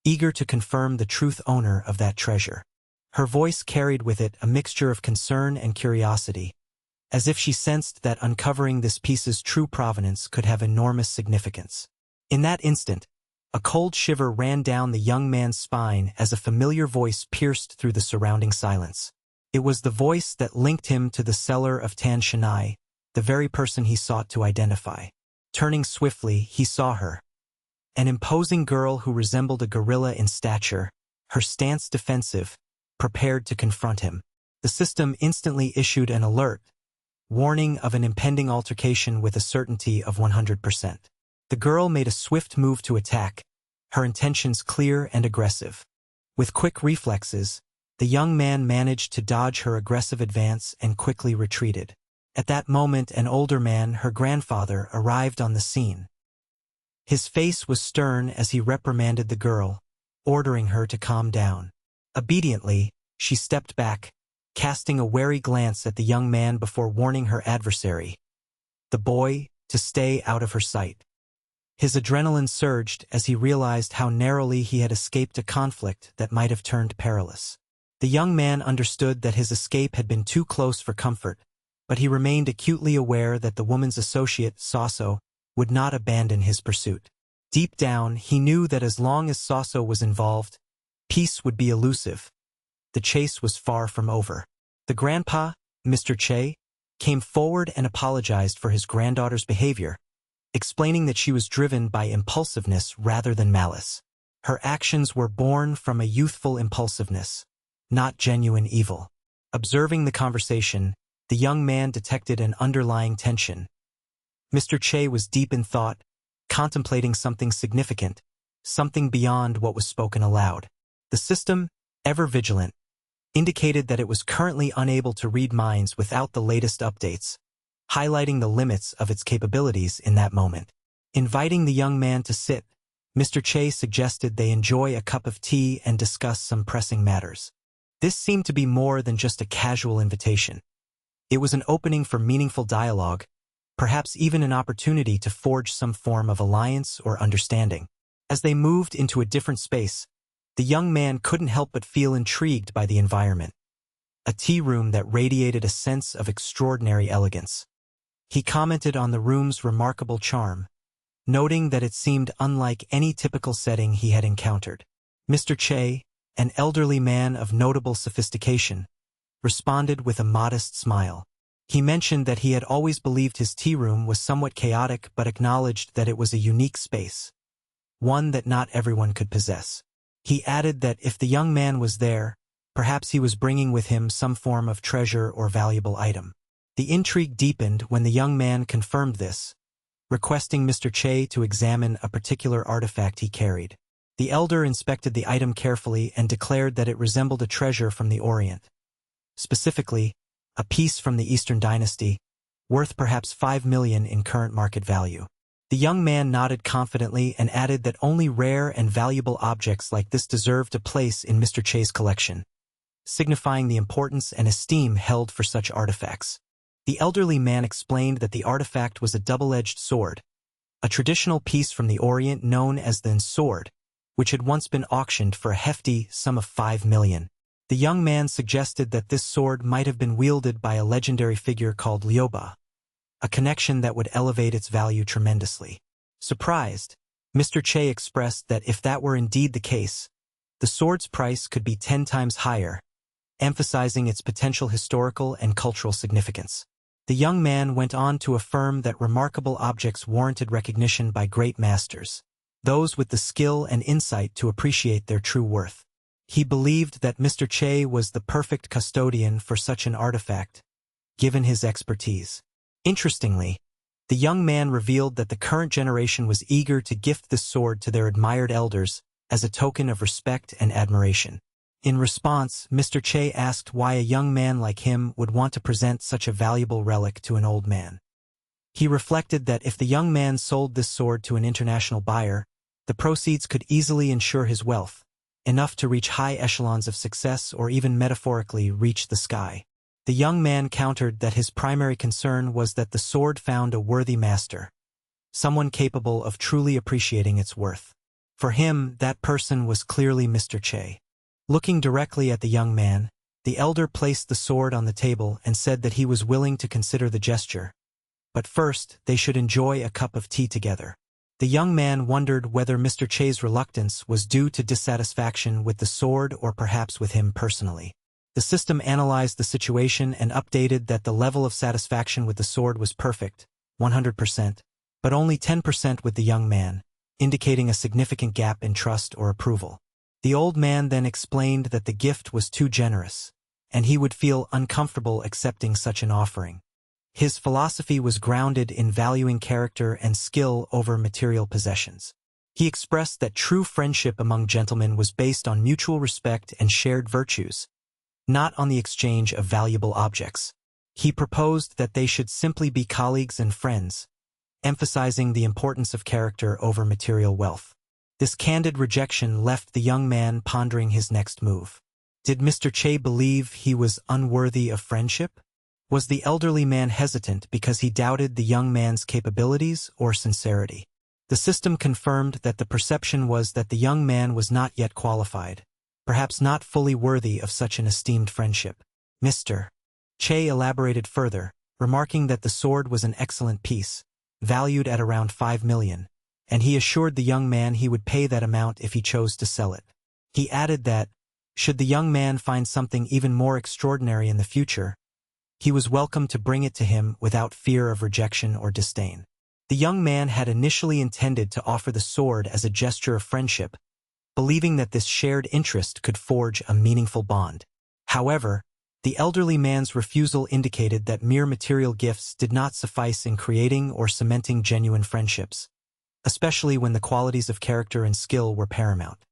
eager to confirm the truth owner of that treasure. Her voice carried with it a mixture of concern and curiosity, as if she sensed that uncovering this piece's true provenance could have enormous significance. In that instant, a cold shiver ran down the young man's spine as a familiar voice pierced through the surrounding silence. It was the voice that linked him to the seller of Tan Shanai, the very person he sought to identify. Turning swiftly, he saw her. An imposing girl who resembled a gorilla in stature, her stance defensive, prepared to confront him. The system instantly issued an alert, warning of an impending altercation with a certainty of 100%. The girl made a swift move to attack, her intentions clear and aggressive. With quick reflexes, the young man managed to dodge her aggressive advance and quickly retreated. At that moment, an older man, her grandfather, arrived on the scene. His face was stern as he reprimanded the girl, ordering her to calm down. Obediently, she stepped back, casting a wary glance at the young man before warning her adversary, the boy, to stay out of her sight. His adrenaline surged as he realized how narrowly he had escaped a conflict that might have turned perilous. The young man understood that his escape had been too close for comfort, but he remained acutely aware that the woman's associate, Saso, would not abandon his pursuit. Deep down, he knew that as long as Saso was involved, peace would be elusive. The chase was far from over. The grandpa, Mr. Che, came forward and apologized for his granddaughter's behavior, explaining that she was driven by impulsiveness rather than malice. Her actions were born from a youthful impulsiveness, not genuine evil. Observing the conversation, the young man detected an underlying tension. Mr. Che was deep in thought, contemplating something significant, something beyond what was spoken aloud. The system, ever vigilant, indicated that it was currently unable to read minds without the latest updates, highlighting the limits of its capabilities in that moment. Inviting the young man to sit, Mr. Che suggested they enjoy a cup of tea and discuss some pressing matters. This seemed to be more than just a casual invitation. It was an opening for meaningful dialogue, perhaps even an opportunity to forge some form of alliance or understanding. As they moved into a different space, the young man couldn't help but feel intrigued by the environment. A tea room that radiated a sense of extraordinary elegance. He commented on the room's remarkable charm, noting that it seemed unlike any typical setting he had encountered. Mr. Che, an elderly man of notable sophistication, responded with a modest smile. He mentioned that he had always believed his tea room was somewhat chaotic but acknowledged that it was a unique space, one that not everyone could possess. He added that if the young man was there, perhaps he was bringing with him some form of treasure or valuable item. The intrigue deepened when the young man confirmed this, requesting Mr. Che to examine a particular artifact he carried. The elder inspected the item carefully and declared that it resembled a treasure from the Orient. Specifically, a piece from the Eastern dynasty, worth perhaps 5 million in current market value. The young man nodded confidently and added that only rare and valuable objects like this deserved a place in Mr. Che's collection, signifying the importance and esteem held for such artifacts. The elderly man explained that the artifact was a double-edged sword, a traditional piece from the Orient known as the sword, which had once been auctioned for a hefty sum of 5 million. The young man suggested that this sword might have been wielded by a legendary figure called Liuba, a connection that would elevate its value tremendously. Surprised, Mr. Che expressed that if that were indeed the case, the sword's price could be 10 times higher, emphasizing its potential historical and cultural significance. The young man went on to affirm that remarkable objects warranted recognition by great masters, those with the skill and insight to appreciate their true worth. He believed that Mr. Che was the perfect custodian for such an artifact, given his expertise. Interestingly, the young man revealed that the current generation was eager to gift this sword to their admired elders as a token of respect and admiration. In response, Mr. Che asked why a young man like him would want to present such a valuable relic to an old man. He reflected that if the young man sold this sword to an international buyer, the proceeds could easily ensure his wealth, enough to reach high echelons of success or even metaphorically reach the sky. The young man countered that his primary concern was that the sword found a worthy master, someone capable of truly appreciating its worth. For him, that person was clearly Mr. Che. Looking directly at the young man, the elder placed the sword on the table and said that he was willing to consider the gesture, but first they should enjoy a cup of tea together. The young man wondered whether Mr. Che's reluctance was due to dissatisfaction with the sword or perhaps with him personally. The system analyzed the situation and updated that the level of satisfaction with the sword was perfect, 100%, but only 10% with the young man, indicating a significant gap in trust or approval. The old man then explained that the gift was too generous, and he would feel uncomfortable accepting such an offering. His philosophy was grounded in valuing character and skill over material possessions. He expressed that true friendship among gentlemen was based on mutual respect and shared virtues, not on the exchange of valuable objects. He proposed that they should simply be colleagues and friends, emphasizing the importance of character over material wealth. This candid rejection left the young man pondering his next move. Did Mr. Che believe he was unworthy of friendship? Was the elderly man hesitant because he doubted the young man's capabilities or sincerity? The system confirmed that the perception was that the young man was not yet qualified, perhaps not fully worthy of such an esteemed friendship. Mr. Che elaborated further, remarking that the sword was an excellent piece, valued at around 5 million, and he assured the young man he would pay that amount if he chose to sell it. He added that, should the young man find something even more extraordinary in the future, he was welcome to bring it to him without fear of rejection or disdain. The young man had initially intended to offer the sword as a gesture of friendship, believing that this shared interest could forge a meaningful bond. However, the elderly man's refusal indicated that mere material gifts did not suffice in creating or cementing genuine friendships, especially when the qualities of character and skill were paramount.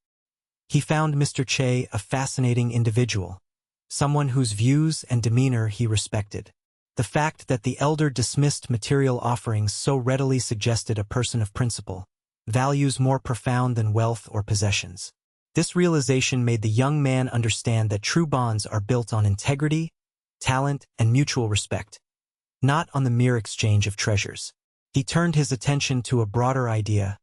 He found Mr. Che a fascinating individual, someone whose views and demeanor he respected. The fact that the elder dismissed material offerings so readily suggested a person of principle, values more profound than wealth or possessions. This realization made the young man understand that true bonds are built on integrity, talent, and mutual respect, not on the mere exchange of treasures. He turned his attention to a broader idea.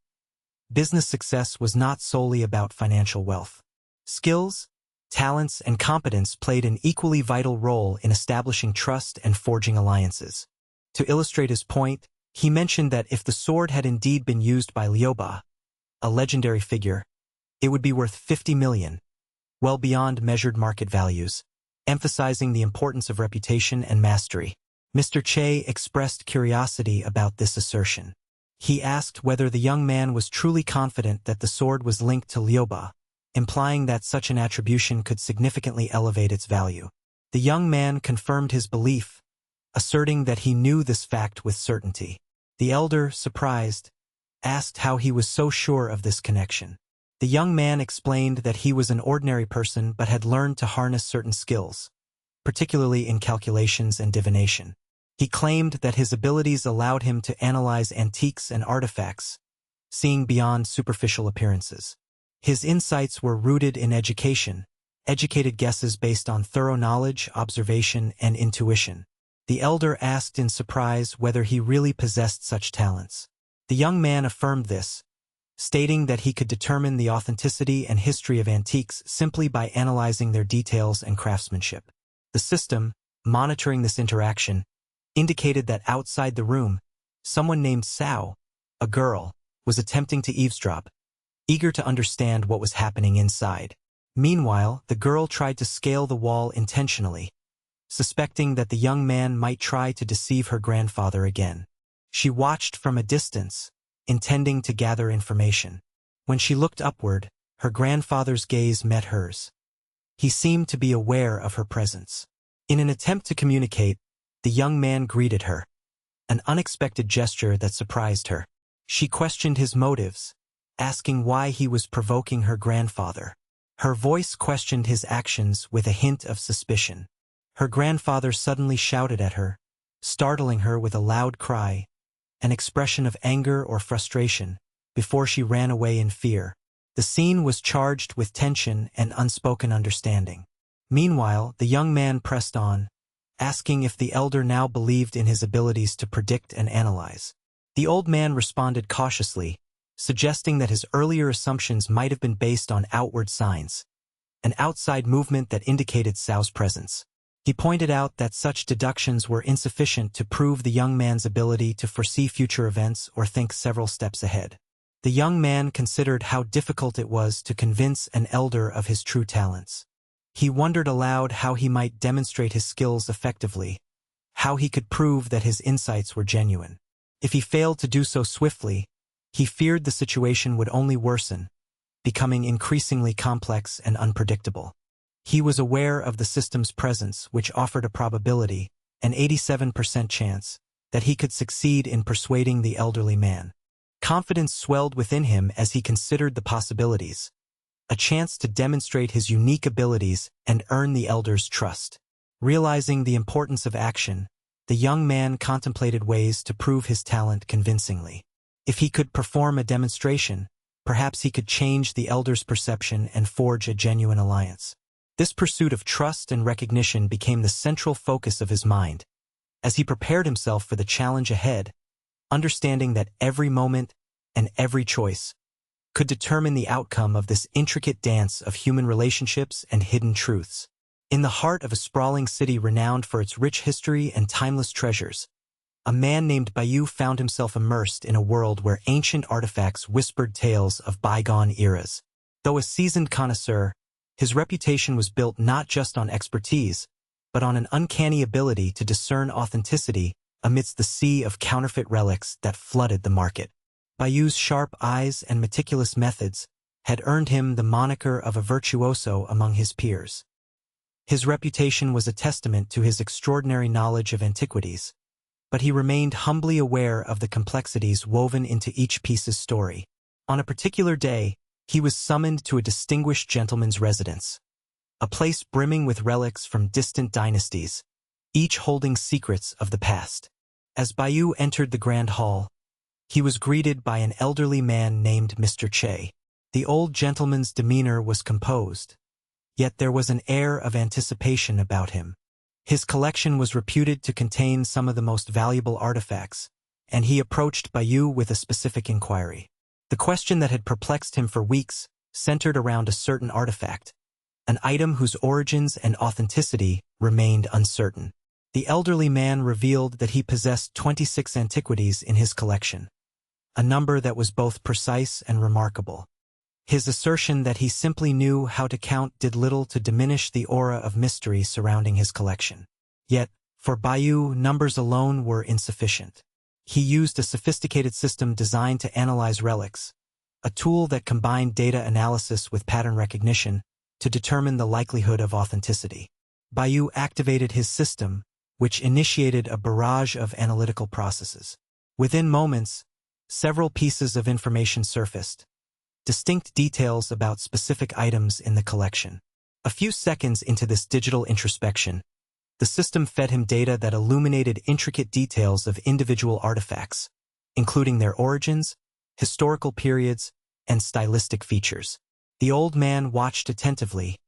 Business success was not solely about financial wealth. Skills, talents, and competence played an equally vital role in establishing trust and forging alliances. To illustrate his point, he mentioned that if the sword had indeed been used by Liuba, a legendary figure, it would be worth 50 million, well beyond measured market values, emphasizing the importance of reputation and mastery. Mr. Che expressed curiosity about this assertion. He asked whether the young man was truly confident that the sword was linked to Liuba, implying that such an attribution could significantly elevate its value. The young man confirmed his belief, asserting that he knew this fact with certainty. The elder, surprised, asked how he was so sure of this connection. The young man explained that he was an ordinary person but had learned to harness certain skills, particularly in calculations and divination. He claimed that his abilities allowed him to analyze antiques and artifacts, seeing beyond superficial appearances. His insights were rooted in education, educated guesses based on thorough knowledge, observation, and intuition. The elder asked in surprise whether he really possessed such talents. The young man affirmed this, stating that he could determine the authenticity and history of antiques simply by analyzing their details and craftsmanship. The system, monitoring this interaction, indicated that outside the room, someone named Sao, a girl, was attempting to eavesdrop, eager to understand what was happening inside. Meanwhile, the girl tried to scale the wall intentionally, suspecting that the young man might try to deceive her grandfather again. She watched from a distance, intending to gather information. When she looked upward, her grandfather's gaze met hers. He seemed to be aware of her presence. In an attempt to communicate, the young man greeted her, an unexpected gesture that surprised her. She questioned his motives, asking why he was provoking her grandfather. Her voice questioned his actions with a hint of suspicion. Her grandfather suddenly shouted at her, startling her with a loud cry, an expression of anger or frustration, before she ran away in fear. The scene was charged with tension and unspoken understanding. Meanwhile, the young man pressed on, asking if the elder now believed in his abilities to predict and analyze. The old man responded cautiously, suggesting that his earlier assumptions might have been based on outward signs, an outside movement that indicated Sao's presence. He pointed out that such deductions were insufficient to prove the young man's ability to foresee future events or think several steps ahead. The young man considered how difficult it was to convince an elder of his true talents. He wondered aloud how he might demonstrate his skills effectively, how he could prove that his insights were genuine. If he failed to do so swiftly, he feared the situation would only worsen, becoming increasingly complex and unpredictable. He was aware of the system's presence, which offered a probability, an 87% chance, that he could succeed in persuading the elderly man. Confidence swelled within him as he considered the possibilities, a chance to demonstrate his unique abilities and earn the elder's trust. Realizing the importance of action, the young man contemplated ways to prove his talent convincingly. If he could perform a demonstration, perhaps he could change the elder's perception and forge a genuine alliance. This pursuit of trust and recognition became the central focus of his mind. As he prepared himself for the challenge ahead, understanding that every moment and every choice could determine the outcome of this intricate dance of human relationships and hidden truths. In the heart of a sprawling city renowned for its rich history and timeless treasures, a man named Bayu found himself immersed in a world where ancient artifacts whispered tales of bygone eras. Though a seasoned connoisseur, his reputation was built not just on expertise, but on an uncanny ability to discern authenticity amidst the sea of counterfeit relics that flooded the market. Bayu's sharp eyes and meticulous methods had earned him the moniker of a virtuoso among his peers. His reputation was a testament to his extraordinary knowledge of antiquities, but he remained humbly aware of the complexities woven into each piece's story. On a particular day, he was summoned to a distinguished gentleman's residence, a place brimming with relics from distant dynasties, each holding secrets of the past. As Bayou entered the grand hall, he was greeted by an elderly man named Mr. Che. The old gentleman's demeanor was composed, yet there was an air of anticipation about him. His collection was reputed to contain some of the most valuable artifacts, and he approached Bayou with a specific inquiry. The question that had perplexed him for weeks centered around a certain artifact, an item whose origins and authenticity remained uncertain. The elderly man revealed that he possessed 26 antiquities in his collection, a number that was both precise and remarkable. His assertion that he simply knew how to count did little to diminish the aura of mystery surrounding his collection. Yet, for Bayou, numbers alone were insufficient. He used a sophisticated system designed to analyze relics, a tool that combined data analysis with pattern recognition to determine the likelihood of authenticity. Bayou activated his system, which initiated a barrage of analytical processes. Within moments, several pieces of information surfaced, distinct details about specific items in the collection. A few seconds into this digital introspection, the system fed him data that illuminated intricate details of individual artifacts, including their origins, historical periods, and stylistic features. The old man watched attentively,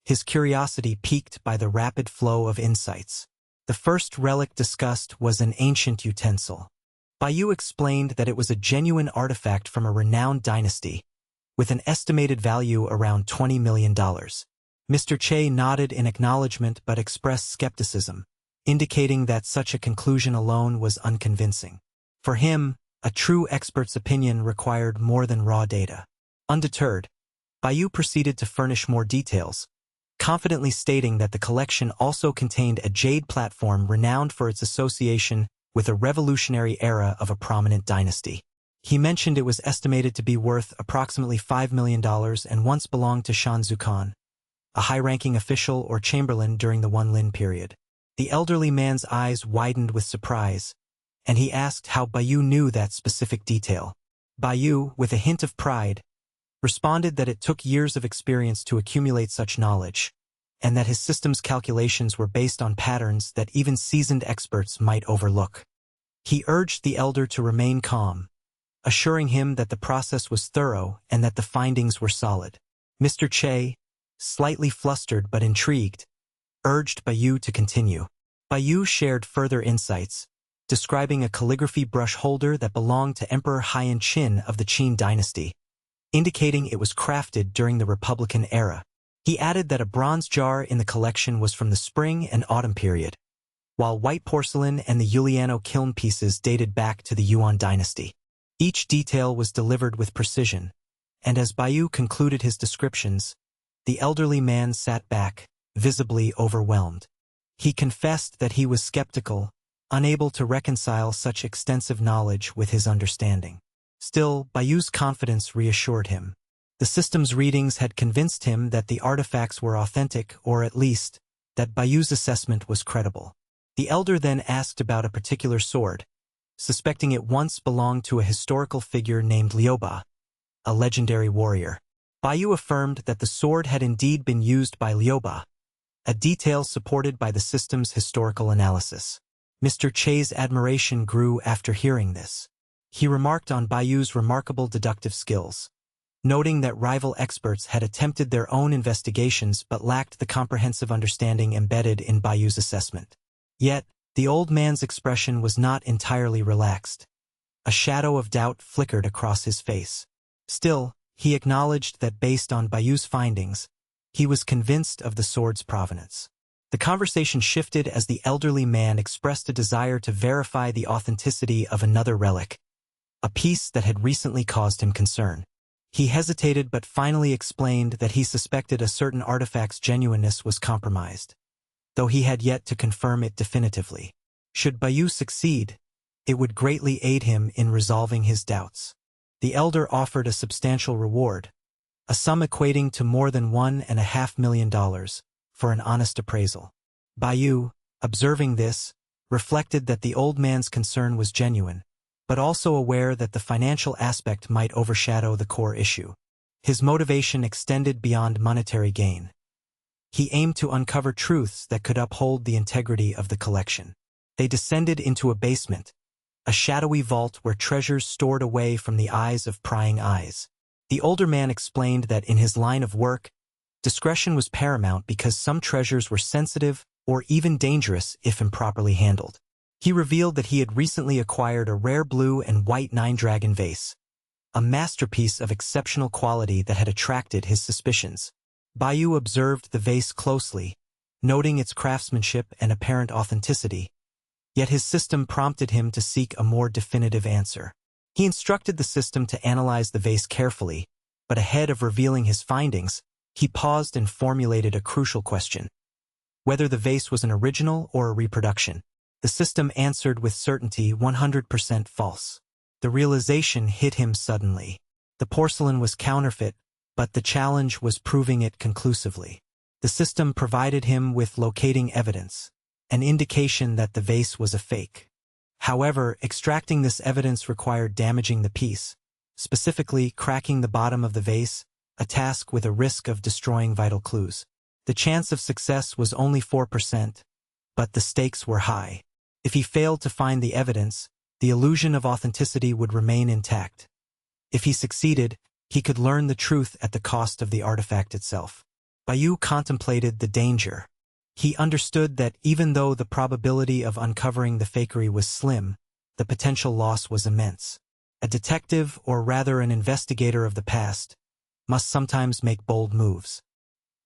his curiosity piqued by the rapid flow of insights. The first relic discussed was an ancient utensil. Bayou explained that it was a genuine artifact from a renowned dynasty, with an estimated value around $20 million. Mr. Che nodded in acknowledgement but expressed skepticism, indicating that such a conclusion alone was unconvincing. For him, a true expert's opinion required more than raw data. Undeterred, Bayou proceeded to furnish more details, confidently stating that the collection also contained a jade platform renowned for its association with a revolutionary era of a prominent dynasty. He mentioned it was estimated to be worth approximately $5 million and once belonged to Shan Zukan, a high-ranking official or chamberlain during the One Lin period. The elderly man's eyes widened with surprise, and he asked how Bayou knew that specific detail. Bayou, with a hint of pride, responded that it took years of experience to accumulate such knowledge, and that his system's calculations were based on patterns that even seasoned experts might overlook. He urged the elder to remain calm, assuring him that the process was thorough and that the findings were solid. Mr. Che, slightly flustered but intrigued, urged Bayou to continue. Bayou shared further insights, describing a calligraphy brush holder that belonged to Emperor Haiyan Qin of the Qin dynasty, indicating it was crafted during the Republican era. He added that a bronze jar in the collection was from the spring and autumn period, while white porcelain and the Giuliano kiln pieces dated back to the Yuan dynasty. Each detail was delivered with precision, and as Bayou concluded his descriptions, the elderly man sat back, visibly overwhelmed. He confessed that he was skeptical, unable to reconcile such extensive knowledge with his understanding. Still, Bayou's confidence reassured him. The system's readings had convinced him that the artifacts were authentic, or at least, that Bayou's assessment was credible. The elder then asked about a particular sword, suspecting it once belonged to a historical figure named Liuba, a legendary warrior. Bayou affirmed that the sword had indeed been used by Liuba, a detail supported by the system's historical analysis. Mr. Che's admiration grew after hearing this. He remarked on Bayou's remarkable deductive skills, noting that rival experts had attempted their own investigations but lacked the comprehensive understanding embedded in Bayou's assessment. Yet, the old man's expression was not entirely relaxed. A shadow of doubt flickered across his face. Still, he acknowledged that based on Bayou's findings, he was convinced of the sword's provenance. The conversation shifted as the elderly man expressed a desire to verify the authenticity of another relic, a piece that had recently caused him concern. He hesitated but finally explained that he suspected a certain artifact's genuineness was compromised, though he had yet to confirm it definitively. Should Bayou succeed, it would greatly aid him in resolving his doubts. The elder offered a substantial reward, a sum equating to more than $1.5 million, for an honest appraisal. Bayu, observing this, reflected that the old man's concern was genuine, but also aware that the financial aspect might overshadow the core issue. His motivation extended beyond monetary gain. He aimed to uncover truths that could uphold the integrity of the collection. They descended into a basement, a shadowy vault where treasures stored away from the eyes of prying eyes. The older man explained that in his line of work, discretion was paramount because some treasures were sensitive or even dangerous if improperly handled. He revealed that he had recently acquired a rare blue and white nine-dragon vase, a masterpiece of exceptional quality that had attracted his suspicions. Bayu observed the vase closely, noting its craftsmanship and apparent authenticity, yet his system prompted him to seek a more definitive answer. He instructed the system to analyze the vase carefully, but ahead of revealing his findings, he paused and formulated a crucial question: whether the vase was an original or a reproduction. The system answered with certainty 100% false. The realization hit him suddenly. The porcelain was counterfeit, but the challenge was proving it conclusively. The system provided him with locating evidence, an indication that the vase was a fake. However, extracting this evidence required damaging the piece, specifically cracking the bottom of the vase, a task with a risk of destroying vital clues. The chance of success was only 4%, but the stakes were high. If he failed to find the evidence, the illusion of authenticity would remain intact. If he succeeded, he could learn the truth at the cost of the artifact itself. Bayu contemplated the danger. He understood that even though the probability of uncovering the fakery was slim, the potential loss was immense. A detective, or rather an investigator of the past, must sometimes make bold moves.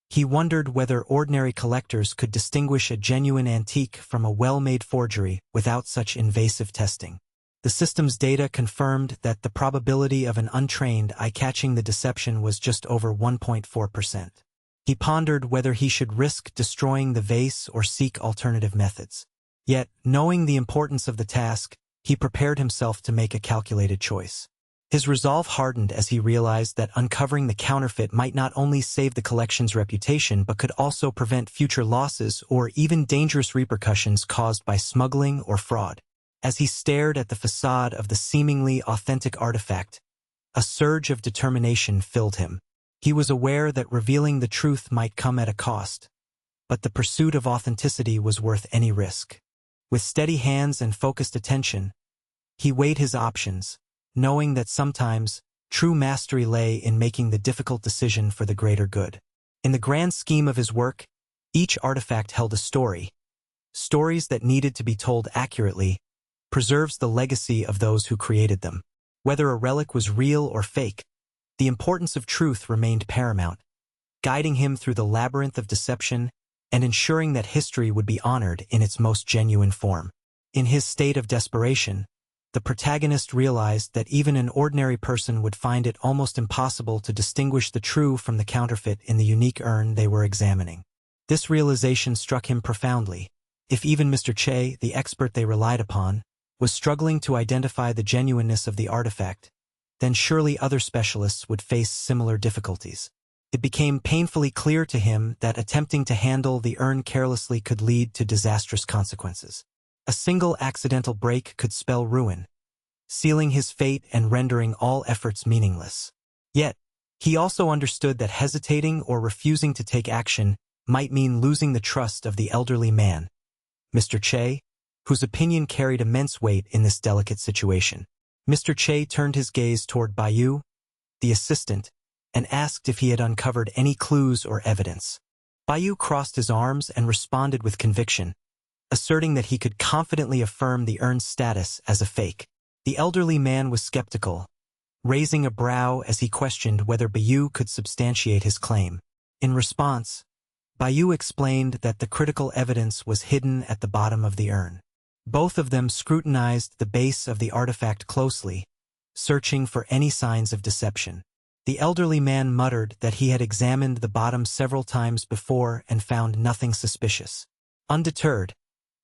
He wondered whether ordinary collectors could distinguish a genuine antique from a well-made forgery without such invasive testing. The system's data confirmed that the probability of an untrained eye catching the deception was just over 1.4%. He pondered whether he should risk destroying the vase or seek alternative methods. Yet, knowing the importance of the task, he prepared himself to make a calculated choice. His resolve hardened as he realized that uncovering the counterfeit might not only save the collection's reputation but could also prevent future losses or even dangerous repercussions caused by smuggling or fraud. As he stared at the facade of the seemingly authentic artifact, a surge of determination filled him. He was aware that revealing the truth might come at a cost, but the pursuit of authenticity was worth any risk. With steady hands and focused attention, he weighed his options, knowing that sometimes true mastery lay in making the difficult decision for the greater good. In the grand scheme of his work, each artifact held a story. Stories that needed to be told accurately preserves the legacy of those who created them. Whether a relic was real or fake, the importance of truth remained paramount, guiding him through the labyrinth of deception and ensuring that history would be honored in its most genuine form. In his state of desperation, the protagonist realized that even an ordinary person would find it almost impossible to distinguish the true from the counterfeit in the unique urn they were examining. This realization struck him profoundly. If even Mr. Che, the expert they relied upon, was struggling to identify the genuineness of the artifact, then surely other specialists would face similar difficulties. It became painfully clear to him that attempting to handle the urn carelessly could lead to disastrous consequences. A single accidental break could spell ruin, sealing his fate and rendering all efforts meaningless. Yet, he also understood that hesitating or refusing to take action might mean losing the trust of the elderly man, Mr. Che, whose opinion carried immense weight in this delicate situation. Mr. Che turned his gaze toward Bayu, the assistant, and asked if he had uncovered any clues or evidence. Bayu crossed his arms and responded with conviction, asserting that he could confidently affirm the urn's status as a fake. The elderly man was skeptical, raising a brow as he questioned whether Bayu could substantiate his claim. In response, Bayu explained that the critical evidence was hidden at the bottom of the urn. Both of them scrutinized the base of the artifact closely, searching for any signs of deception. The elderly man muttered that he had examined the bottom several times before and found nothing suspicious. Undeterred,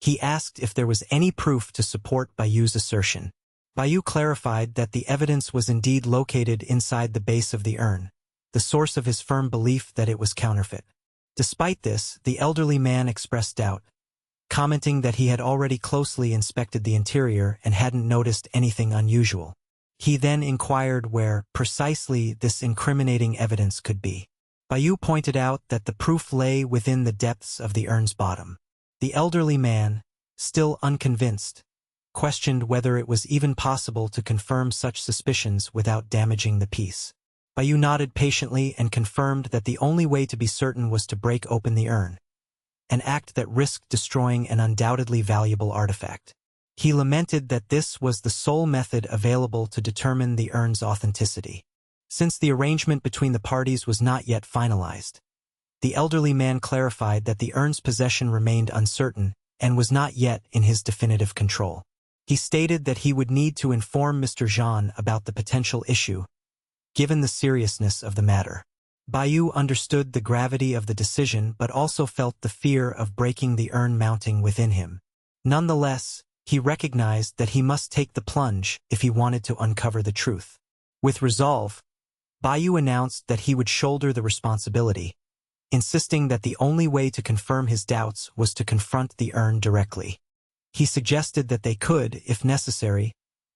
he asked if there was any proof to support Bayu's assertion. Bayu clarified that the evidence was indeed located inside the base of the urn, the source of his firm belief that it was counterfeit. Despite this, the elderly man expressed doubt, commenting that he had already closely inspected the interior and hadn't noticed anything unusual. He then inquired where, precisely, this incriminating evidence could be. Bayu pointed out that the proof lay within the depths of the urn's bottom. The elderly man, still unconvinced, questioned whether it was even possible to confirm such suspicions without damaging the piece. Bayu nodded patiently and confirmed that the only way to be certain was to break open the urn, an act that risked destroying an undoubtedly valuable artifact. He lamented that this was the sole method available to determine the urn's authenticity. Since the arrangement between the parties was not yet finalized, the elderly man clarified that the urn's possession remained uncertain and was not yet in his definitive control. He stated that he would need to inform Mr. Jean about the potential issue, given the seriousness of the matter. Bayu understood the gravity of the decision but also felt the fear of breaking the urn mounting within him. Nonetheless, he recognized that he must take the plunge if he wanted to uncover the truth. With resolve, Bayu announced that he would shoulder the responsibility, insisting that the only way to confirm his doubts was to confront the urn directly. He suggested that they could, if necessary,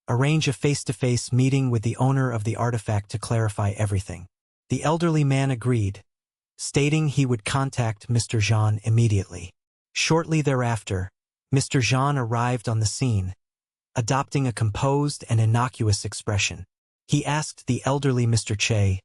arrange a face-to-face meeting with the owner of the artifact to clarify everything. The elderly man agreed, stating he would contact Mr. Jean immediately. Shortly thereafter, Mr. Jean arrived on the scene, adopting a composed and innocuous expression. He asked the elderly Mr. Che,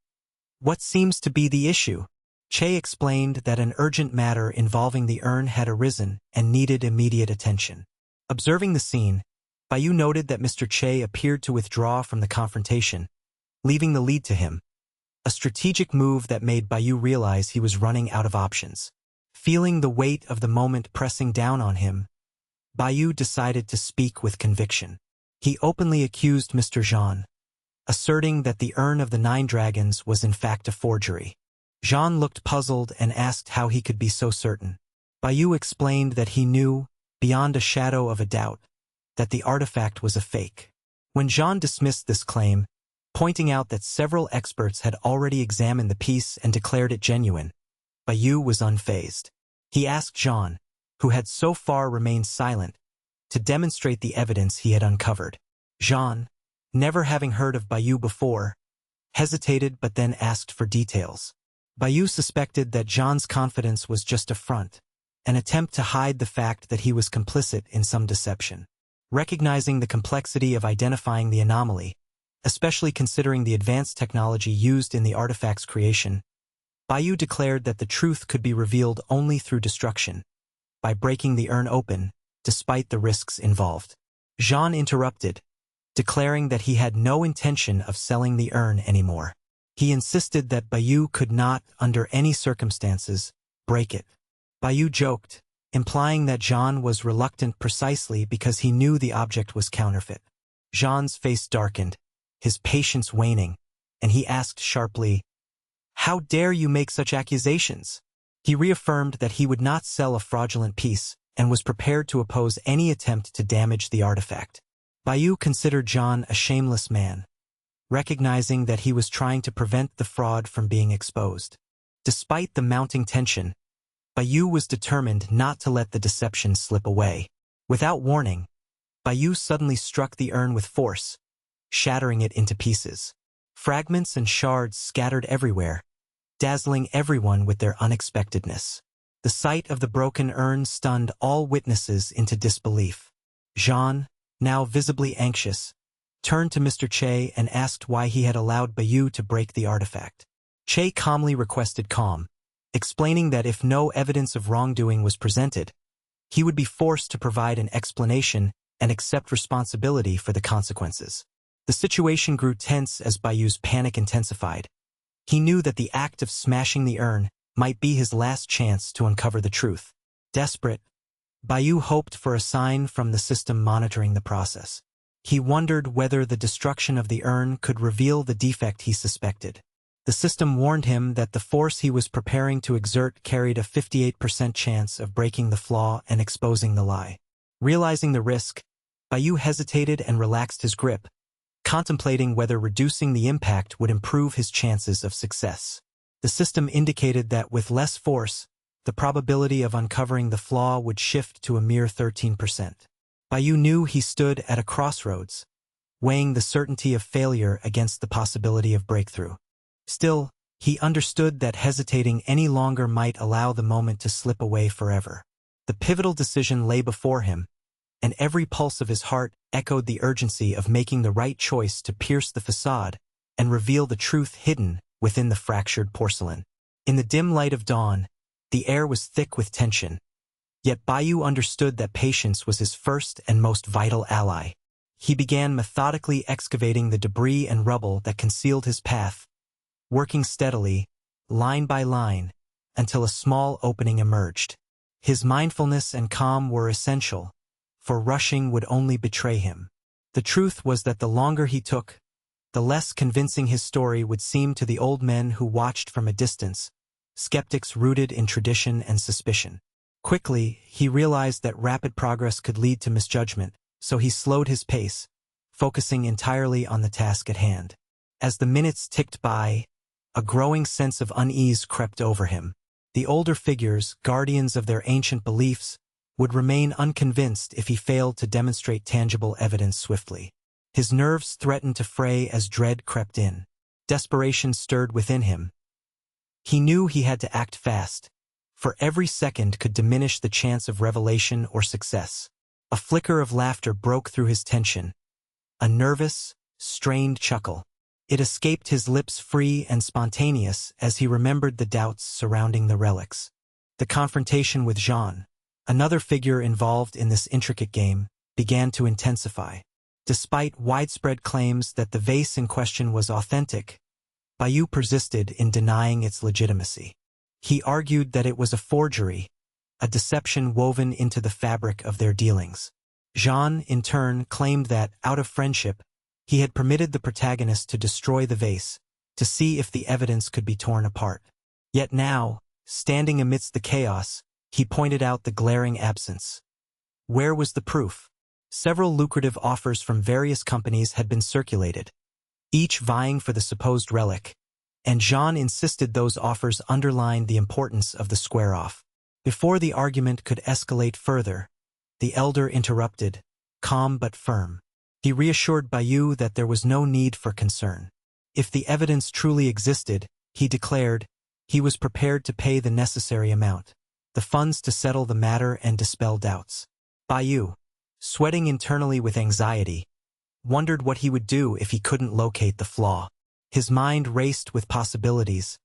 "What seems to be the issue?" Che explained that an urgent matter involving the urn had arisen and needed immediate attention. Observing the scene, Bayu noted that Mr. Che appeared to withdraw from the confrontation, leaving the lead to him, a strategic move that made Bayu realize he was running out of options. Feeling the weight of the moment pressing down on him, Bayu decided to speak with conviction. He openly accused Mr. Jean, asserting that the urn of the 9 dragons was in fact a forgery. Jean looked puzzled and asked how he could be so certain. Bayu explained that he knew, beyond a shadow of a doubt, that the artifact was a fake. When Jean dismissed this claim, pointing out that several experts had already examined the piece and declared it genuine, Bayu was unfazed. He asked Jean, who had so far remained silent, to demonstrate the evidence he had uncovered. Jean, never having heard of Bayu before, hesitated but then asked for details. Bayu suspected that Jean's confidence was just a front, an attempt to hide the fact that he was complicit in some deception. Recognizing the complexity of identifying the anomaly, especially considering the advanced technology used in the artifact's creation, Bayu declared that the truth could be revealed only through destruction, by breaking the urn open, despite the risks involved. Jean interrupted, declaring that he had no intention of selling the urn anymore. He insisted that Bayu could not, under any circumstances, break it. Bayu joked, implying that Jean was reluctant precisely because he knew the object was counterfeit. Jean's face darkened, his patience waning, and he asked sharply, "How dare you make such accusations?" He reaffirmed that he would not sell a fraudulent piece and was prepared to oppose any attempt to damage the artifact. Bayu considered Jean a shameless man, recognizing that he was trying to prevent the fraud from being exposed. Despite the mounting tension, Bayu was determined not to let the deception slip away. Without warning, Bayu suddenly struck the urn with force, shattering it into pieces. Fragments and shards scattered everywhere, dazzling everyone with their unexpectedness. The sight of the broken urn stunned all witnesses into disbelief. Jean, now visibly anxious, turned to Mr. Che and asked why he had allowed Bayu to break the artifact. Che calmly requested calm, explaining that if no evidence of wrongdoing was presented, he would be forced to provide an explanation and accept responsibility for the consequences. The situation grew tense as Bayu's panic intensified. He knew that the act of smashing the urn might be his last chance to uncover the truth. Desperate, Bayu hoped for a sign from the system monitoring the process. He wondered whether the destruction of the urn could reveal the defect he suspected. The system warned him that the force he was preparing to exert carried a 58% chance of breaking the flaw and exposing the lie. Realizing the risk, Bayu hesitated and relaxed his grip, contemplating whether reducing the impact would improve his chances of success. The system indicated that with less force, the probability of uncovering the flaw would shift to a mere 13%. Bayu knew he stood at a crossroads, weighing the certainty of failure against the possibility of breakthrough. Still, he understood that hesitating any longer might allow the moment to slip away forever. The pivotal decision lay before him, and every pulse of his heart echoed the urgency of making the right choice to pierce the facade and reveal the truth hidden within the fractured porcelain. In the dim light of dawn, the air was thick with tension, yet Bayu understood that patience was his first and most vital ally. He began methodically excavating the debris and rubble that concealed his path, working steadily, line by line, until a small opening emerged. His mindfulness and calm were essential, for rushing would only betray him. The truth was that the longer he took, the less convincing his story would seem to the old men who watched from a distance, skeptics rooted in tradition and suspicion. Quickly, he realized that rapid progress could lead to misjudgment, so he slowed his pace, focusing entirely on the task at hand. As the minutes ticked by, a growing sense of unease crept over him. The older figures, guardians of their ancient beliefs, would remain unconvinced if he failed to demonstrate tangible evidence swiftly. His nerves threatened to fray as dread crept in. Desperation stirred within him. He knew he had to act fast, for every second could diminish the chance of revelation or success. A flicker of laughter broke through his tension, a nervous, strained chuckle. It escaped his lips free and spontaneous as he remembered the doubts surrounding the relics. The confrontation with Jean, another figure involved in this intricate game, began to intensify. Despite widespread claims that the vase in question was authentic, Bayu persisted in denying its legitimacy. He argued that it was a forgery, a deception woven into the fabric of their dealings. Jean, in turn, claimed that, out of friendship, he had permitted the protagonist to destroy the vase, to see if the evidence could be torn apart. Yet now, standing amidst the chaos, he pointed out the glaring absence. Where was the proof? Several lucrative offers from various companies had been circulated, each vying for the supposed relic, and Jean insisted those offers underlined the importance of the square-off. Before the argument could escalate further, the elder interrupted, calm but firm. He reassured Bayu that there was no need for concern. If the evidence truly existed, he declared, he was prepared to pay the necessary amount, the funds to settle the matter and dispel doubts. Bayu, sweating internally with anxiety, wondered what he would do if he couldn't locate the flaw. His mind raced with possibilities,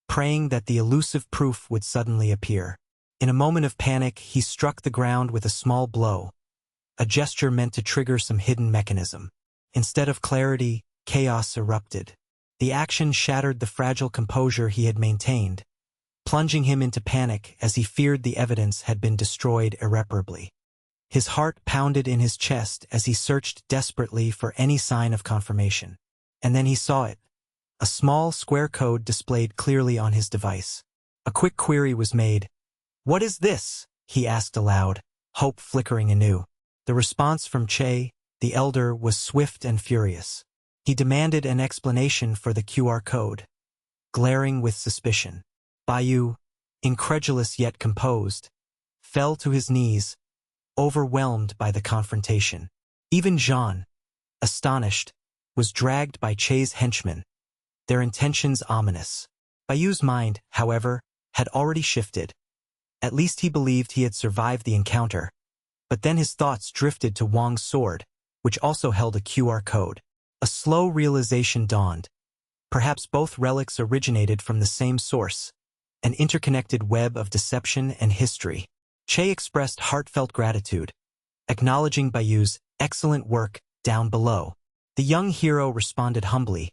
praying that the elusive proof would suddenly appear. In a moment of panic, he struck the ground with a small blow, a gesture meant to trigger some hidden mechanism. Instead of clarity, chaos erupted. The action shattered the fragile composure he had maintained, plunging him into panic as he feared the evidence had been destroyed irreparably. His heart pounded in his chest as he searched desperately for any sign of confirmation. And then he saw it, a small square code displayed clearly on his device. A quick query was made. "What is this?" he asked aloud, hope flickering anew. The response from Che, the elder, was swift and furious. He demanded an explanation for the QR code, glaring with suspicion. Bayu, incredulous yet composed, fell to his knees, overwhelmed by the confrontation. Even Jean, astonished, was dragged by Che's henchmen, their intentions ominous. Bayu's mind, however, had already shifted. At least he believed he had survived the encounter. But then his thoughts drifted to Wang's sword, which also held a QR code. A slow realization dawned. Perhaps both relics originated from the same source, an interconnected web of deception and history. Che expressed heartfelt gratitude, acknowledging Bayu's excellent work down below. The young hero responded humbly,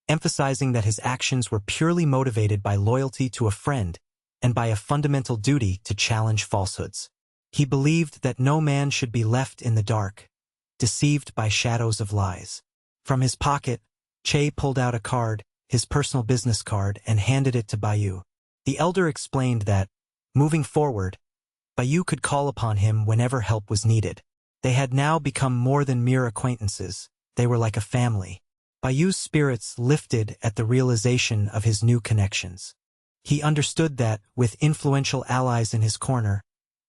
emphasizing that his actions were purely motivated by loyalty to a friend and by a fundamental duty to challenge falsehoods. He believed that no man should be left in the dark, deceived by shadows of lies. From his pocket, Che pulled out a card, his personal business card, and handed it to Bayu. The elder explained that, moving forward, Bayu could call upon him whenever help was needed. They had now become more than mere acquaintances. They were like a family. Bayou's spirits lifted at the realization of his new connections. He understood that, with influential allies in his corner,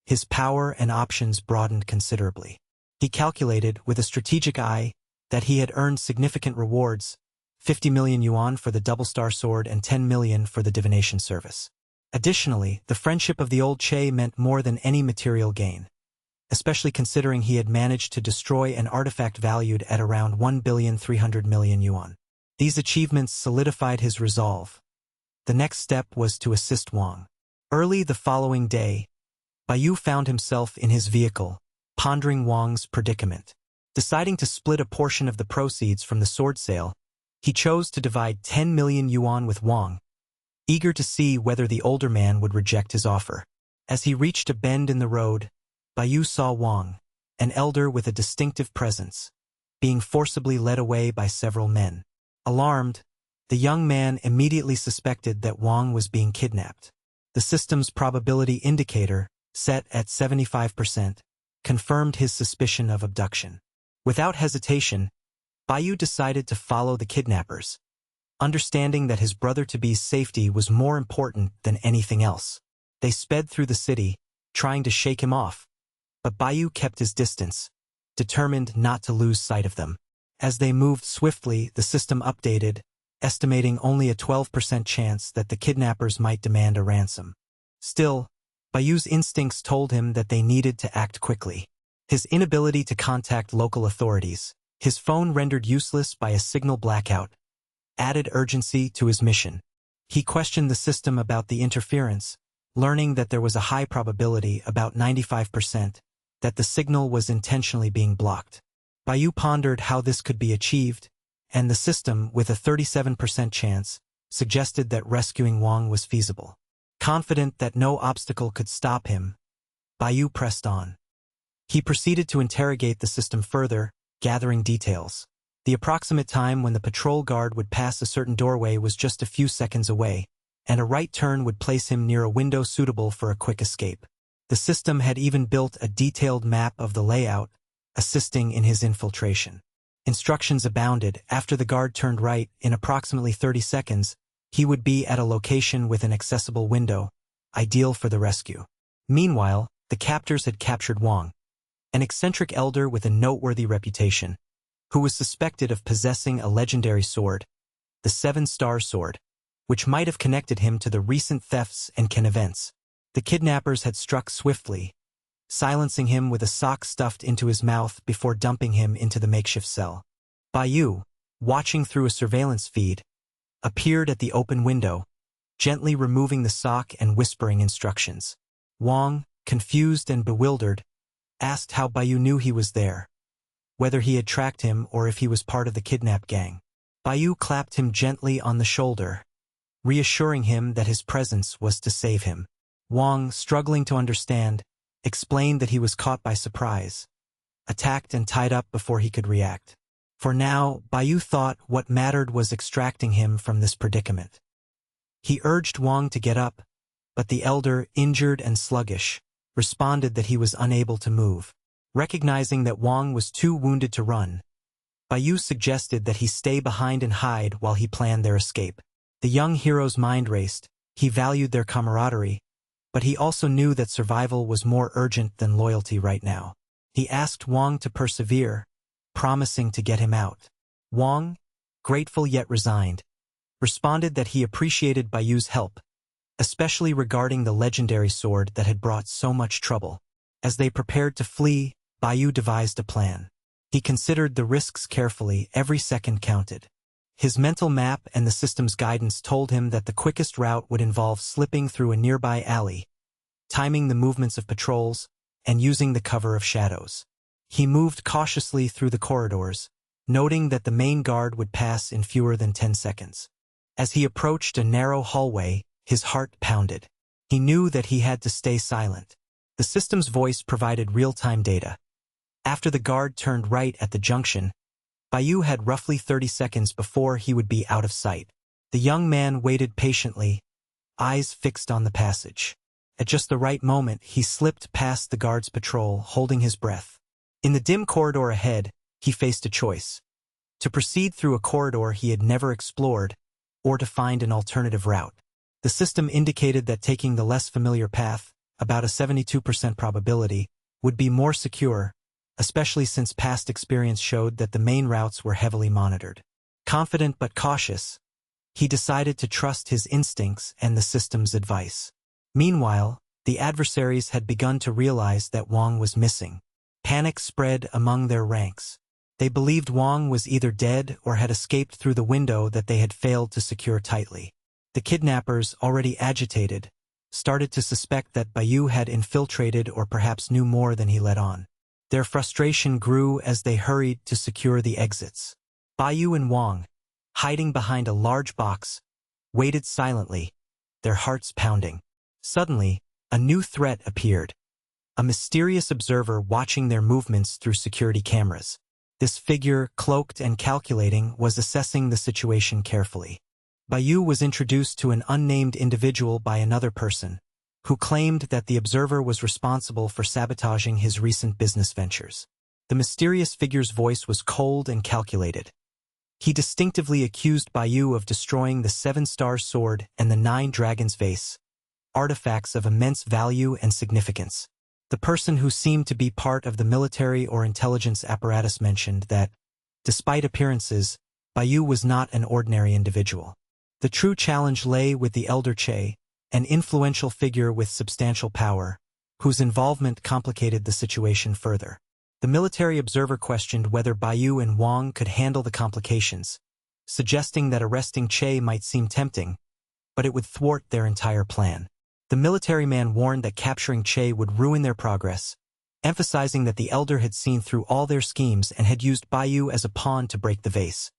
his power and options broadened considerably. He calculated, with a strategic eye, that he had earned significant rewards, 50 million yuan for the double-star sword and 10 million for the divination service. Additionally, the friendship of the old Che meant more than any material gain, especially considering he had managed to destroy an artifact valued at around 1,300,000,000 yuan. These achievements solidified his resolve. The next step was to assist Wang. Early the following day, Bayou found himself in his vehicle, pondering Wang's predicament. Deciding to split a portion of the proceeds from the sword sale, he chose to divide 10 million yuan with Wang, eager to see whether the older man would reject his offer. As he reached a bend in the road, Bayou saw Wang, an elder with a distinctive presence, being forcibly led away by several men. Alarmed, the young man immediately suspected that Wang was being kidnapped. The system's probability indicator, set at 75%, confirmed his suspicion of abduction. Without hesitation, Bayou decided to follow the kidnappers, understanding that his brother-to-be's safety was more important than anything else. They sped through the city, trying to shake him off, but Bayou kept his distance, determined not to lose sight of them. As they moved swiftly, the system updated, estimating only a 12% chance that the kidnappers might demand a ransom. Still, Bayou's instincts told him that they needed to act quickly. His inability to contact local authorities, his phone rendered useless by a signal blackout, added urgency to his mission. He questioned the system about the interference, learning that there was a high probability, about 95%, that the signal was intentionally being blocked. Bayou pondered how this could be achieved, and the system, with a 37% chance, suggested that rescuing Wang was feasible. Confident that no obstacle could stop him, Bayou pressed on. He proceeded to interrogate the system further, gathering details. The approximate time when the patrol guard would pass a certain doorway was just a few seconds away, and a right turn would place him near a window suitable for a quick escape. The system had even built a detailed map of the layout, assisting in his infiltration. Instructions abounded. After the guard turned right, in approximately 30 seconds, he would be at a location with an accessible window, ideal for the rescue. Meanwhile, the captors had captured Wang, an eccentric elder with a noteworthy reputation, who was suspected of possessing a legendary sword, the 7-star sword, which might have connected him to the recent thefts and Ken events. The kidnappers had struck swiftly, silencing him with a sock stuffed into his mouth before dumping him into the makeshift cell. Bayou, watching through a surveillance feed, appeared at the open window, gently removing the sock and whispering instructions. Wang, confused and bewildered, asked how Bayou knew he was there, whether he had tracked him or if he was part of the kidnap gang. Bayou clapped him gently on the shoulder, reassuring him that his presence was to save him. Wang, struggling to understand, explained that he was caught by surprise, attacked and tied up before he could react. For now, Bayou thought what mattered was extracting him from this predicament. He urged Wang to get up, but the elder, injured and sluggish, responded that he was unable to move. Recognizing that Wang was too wounded to run, Bayou suggested that he stay behind and hide while he planned their escape. The young hero's mind raced. He valued their camaraderie, but he also knew that survival was more urgent than loyalty right now. He asked Wang to persevere, promising to get him out. Wang, grateful yet resigned, responded that he appreciated Bayou's help, especially regarding the legendary sword that had brought so much trouble. As they prepared to flee, Bayou devised a plan. He considered the risks carefully. Every second counted. His mental map and the system's guidance told him that the quickest route would involve slipping through a nearby alley, timing the movements of patrols, and using the cover of shadows. He moved cautiously through the corridors, noting that the main guard would pass in fewer than 10 seconds. As he approached a narrow hallway, his heart pounded. He knew that he had to stay silent. The system's voice provided real-time data. After the guard turned right at the junction, Bayou had roughly 30 seconds before he would be out of sight. The young man waited patiently, eyes fixed on the passage. At just the right moment, he slipped past the guard's patrol, holding his breath. In the dim corridor ahead, he faced a choice. to proceed through a corridor he had never explored, or to find an alternative route. The system indicated that taking the less familiar path, about a 72% probability, would be more secure, especially since past experience showed that the main routes were heavily monitored. Confident but cautious, he decided to trust his instincts and the system's advice. Meanwhile, the adversaries had begun to realize that Wang was missing. Panic spread among their ranks. They believed Wang was either dead or had escaped through the window that they had failed to secure tightly. The kidnappers, already agitated, started to suspect that Bayu had infiltrated or perhaps knew more than he let on. Their frustration grew as they hurried to secure the exits. Bayu and Wang, hiding behind a large box, waited silently, their hearts pounding. Suddenly, a new threat appeared. A mysterious observer watching their movements through security cameras. This figure, cloaked and calculating, was assessing the situation carefully. Bayu was introduced to an unnamed individual by another person, who claimed that the observer was responsible for sabotaging his recent business ventures. The mysterious figure's voice was cold and calculated. He distinctively accused Bayu of destroying the 7-star sword and the 9 dragons vase, artifacts of immense value and significance. The person who seemed to be part of the military or intelligence apparatus mentioned that, despite appearances, Bayu was not an ordinary individual. The true challenge lay with the elder Che, an influential figure with substantial power, whose involvement complicated the situation further. The military observer questioned whether Bayu and Wang could handle the complications, suggesting that arresting Che might seem tempting, but it would thwart their entire plan. The military man warned that capturing Che would ruin their progress, emphasizing that the elder had seen through all their schemes and had used Bayu as a pawn to break the vase,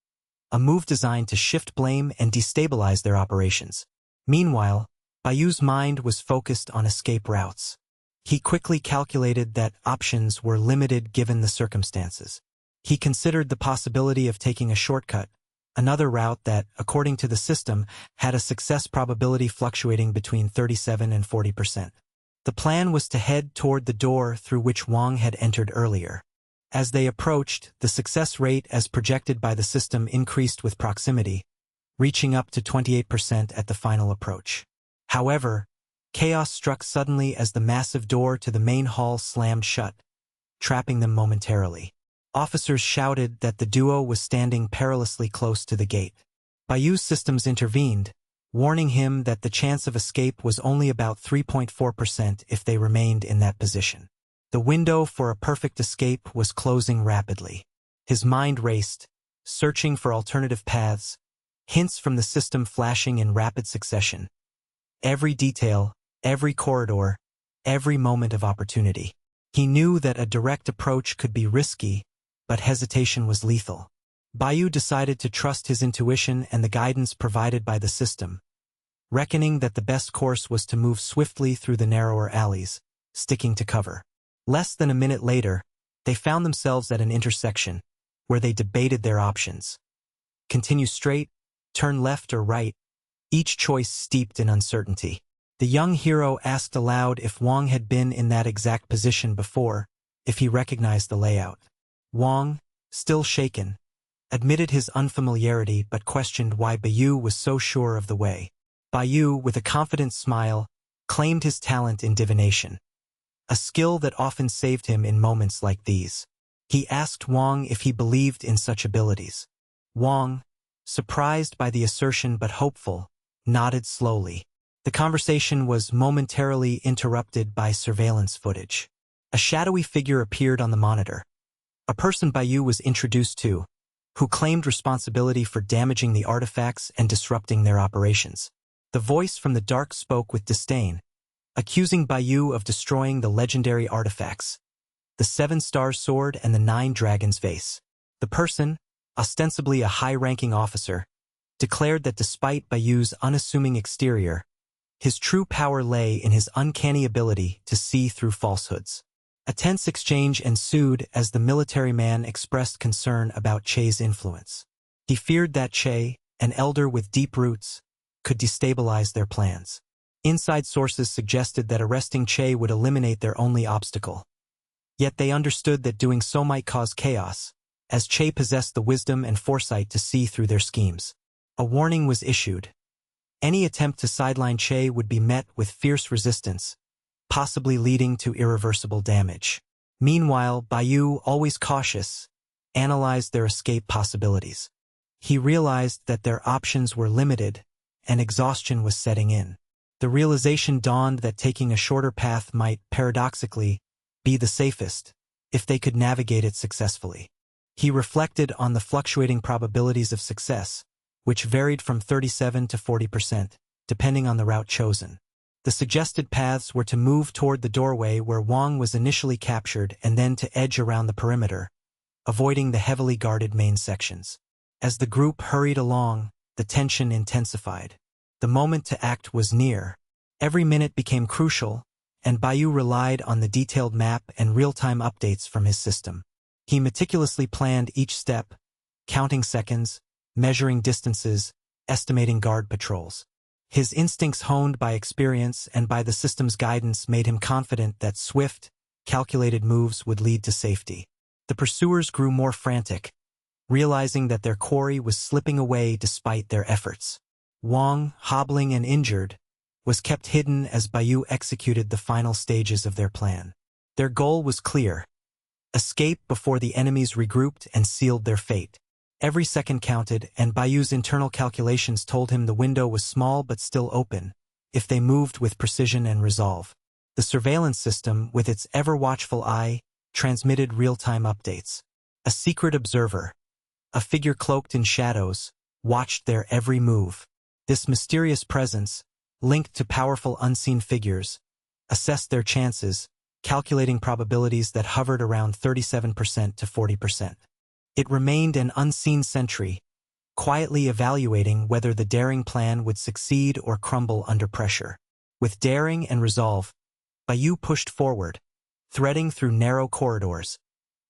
a move designed to shift blame and destabilize their operations. Meanwhile, Bayu's mind was focused on escape routes. He quickly calculated that options were limited given the circumstances. He considered the possibility of taking a shortcut, another route that, according to the system, had a success probability fluctuating between 37 and 40%. The plan was to head toward the door through which Wang had entered earlier. As they approached, the success rate as projected by the system increased with proximity, reaching up to 28% at the final approach. However, chaos struck suddenly as the massive door to the main hall slammed shut, trapping them momentarily. Officers shouted that the duo was standing perilously close to the gate. Bayu's systems intervened, warning him that the chance of escape was only about 3.4% if they remained in that position. The window for a perfect escape was closing rapidly. His mind raced, searching for alternative paths, hints from the system flashing in rapid succession. Every detail, every corridor, every moment of opportunity. He knew that a direct approach could be risky, but hesitation was lethal. Bayu decided to trust his intuition and the guidance provided by the system, reckoning that the best course was to move swiftly through the narrower alleys, sticking to cover. Less than a minute later, they found themselves at an intersection, where they debated their options. Continue straight, turn left or right, each choice steeped in uncertainty. The young hero asked aloud if Wang had been in that exact position before, if he recognized the layout. Wang, still shaken, admitted his unfamiliarity but questioned why Bayu was so sure of the way. Bayu, with a confident smile, claimed his talent in divination, a skill that often saved him in moments like these. He asked Wang if he believed in such abilities. Wang, surprised by the assertion but hopeful, nodded slowly. The conversation was momentarily interrupted by surveillance footage. A shadowy figure appeared on the monitor. A person Bayu was introduced to, who claimed responsibility for damaging the artifacts and disrupting their operations. The voice from the dark spoke with disdain, accusing Bayu of destroying the legendary artifacts, the 7-star sword and the 9 dragons vase. The person, ostensibly a high-ranking officer, declared that despite Bayu's unassuming exterior, his true power lay in his uncanny ability to see through falsehoods. A tense exchange ensued as the military man expressed concern about Che's influence. He feared that Che, an elder with deep roots, could destabilize their plans. Inside sources suggested that arresting Che would eliminate their only obstacle. Yet they understood that doing so might cause chaos, as Che possessed the wisdom and foresight to see through their schemes. A warning was issued. Any attempt to sideline Che would be met with fierce resistance, possibly leading to irreversible damage. Meanwhile, Bayou, always cautious, analyzed their escape possibilities. He realized that their options were limited, and exhaustion was setting in. The realization dawned that taking a shorter path might, paradoxically, be the safest, if they could navigate it successfully. He reflected on the fluctuating probabilities of success, which varied from 37 to 40%, depending on the route chosen. The suggested paths were to move toward the doorway where Wang was initially captured and then to edge around the perimeter, avoiding the heavily guarded main sections. As the group hurried along, the tension intensified. The moment to act was near. Every minute became crucial, and Bayou relied on the detailed map and real-time updates from his system. He meticulously planned each step, counting seconds, measuring distances, estimating guard patrols. His instincts honed by experience and by the system's guidance made him confident that swift, calculated moves would lead to safety. The pursuers grew more frantic, realizing that their quarry was slipping away despite their efforts. Wang, hobbling and injured, was kept hidden as Bayou executed the final stages of their plan. Their goal was clear: escape before the enemies regrouped and sealed their fate. Every second counted, and Bayou's internal calculations told him the window was small but still open, if they moved with precision and resolve. The surveillance system, with its ever-watchful eye, transmitted real-time updates. A secret observer, a figure cloaked in shadows, watched their every move. This mysterious presence, linked to powerful unseen figures, assessed their chances, calculating probabilities that hovered around 37% to 40%. It remained an unseen sentry, quietly evaluating whether the daring plan would succeed or crumble under pressure. With daring and resolve, Bayou pushed forward, threading through narrow corridors,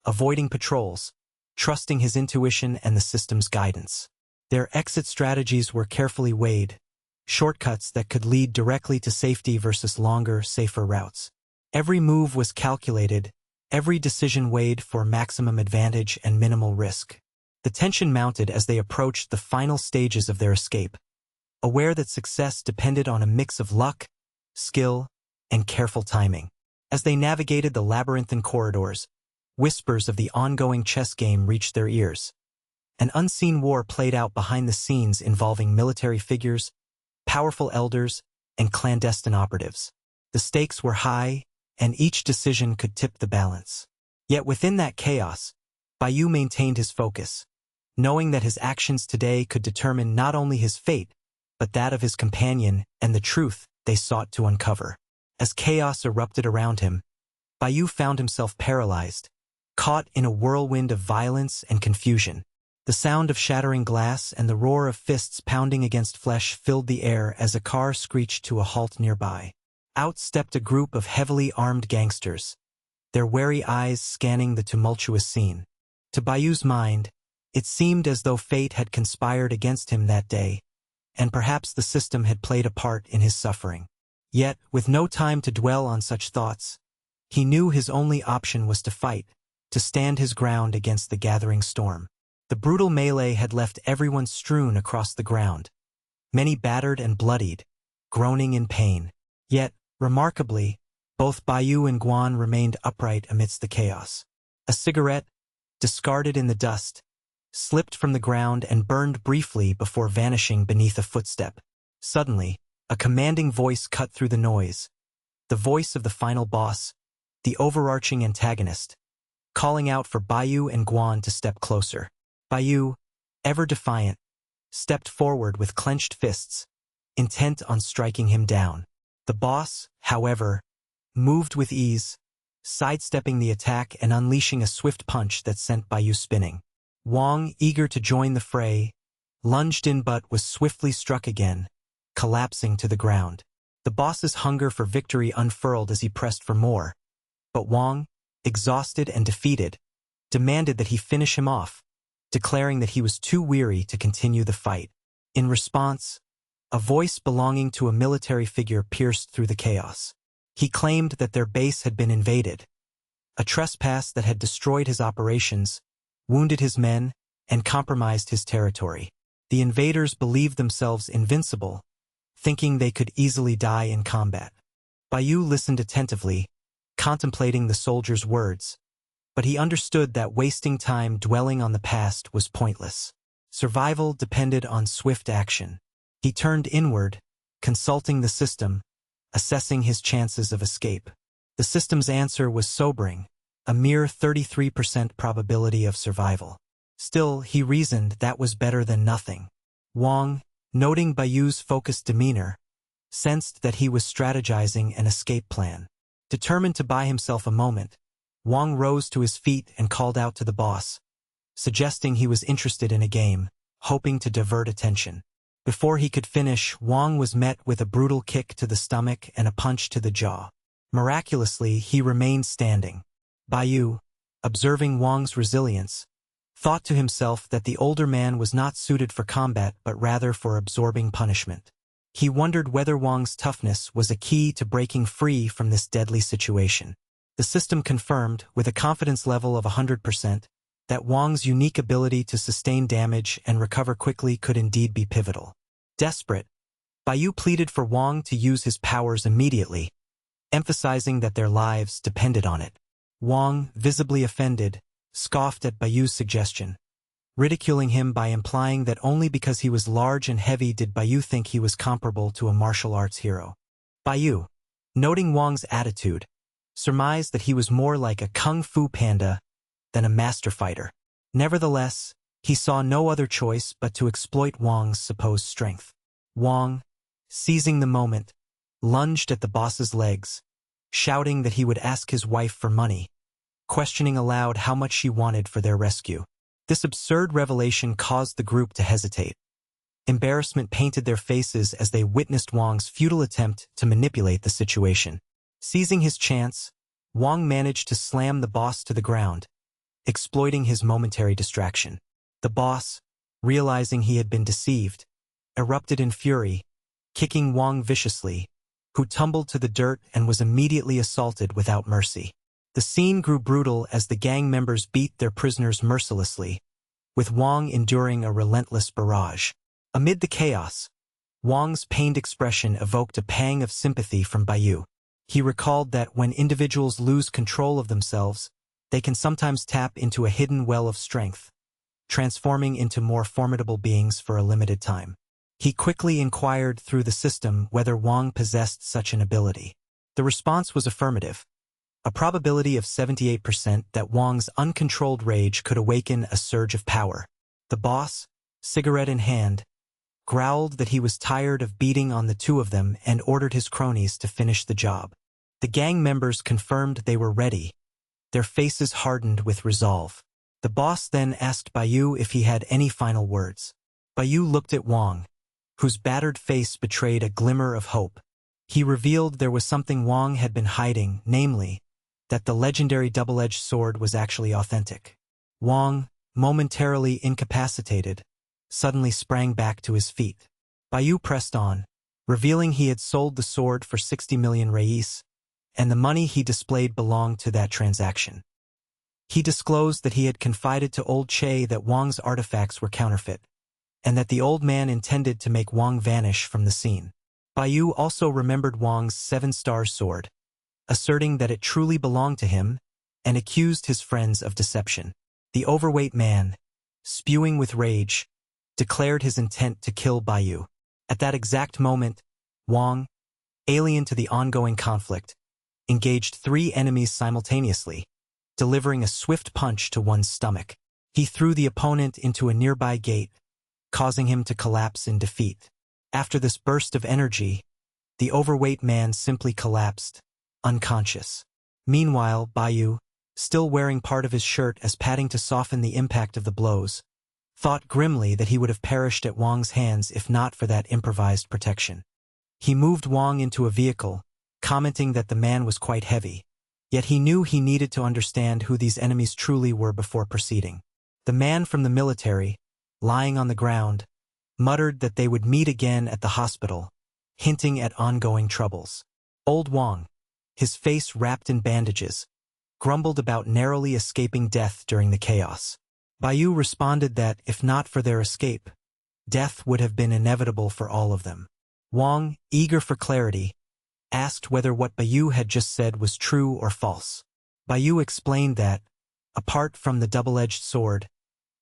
avoiding patrols, trusting his intuition and the system's guidance. Their exit strategies were carefully weighed, shortcuts that could lead directly to safety versus longer, safer routes. Every move was calculated, every decision weighed for maximum advantage and minimal risk. The tension mounted as they approached the final stages of their escape, aware that success depended on a mix of luck, skill, and careful timing. As they navigated the labyrinthine corridors, whispers of the ongoing chess game reached their ears. An unseen war played out behind the scenes involving military figures, powerful elders, and clandestine operatives. The stakes were high, and each decision could tip the balance. Yet within that chaos, Bayou maintained his focus, knowing that his actions today could determine not only his fate, but that of his companion and the truth they sought to uncover. As chaos erupted around him, Bayou found himself paralyzed, caught in a whirlwind of violence and confusion. The sound of shattering glass and the roar of fists pounding against flesh filled the air as a car screeched to a halt nearby. Out stepped a group of heavily armed gangsters, their wary eyes scanning the tumultuous scene. To Bayou's mind, it seemed as though fate had conspired against him that day, and perhaps the system had played a part in his suffering. Yet, with no time to dwell on such thoughts, he knew his only option was to fight, to stand his ground against the gathering storm. The brutal melee had left everyone strewn across the ground, many battered and bloodied, groaning in pain. Yet, remarkably, both Bayou and Guan remained upright amidst the chaos. A cigarette, discarded in the dust, slipped from the ground and burned briefly before vanishing beneath a footstep. Suddenly, a commanding voice cut through the noise, the voice of the final boss, the overarching antagonist, calling out for Bayou and Guan to step closer. Bayou, ever defiant, stepped forward with clenched fists, intent on striking him down. The boss, however, moved with ease, sidestepping the attack and unleashing a swift punch that sent Bayou spinning. Wang, eager to join the fray, lunged in but was swiftly struck again, collapsing to the ground. The boss's hunger for victory unfurled as he pressed for more, but Wang, exhausted and defeated, demanded that he finish him off, declaring that he was too weary to continue the fight. In response, a voice belonging to a military figure pierced through the chaos. He claimed that their base had been invaded, a trespass that had destroyed his operations, wounded his men, and compromised his territory. The invaders believed themselves invincible, thinking they could easily die in combat. Baiyu listened attentively, contemplating the soldier's words, but he understood that wasting time dwelling on the past was pointless. Survival depended on swift action. He turned inward, consulting the system, assessing his chances of escape. The system's answer was sobering, a mere 33% probability of survival. Still, he reasoned that was better than nothing. Wang, noting Baiyu's focused demeanor, sensed that he was strategizing an escape plan. Determined to buy himself a moment, Wang rose to his feet and called out to the boss, suggesting he was interested in a game, hoping to divert attention. Before he could finish, Wang was met with a brutal kick to the stomach and a punch to the jaw. Miraculously, he remained standing. Baiyu, observing Wang's resilience, thought to himself that the older man was not suited for combat but rather for absorbing punishment. He wondered whether Wang's toughness was a key to breaking free from this deadly situation. The system confirmed, with a confidence level of 100%, that Wang's unique ability to sustain damage and recover quickly could indeed be pivotal. Desperate, Baiyu pleaded for Wang to use his powers immediately, emphasizing that their lives depended on it. Wang, visibly offended, scoffed at Baiyu's suggestion, ridiculing him by implying that only because he was large and heavy did Baiyu think he was comparable to a martial arts hero. Baiyu, noting Wang's attitude, surmised that he was more like a kung fu panda than a master fighter. Nevertheless, he saw no other choice but to exploit Wang's supposed strength. Wang, seizing the moment, lunged at the boss's legs, shouting that he would ask his wife for money, questioning aloud how much she wanted for their rescue. This absurd revelation caused the group to hesitate. Embarrassment painted their faces as they witnessed Wang's futile attempt to manipulate the situation. Seizing his chance, Wang managed to slam the boss to the ground, exploiting his momentary distraction. The boss, realizing he had been deceived, erupted in fury, kicking Wang viciously, who tumbled to the dirt and was immediately assaulted without mercy. The scene grew brutal as the gang members beat their prisoners mercilessly, with Wang enduring a relentless barrage. Amid the chaos, Wang's pained expression evoked a pang of sympathy from Baiyu. He recalled that when individuals lose control of themselves, they can sometimes tap into a hidden well of strength, transforming into more formidable beings for a limited time. He quickly inquired through the system whether Wang possessed such an ability. The response was affirmative, a probability of 78% that Wang's uncontrolled rage could awaken a surge of power. The boss, cigarette in hand, growled that he was tired of beating on the two of them and ordered his cronies to finish the job. The gang members confirmed they were ready, their faces hardened with resolve. The boss then asked Baiyu if he had any final words. Baiyu looked at Wang, whose battered face betrayed a glimmer of hope. He revealed there was something Wang had been hiding, namely, that the legendary double-edged sword was actually authentic. Wang, momentarily incapacitated, suddenly sprang back to his feet. Baiyu pressed on, revealing he had sold the sword for 60 million reis, and the money he displayed belonged to that transaction. He disclosed that he had confided to old Che that Wang's artifacts were counterfeit, and that the old man intended to make Wang vanish from the scene. Baiyu also remembered Wang's 7-star sword, asserting that it truly belonged to him, and accused his friends of deception. The overweight man, spewing with rage, declared his intent to kill Baiyu. At that exact moment, Wang, alien to the ongoing conflict, engaged 3 enemies simultaneously, delivering a swift punch to one's stomach. He threw the opponent into a nearby gate, causing him to collapse in defeat. After this burst of energy, the overweight man simply collapsed, unconscious. Meanwhile, Baiyu, still wearing part of his shirt as padding to soften the impact of the blows, thought grimly that he would have perished at Wang's hands if not for that improvised protection. He moved Wang into a vehicle, commenting that the man was quite heavy, yet he knew he needed to understand who these enemies truly were before proceeding. The man from the military, lying on the ground, muttered that they would meet again at the hospital, hinting at ongoing troubles. Old Wang, his face wrapped in bandages, grumbled about narrowly escaping death during the chaos. Baiyu responded that, if not for their escape, death would have been inevitable for all of them. Wang, eager for clarity, asked whether what Baiyu had just said was true or false. Baiyu explained that, apart from the double-edged sword,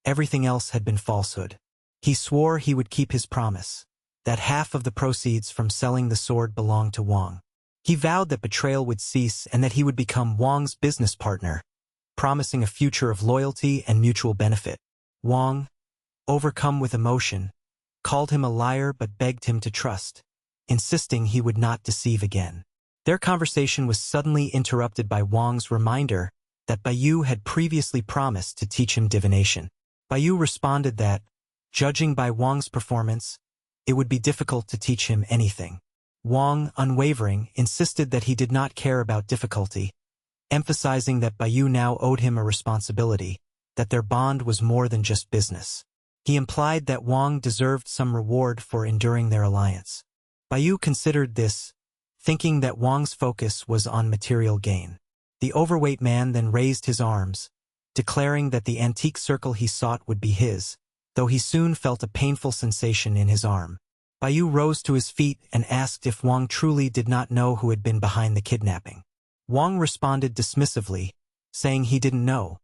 everything else had been falsehood. He swore he would keep his promise, that half of the proceeds from selling the sword belonged to Wang. He vowed that betrayal would cease and that he would become Wang's business partner, promising a future of loyalty and mutual benefit. Wang, overcome with emotion, called him a liar but begged him to trust, insisting he would not deceive again. Their conversation was suddenly interrupted by Wang's reminder that Baiyu had previously promised to teach him divination. Baiyu responded that, judging by Wang's performance, it would be difficult to teach him anything. Wang, unwavering, insisted that he did not care about difficulty, emphasizing that Baiyu now owed him a responsibility, that their bond was more than just business. He implied that Wang deserved some reward for enduring their alliance. Baiyu considered this, thinking that Wang's focus was on material gain. The overweight man then raised his arms, declaring that the antique circle he sought would be his, though he soon felt a painful sensation in his arm. Baiyu rose to his feet and asked if Wang truly did not know who had been behind the kidnapping. Wang responded dismissively, saying he didn't know.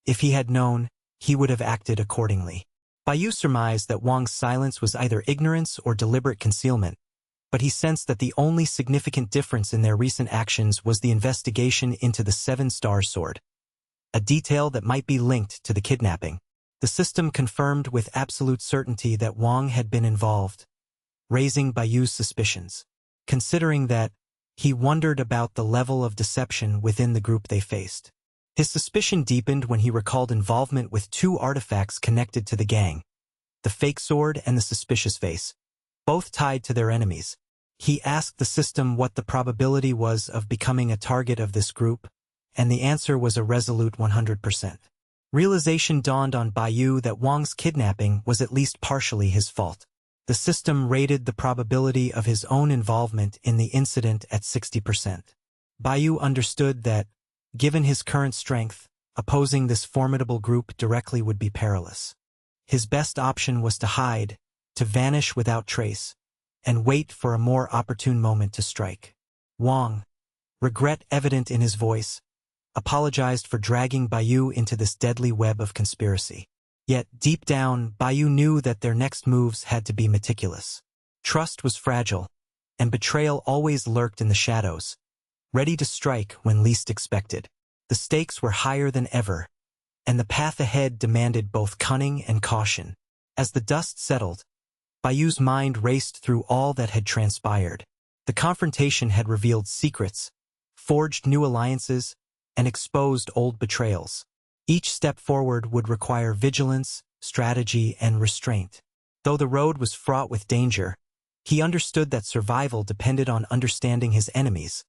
If he had known, he would have acted accordingly. Baiyu surmised that Wang's silence was either ignorance or deliberate concealment, but he sensed that the only significant difference in their recent actions was the investigation into the seven-star sword, a detail that might be linked to the kidnapping. The system confirmed with absolute certainty that Wang had been involved, raising Baiyu's suspicions. Considering that, he wondered about the level of deception within the group they faced. His suspicion deepened when he recalled involvement with two artifacts connected to the gang, the fake sword and the suspicious face, both tied to their enemies. He asked the system what the probability was of becoming a target of this group, and the answer was a resolute 100%. Realization dawned on Baiyu that Wang's kidnapping was at least partially his fault. The system rated the probability of his own involvement in the incident at 60%. Baiyu understood that, given his current strength, opposing this formidable group directly would be perilous. His best option was to hide, to vanish without trace, and wait for a more opportune moment to strike. Wang, regret evident in his voice, apologized for dragging Baiyu into this deadly web of conspiracy. Yet, deep down, Baiyu knew that their next moves had to be meticulous. Trust was fragile, and betrayal always lurked in the shadows, ready to strike when least expected. The stakes were higher than ever, and the path ahead demanded both cunning and caution. As the dust settled, Baiyu's mind raced through all that had transpired. The confrontation had revealed secrets, forged new alliances, and exposed old betrayals. Each step forward would require vigilance, strategy, and restraint. Though the road was fraught with danger, he understood that survival depended on understanding his enemies,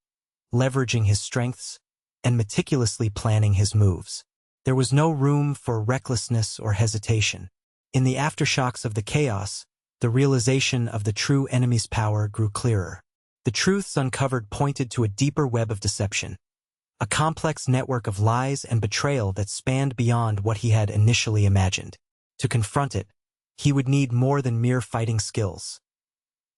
leveraging his strengths, and meticulously planning his moves. There was no room for recklessness or hesitation. In the aftershocks of the chaos, the realization of the true enemy's power grew clearer. The truths uncovered pointed to a deeper web of deception, a complex network of lies and betrayal that spanned beyond what he had initially imagined. To confront it, he would need more than mere fighting skills.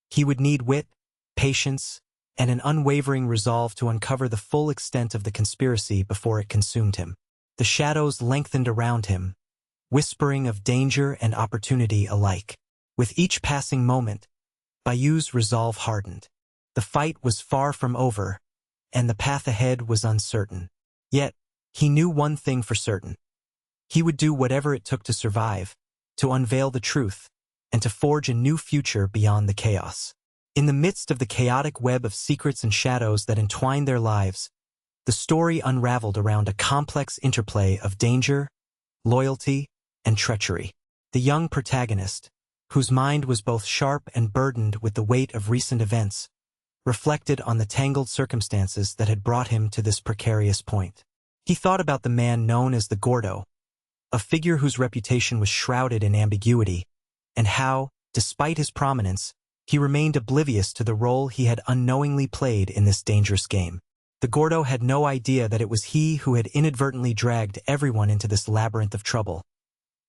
He would need wit, patience, and an unwavering resolve to uncover the full extent of the conspiracy before it consumed him. The shadows lengthened around him, whispering of danger and opportunity alike. With each passing moment, Baiyu's resolve hardened. The fight was far from over, and the path ahead was uncertain. Yet, he knew one thing for certain. He would do whatever it took to survive, to unveil the truth, and to forge a new future beyond the chaos. In the midst of the chaotic web of secrets and shadows that entwined their lives, the story unraveled around a complex interplay of danger, loyalty, and treachery. The young protagonist, whose mind was both sharp and burdened with the weight of recent events, reflected on the tangled circumstances that had brought him to this precarious point. He thought about the man known as the Gordo, a figure whose reputation was shrouded in ambiguity, and how, despite his prominence, he remained oblivious to the role he had unknowingly played in this dangerous game. The Gordo had no idea that it was he who had inadvertently dragged everyone into this labyrinth of trouble,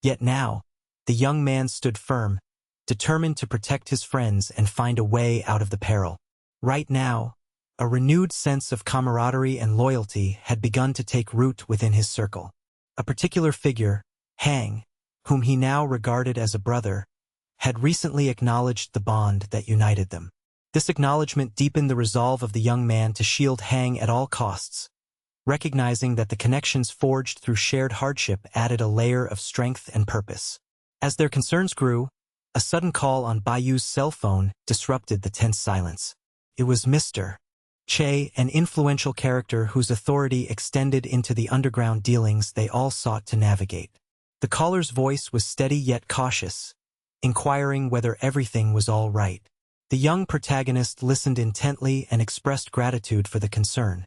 Yet now, the young man stood firm, determined to protect his friends and find a way out of the peril. Right now, a renewed sense of camaraderie and loyalty had begun to take root within his circle. A particular figure, Hang, whom he now regarded as a brother, had recently acknowledged the bond that united them. This acknowledgement deepened the resolve of the young man to shield Hang at all costs, recognizing that the connections forged through shared hardship added a layer of strength and purpose. As their concerns grew, a sudden call on Bayu's cell phone disrupted the tense silence. It was Mr. Che, an influential character whose authority extended into the underground dealings they all sought to navigate. The caller's voice was steady yet cautious, inquiring whether everything was all right. The young protagonist listened intently and expressed gratitude for the concern,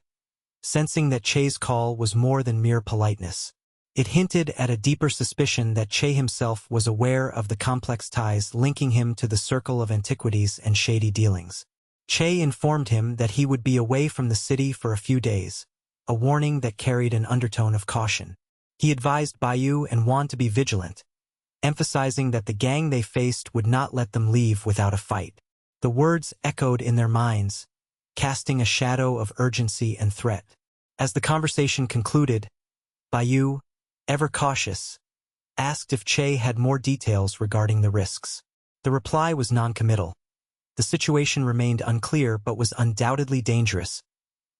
sensing that Che's call was more than mere politeness. It hinted at a deeper suspicion that Che himself was aware of the complex ties linking him to the circle of antiquities and shady dealings. Che informed him that he would be away from the city for a few days, a warning that carried an undertone of caution. He advised Bayu and Wan to be vigilant, emphasizing that the gang they faced would not let them leave without a fight. The words echoed in their minds, casting a shadow of urgency and threat. As the conversation concluded, Bayu, ever cautious, asked if Che had more details regarding the risks. The reply was non-committal. The situation remained unclear but was undoubtedly dangerous,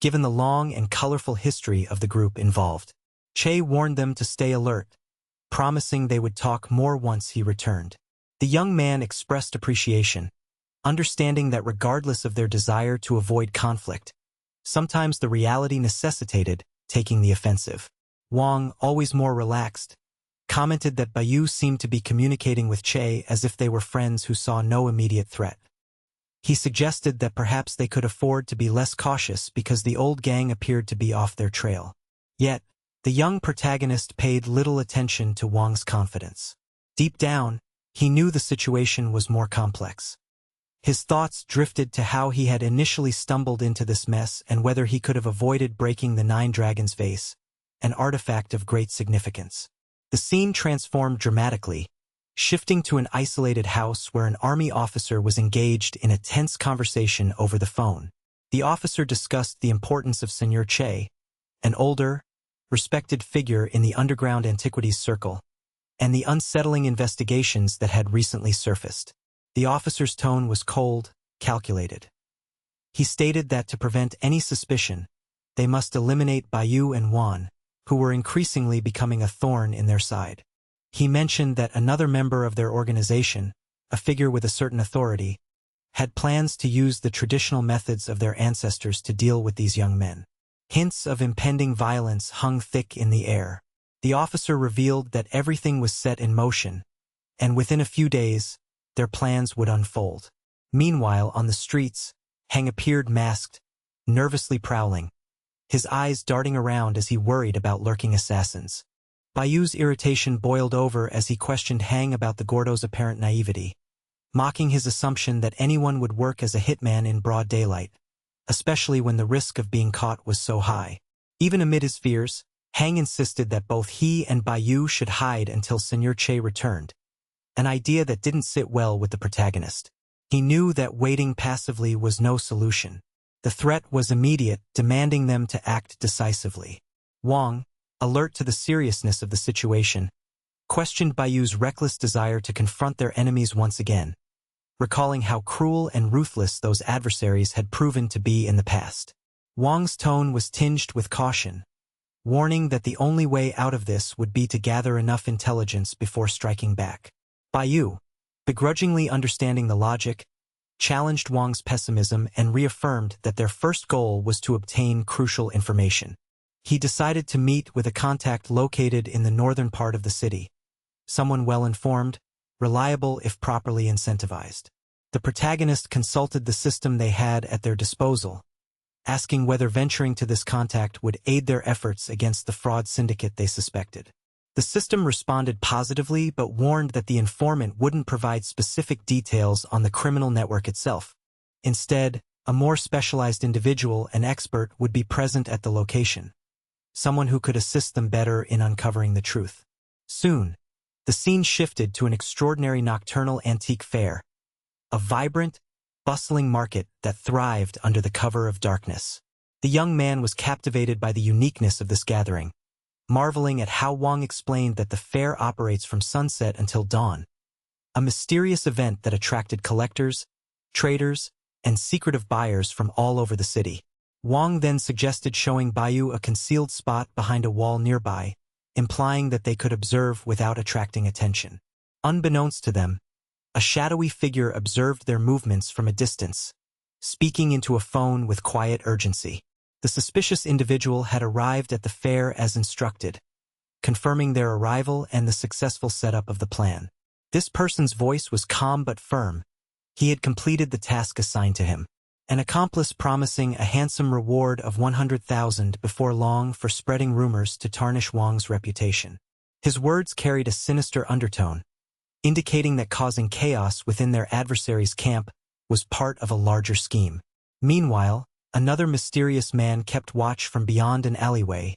given the long and colorful history of the group involved. Che warned them to stay alert, promising they would talk more once he returned. The young man expressed appreciation, understanding that regardless of their desire to avoid conflict, sometimes the reality necessitated taking the offensive. Wang, always more relaxed, commented that Bayu seemed to be communicating with Che as if they were friends who saw no immediate threat. He suggested that perhaps they could afford to be less cautious because the old gang appeared to be off their trail. Yet, the young protagonist paid little attention to Wang's confidence. Deep down, he knew the situation was more complex. His thoughts drifted to how he had initially stumbled into this mess and whether he could have avoided breaking the Nine Dragons vase, an artifact of great significance. The scene transformed dramatically, shifting to an isolated house where an army officer was engaged in a tense conversation over the phone. The officer discussed the importance of Senor Che, an older, respected figure in the underground antiquities circle, and the unsettling investigations that had recently surfaced. The officer's tone was cold, calculated. He stated that to prevent any suspicion, they must eliminate Bayu and Wan, who were increasingly becoming a thorn in their side. He mentioned that another member of their organization, a figure with a certain authority, had plans to use the traditional methods of their ancestors to deal with these young men. Hints of impending violence hung thick in the air. The officer revealed that everything was set in motion, and within a few days, their plans would unfold. Meanwhile, on the streets, Hang appeared masked, nervously prowling, his eyes darting around as he worried about lurking assassins. Bayu's irritation boiled over as he questioned Hang about the Gordo's apparent naivety, mocking his assumption that anyone would work as a hitman in broad daylight, especially when the risk of being caught was so high. Even amid his fears, Hang insisted that both he and Bayu should hide until Senor Che returned, an idea that didn't sit well with the protagonist. He knew that waiting passively was no solution. The threat was immediate, demanding them to act decisively. Wang, alert to the seriousness of the situation, questioned Bayu's reckless desire to confront their enemies once again, recalling how cruel and ruthless those adversaries had proven to be in the past. Wang's tone was tinged with caution, warning that the only way out of this would be to gather enough intelligence before striking back. Bayu, begrudgingly understanding the logic, challenged Wang's pessimism and reaffirmed that their first goal was to obtain crucial information. He decided to meet with a contact located in the northern part of the city, someone well-informed, reliable if properly incentivized. The protagonist consulted the system they had at their disposal, asking whether venturing to this contact would aid their efforts against the fraud syndicate they suspected. The system responded positively but warned that the informant wouldn't provide specific details on the criminal network itself. Instead, a more specialized individual, an expert, would be present at the location, someone who could assist them better in uncovering the truth. Soon, The scene shifted to an extraordinary nocturnal antique fair, a vibrant, bustling market that thrived under the cover of darkness. The young man was captivated by the uniqueness of this gathering, marveling at how Wang explained that the fair operates from sunset until dawn, a mysterious event that attracted collectors, traders, and secretive buyers from all over the city. Wang then suggested showing Baiyu a concealed spot behind a wall nearby, implying that they could observe without attracting attention. Unbeknownst to them, a shadowy figure observed their movements from a distance, speaking into a phone with quiet urgency. The suspicious individual had arrived at the fair as instructed, confirming their arrival and the successful setup of the plan. This person's voice was calm but firm. He had completed the task assigned to him, an accomplice promising a handsome reward of 100,000 before long for spreading rumors to tarnish Wang's reputation. His words carried a sinister undertone, indicating that causing chaos within their adversary's camp was part of a larger scheme. Meanwhile, another mysterious man kept watch from beyond an alleyway,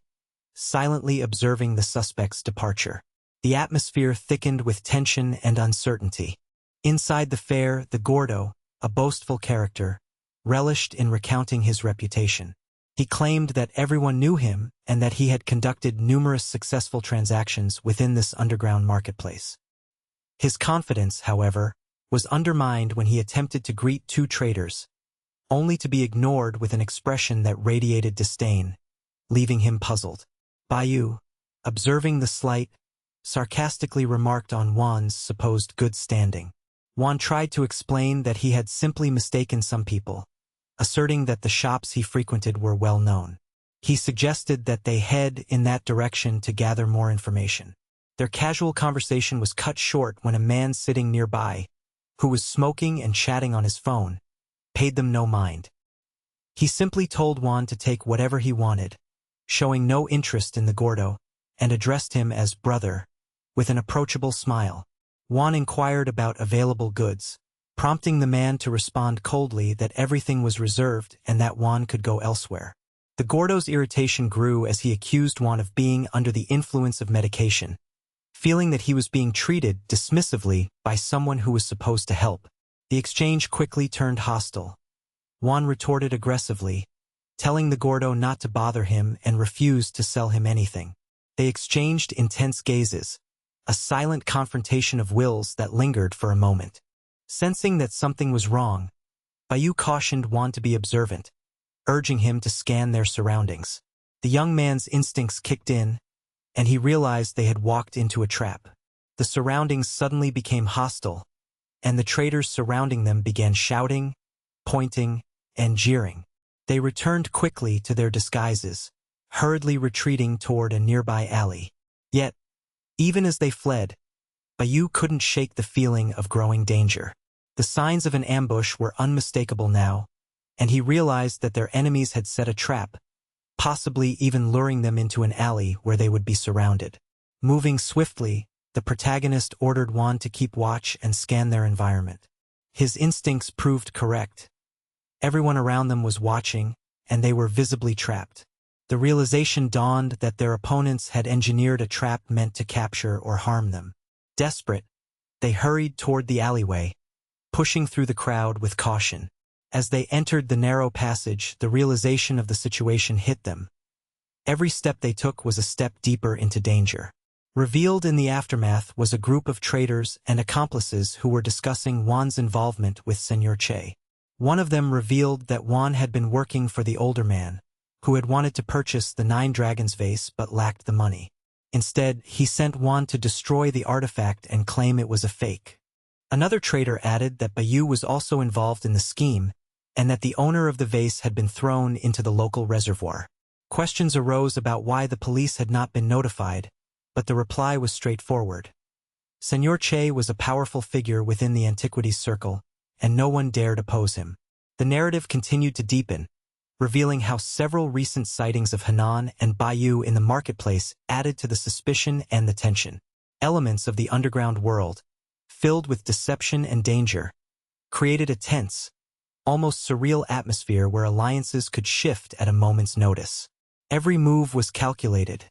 silently observing the suspect's departure. The atmosphere thickened with tension and uncertainty. Inside the fair, the Gordo, a boastful character, relished in recounting his reputation. He claimed that everyone knew him and that he had conducted numerous successful transactions within this underground marketplace. His confidence, however, was undermined when he attempted to greet two traders, only to be ignored with an expression that radiated disdain, leaving him puzzled. Baiyu, observing the slight, sarcastically remarked on Wan's supposed good standing. Wan tried to explain that he had simply mistaken some people, asserting that the shops he frequented were well known. He suggested that they head in that direction to gather more information. Their casual conversation was cut short when a man sitting nearby, who was smoking and chatting on his phone, paid them no mind. He simply told Wan to take whatever he wanted, showing no interest in the Gordo, and addressed him as brother, with an approachable smile. Wan inquired about available goods, prompting the man to respond coldly that everything was reserved and that Wan could go elsewhere. The Gordo's irritation grew as he accused Wan of being under the influence of medication, feeling that he was being treated dismissively by someone who was supposed to help. The exchange quickly turned hostile. Wan retorted aggressively, telling the Gordo not to bother him and refused to sell him anything. They exchanged intense gazes, a silent confrontation of wills that lingered for a moment. Sensing that something was wrong, Baiyu cautioned Wan to be observant, urging him to scan their surroundings. The young man's instincts kicked in, and he realized they had walked into a trap. The surroundings suddenly became hostile, and the traders surrounding them began shouting, pointing, and jeering. They returned quickly to their disguises, hurriedly retreating toward a nearby alley. Yet, even as they fled, Baiyu couldn't shake the feeling of growing danger. The signs of an ambush were unmistakable now, and he realized that their enemies had set a trap, possibly even luring them into an alley where they would be surrounded. Moving swiftly, the protagonist ordered Wan to keep watch and scan their environment. His instincts proved correct. Everyone around them was watching, and they were visibly trapped. The realization dawned that their opponents had engineered a trap meant to capture or harm them. Desperate, they hurried toward the alleyway, pushing through the crowd with caution. As they entered the narrow passage, the realization of the situation hit them. Every step they took was a step deeper into danger. Revealed in the aftermath was a group of traders and accomplices who were discussing Wan's involvement with Senor Che. One of them revealed that Wan had been working for the older man, who had wanted to purchase the 9 Dragons vase but lacked the money. Instead, he sent Wan to destroy the artifact and claim it was a fake. Another trader added that Baiyu was also involved in the scheme, and that the owner of the vase had been thrown into the local reservoir. Questions arose about why the police had not been notified, but the reply was straightforward. Senor Che was a powerful figure within the antiquities circle, and no one dared oppose him. The narrative continued to deepen, revealing how several recent sightings of Hanan and Baiyu in the marketplace added to the suspicion and the tension. Elements of the underground world, filled with deception and danger, created a tense, almost surreal atmosphere where alliances could shift at a moment's notice. Every move was calculated.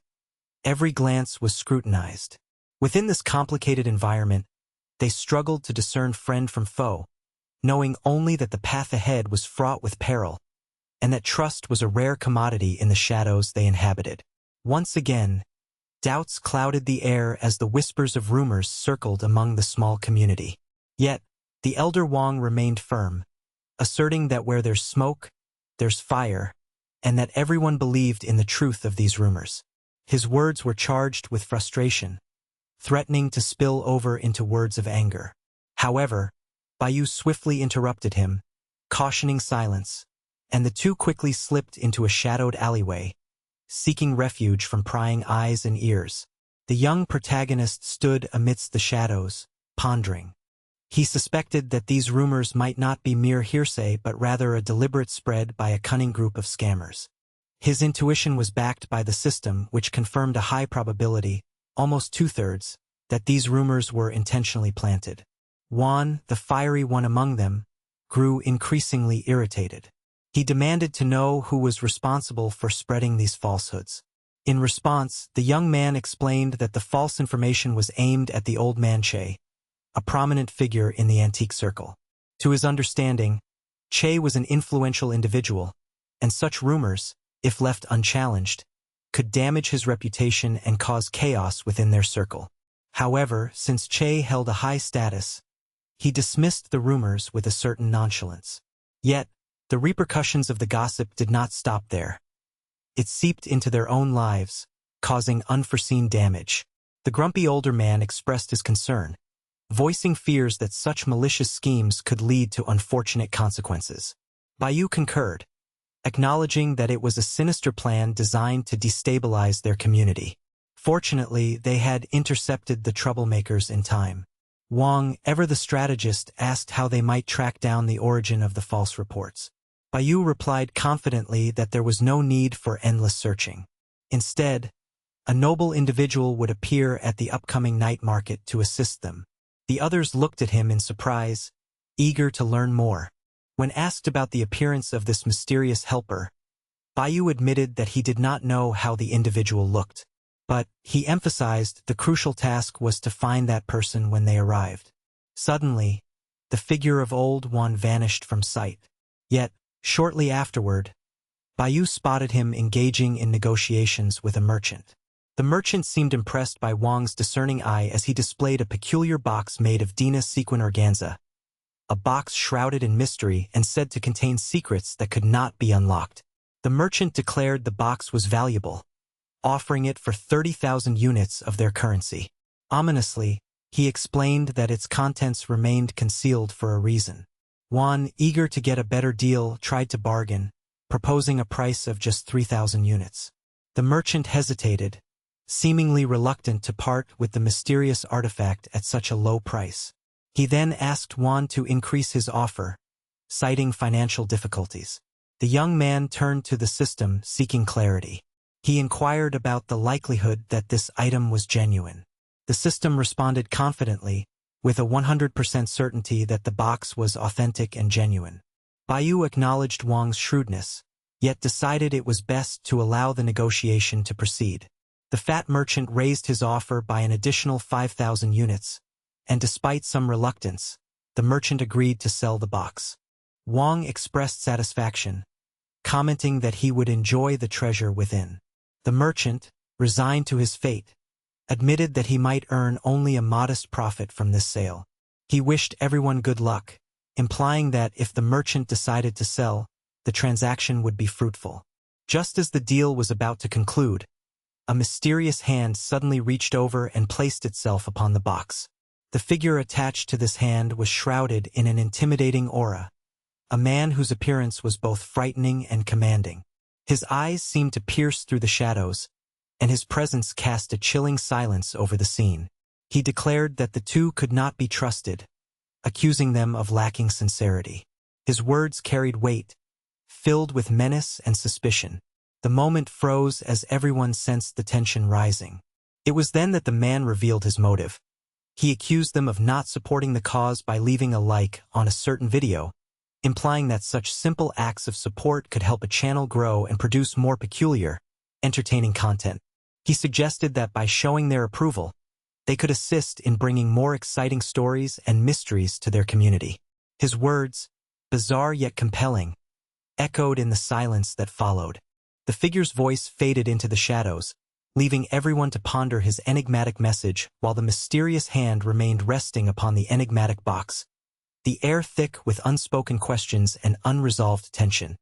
Every glance was scrutinized. Within this complicated environment, they struggled to discern friend from foe, knowing only that the path ahead was fraught with peril, and that trust was a rare commodity in the shadows they inhabited. Once again, doubts clouded the air as the whispers of rumors circled among the small community. Yet, the elder Wang remained firm, asserting that where there's smoke, there's fire, and that everyone believed in the truth of these rumors. His words were charged with frustration, threatening to spill over into words of anger. However, Bayu swiftly interrupted him, cautioning silence, and the two quickly slipped into a shadowed alleyway, seeking refuge from prying eyes and ears. The young protagonist stood amidst the shadows, pondering. He suspected that these rumors might not be mere hearsay but rather a deliberate spread by a cunning group of scammers. His intuition was backed by the system, which confirmed a high probability, almost 2/3, that these rumors were intentionally planted. Juan, the fiery one among them, grew increasingly irritated. He demanded to know who was responsible for spreading these falsehoods. In response, the young man explained that the false information was aimed at the old man Che, a prominent figure in the antique circle. To his understanding, Che was an influential individual, and such rumors, if left unchallenged, could damage his reputation and cause chaos within their circle. However, since Che held a high status, he dismissed the rumors with a certain nonchalance. Yet, the repercussions of the gossip did not stop there. It seeped into their own lives, causing unforeseen damage. The grumpy older man expressed his concern, voicing fears that such malicious schemes could lead to unfortunate consequences. Bayu concurred, acknowledging that it was a sinister plan designed to destabilize their community. Fortunately, they had intercepted the troublemakers in time. Wang, ever the strategist, asked how they might track down the origin of the false reports. Bayu replied confidently that there was no need for endless searching. Instead, a noble individual would appear at the upcoming night market to assist them. The others looked at him in surprise, eager to learn more. When asked about the appearance of this mysterious helper, Bayu admitted that he did not know how the individual looked, but he emphasized the crucial task was to find that person when they arrived. Suddenly, the figure of old Juan vanished from sight. Yet, shortly afterward, Bayu spotted him engaging in negotiations with a merchant. The merchant seemed impressed by Wang's discerning eye as he displayed a peculiar box made of Dina sequin organza, a box shrouded in mystery and said to contain secrets that could not be unlocked. The merchant declared the box was valuable, offering it for 30,000 units of their currency. Ominously, he explained that its contents remained concealed for a reason. Juan, eager to get a better deal, tried to bargain, proposing a price of just 3,000 units. The merchant hesitated, seemingly reluctant to part with the mysterious artifact at such a low price. He then asked Juan to increase his offer, citing financial difficulties. The young man turned to the system, seeking clarity. He inquired about the likelihood that this item was genuine. The system responded confidently, with a 100% certainty that the box was authentic and genuine. Bayu acknowledged Wang's shrewdness, yet decided it was best to allow the negotiation to proceed. The fat merchant raised his offer by an additional 5,000 units, and despite some reluctance, the merchant agreed to sell the box. Wang expressed satisfaction, commenting that he would enjoy the treasure within. The merchant, resigned to his fate, admitted that he might earn only a modest profit from this sale. He wished everyone good luck, implying that if the merchant decided to sell, the transaction would be fruitful. Just as the deal was about to conclude, a mysterious hand suddenly reached over and placed itself upon the box. The figure attached to this hand was shrouded in an intimidating aura, a man whose appearance was both frightening and commanding. His eyes seemed to pierce through the shadows, and his presence cast a chilling silence over the scene. He declared that the two could not be trusted, accusing them of lacking sincerity. His words carried weight, filled with menace and suspicion. The moment froze as everyone sensed the tension rising. It was then that the man revealed his motive. He accused them of not supporting the cause by leaving a like on a certain video, implying that such simple acts of support could help a channel grow and produce more peculiar, entertaining content. He suggested that by showing their approval, they could assist in bringing more exciting stories and mysteries to their community. His words, bizarre yet compelling, echoed in the silence that followed. The figure's voice faded into the shadows, leaving everyone to ponder his enigmatic message while the mysterious hand remained resting upon the enigmatic box, the air thick with unspoken questions and unresolved tension.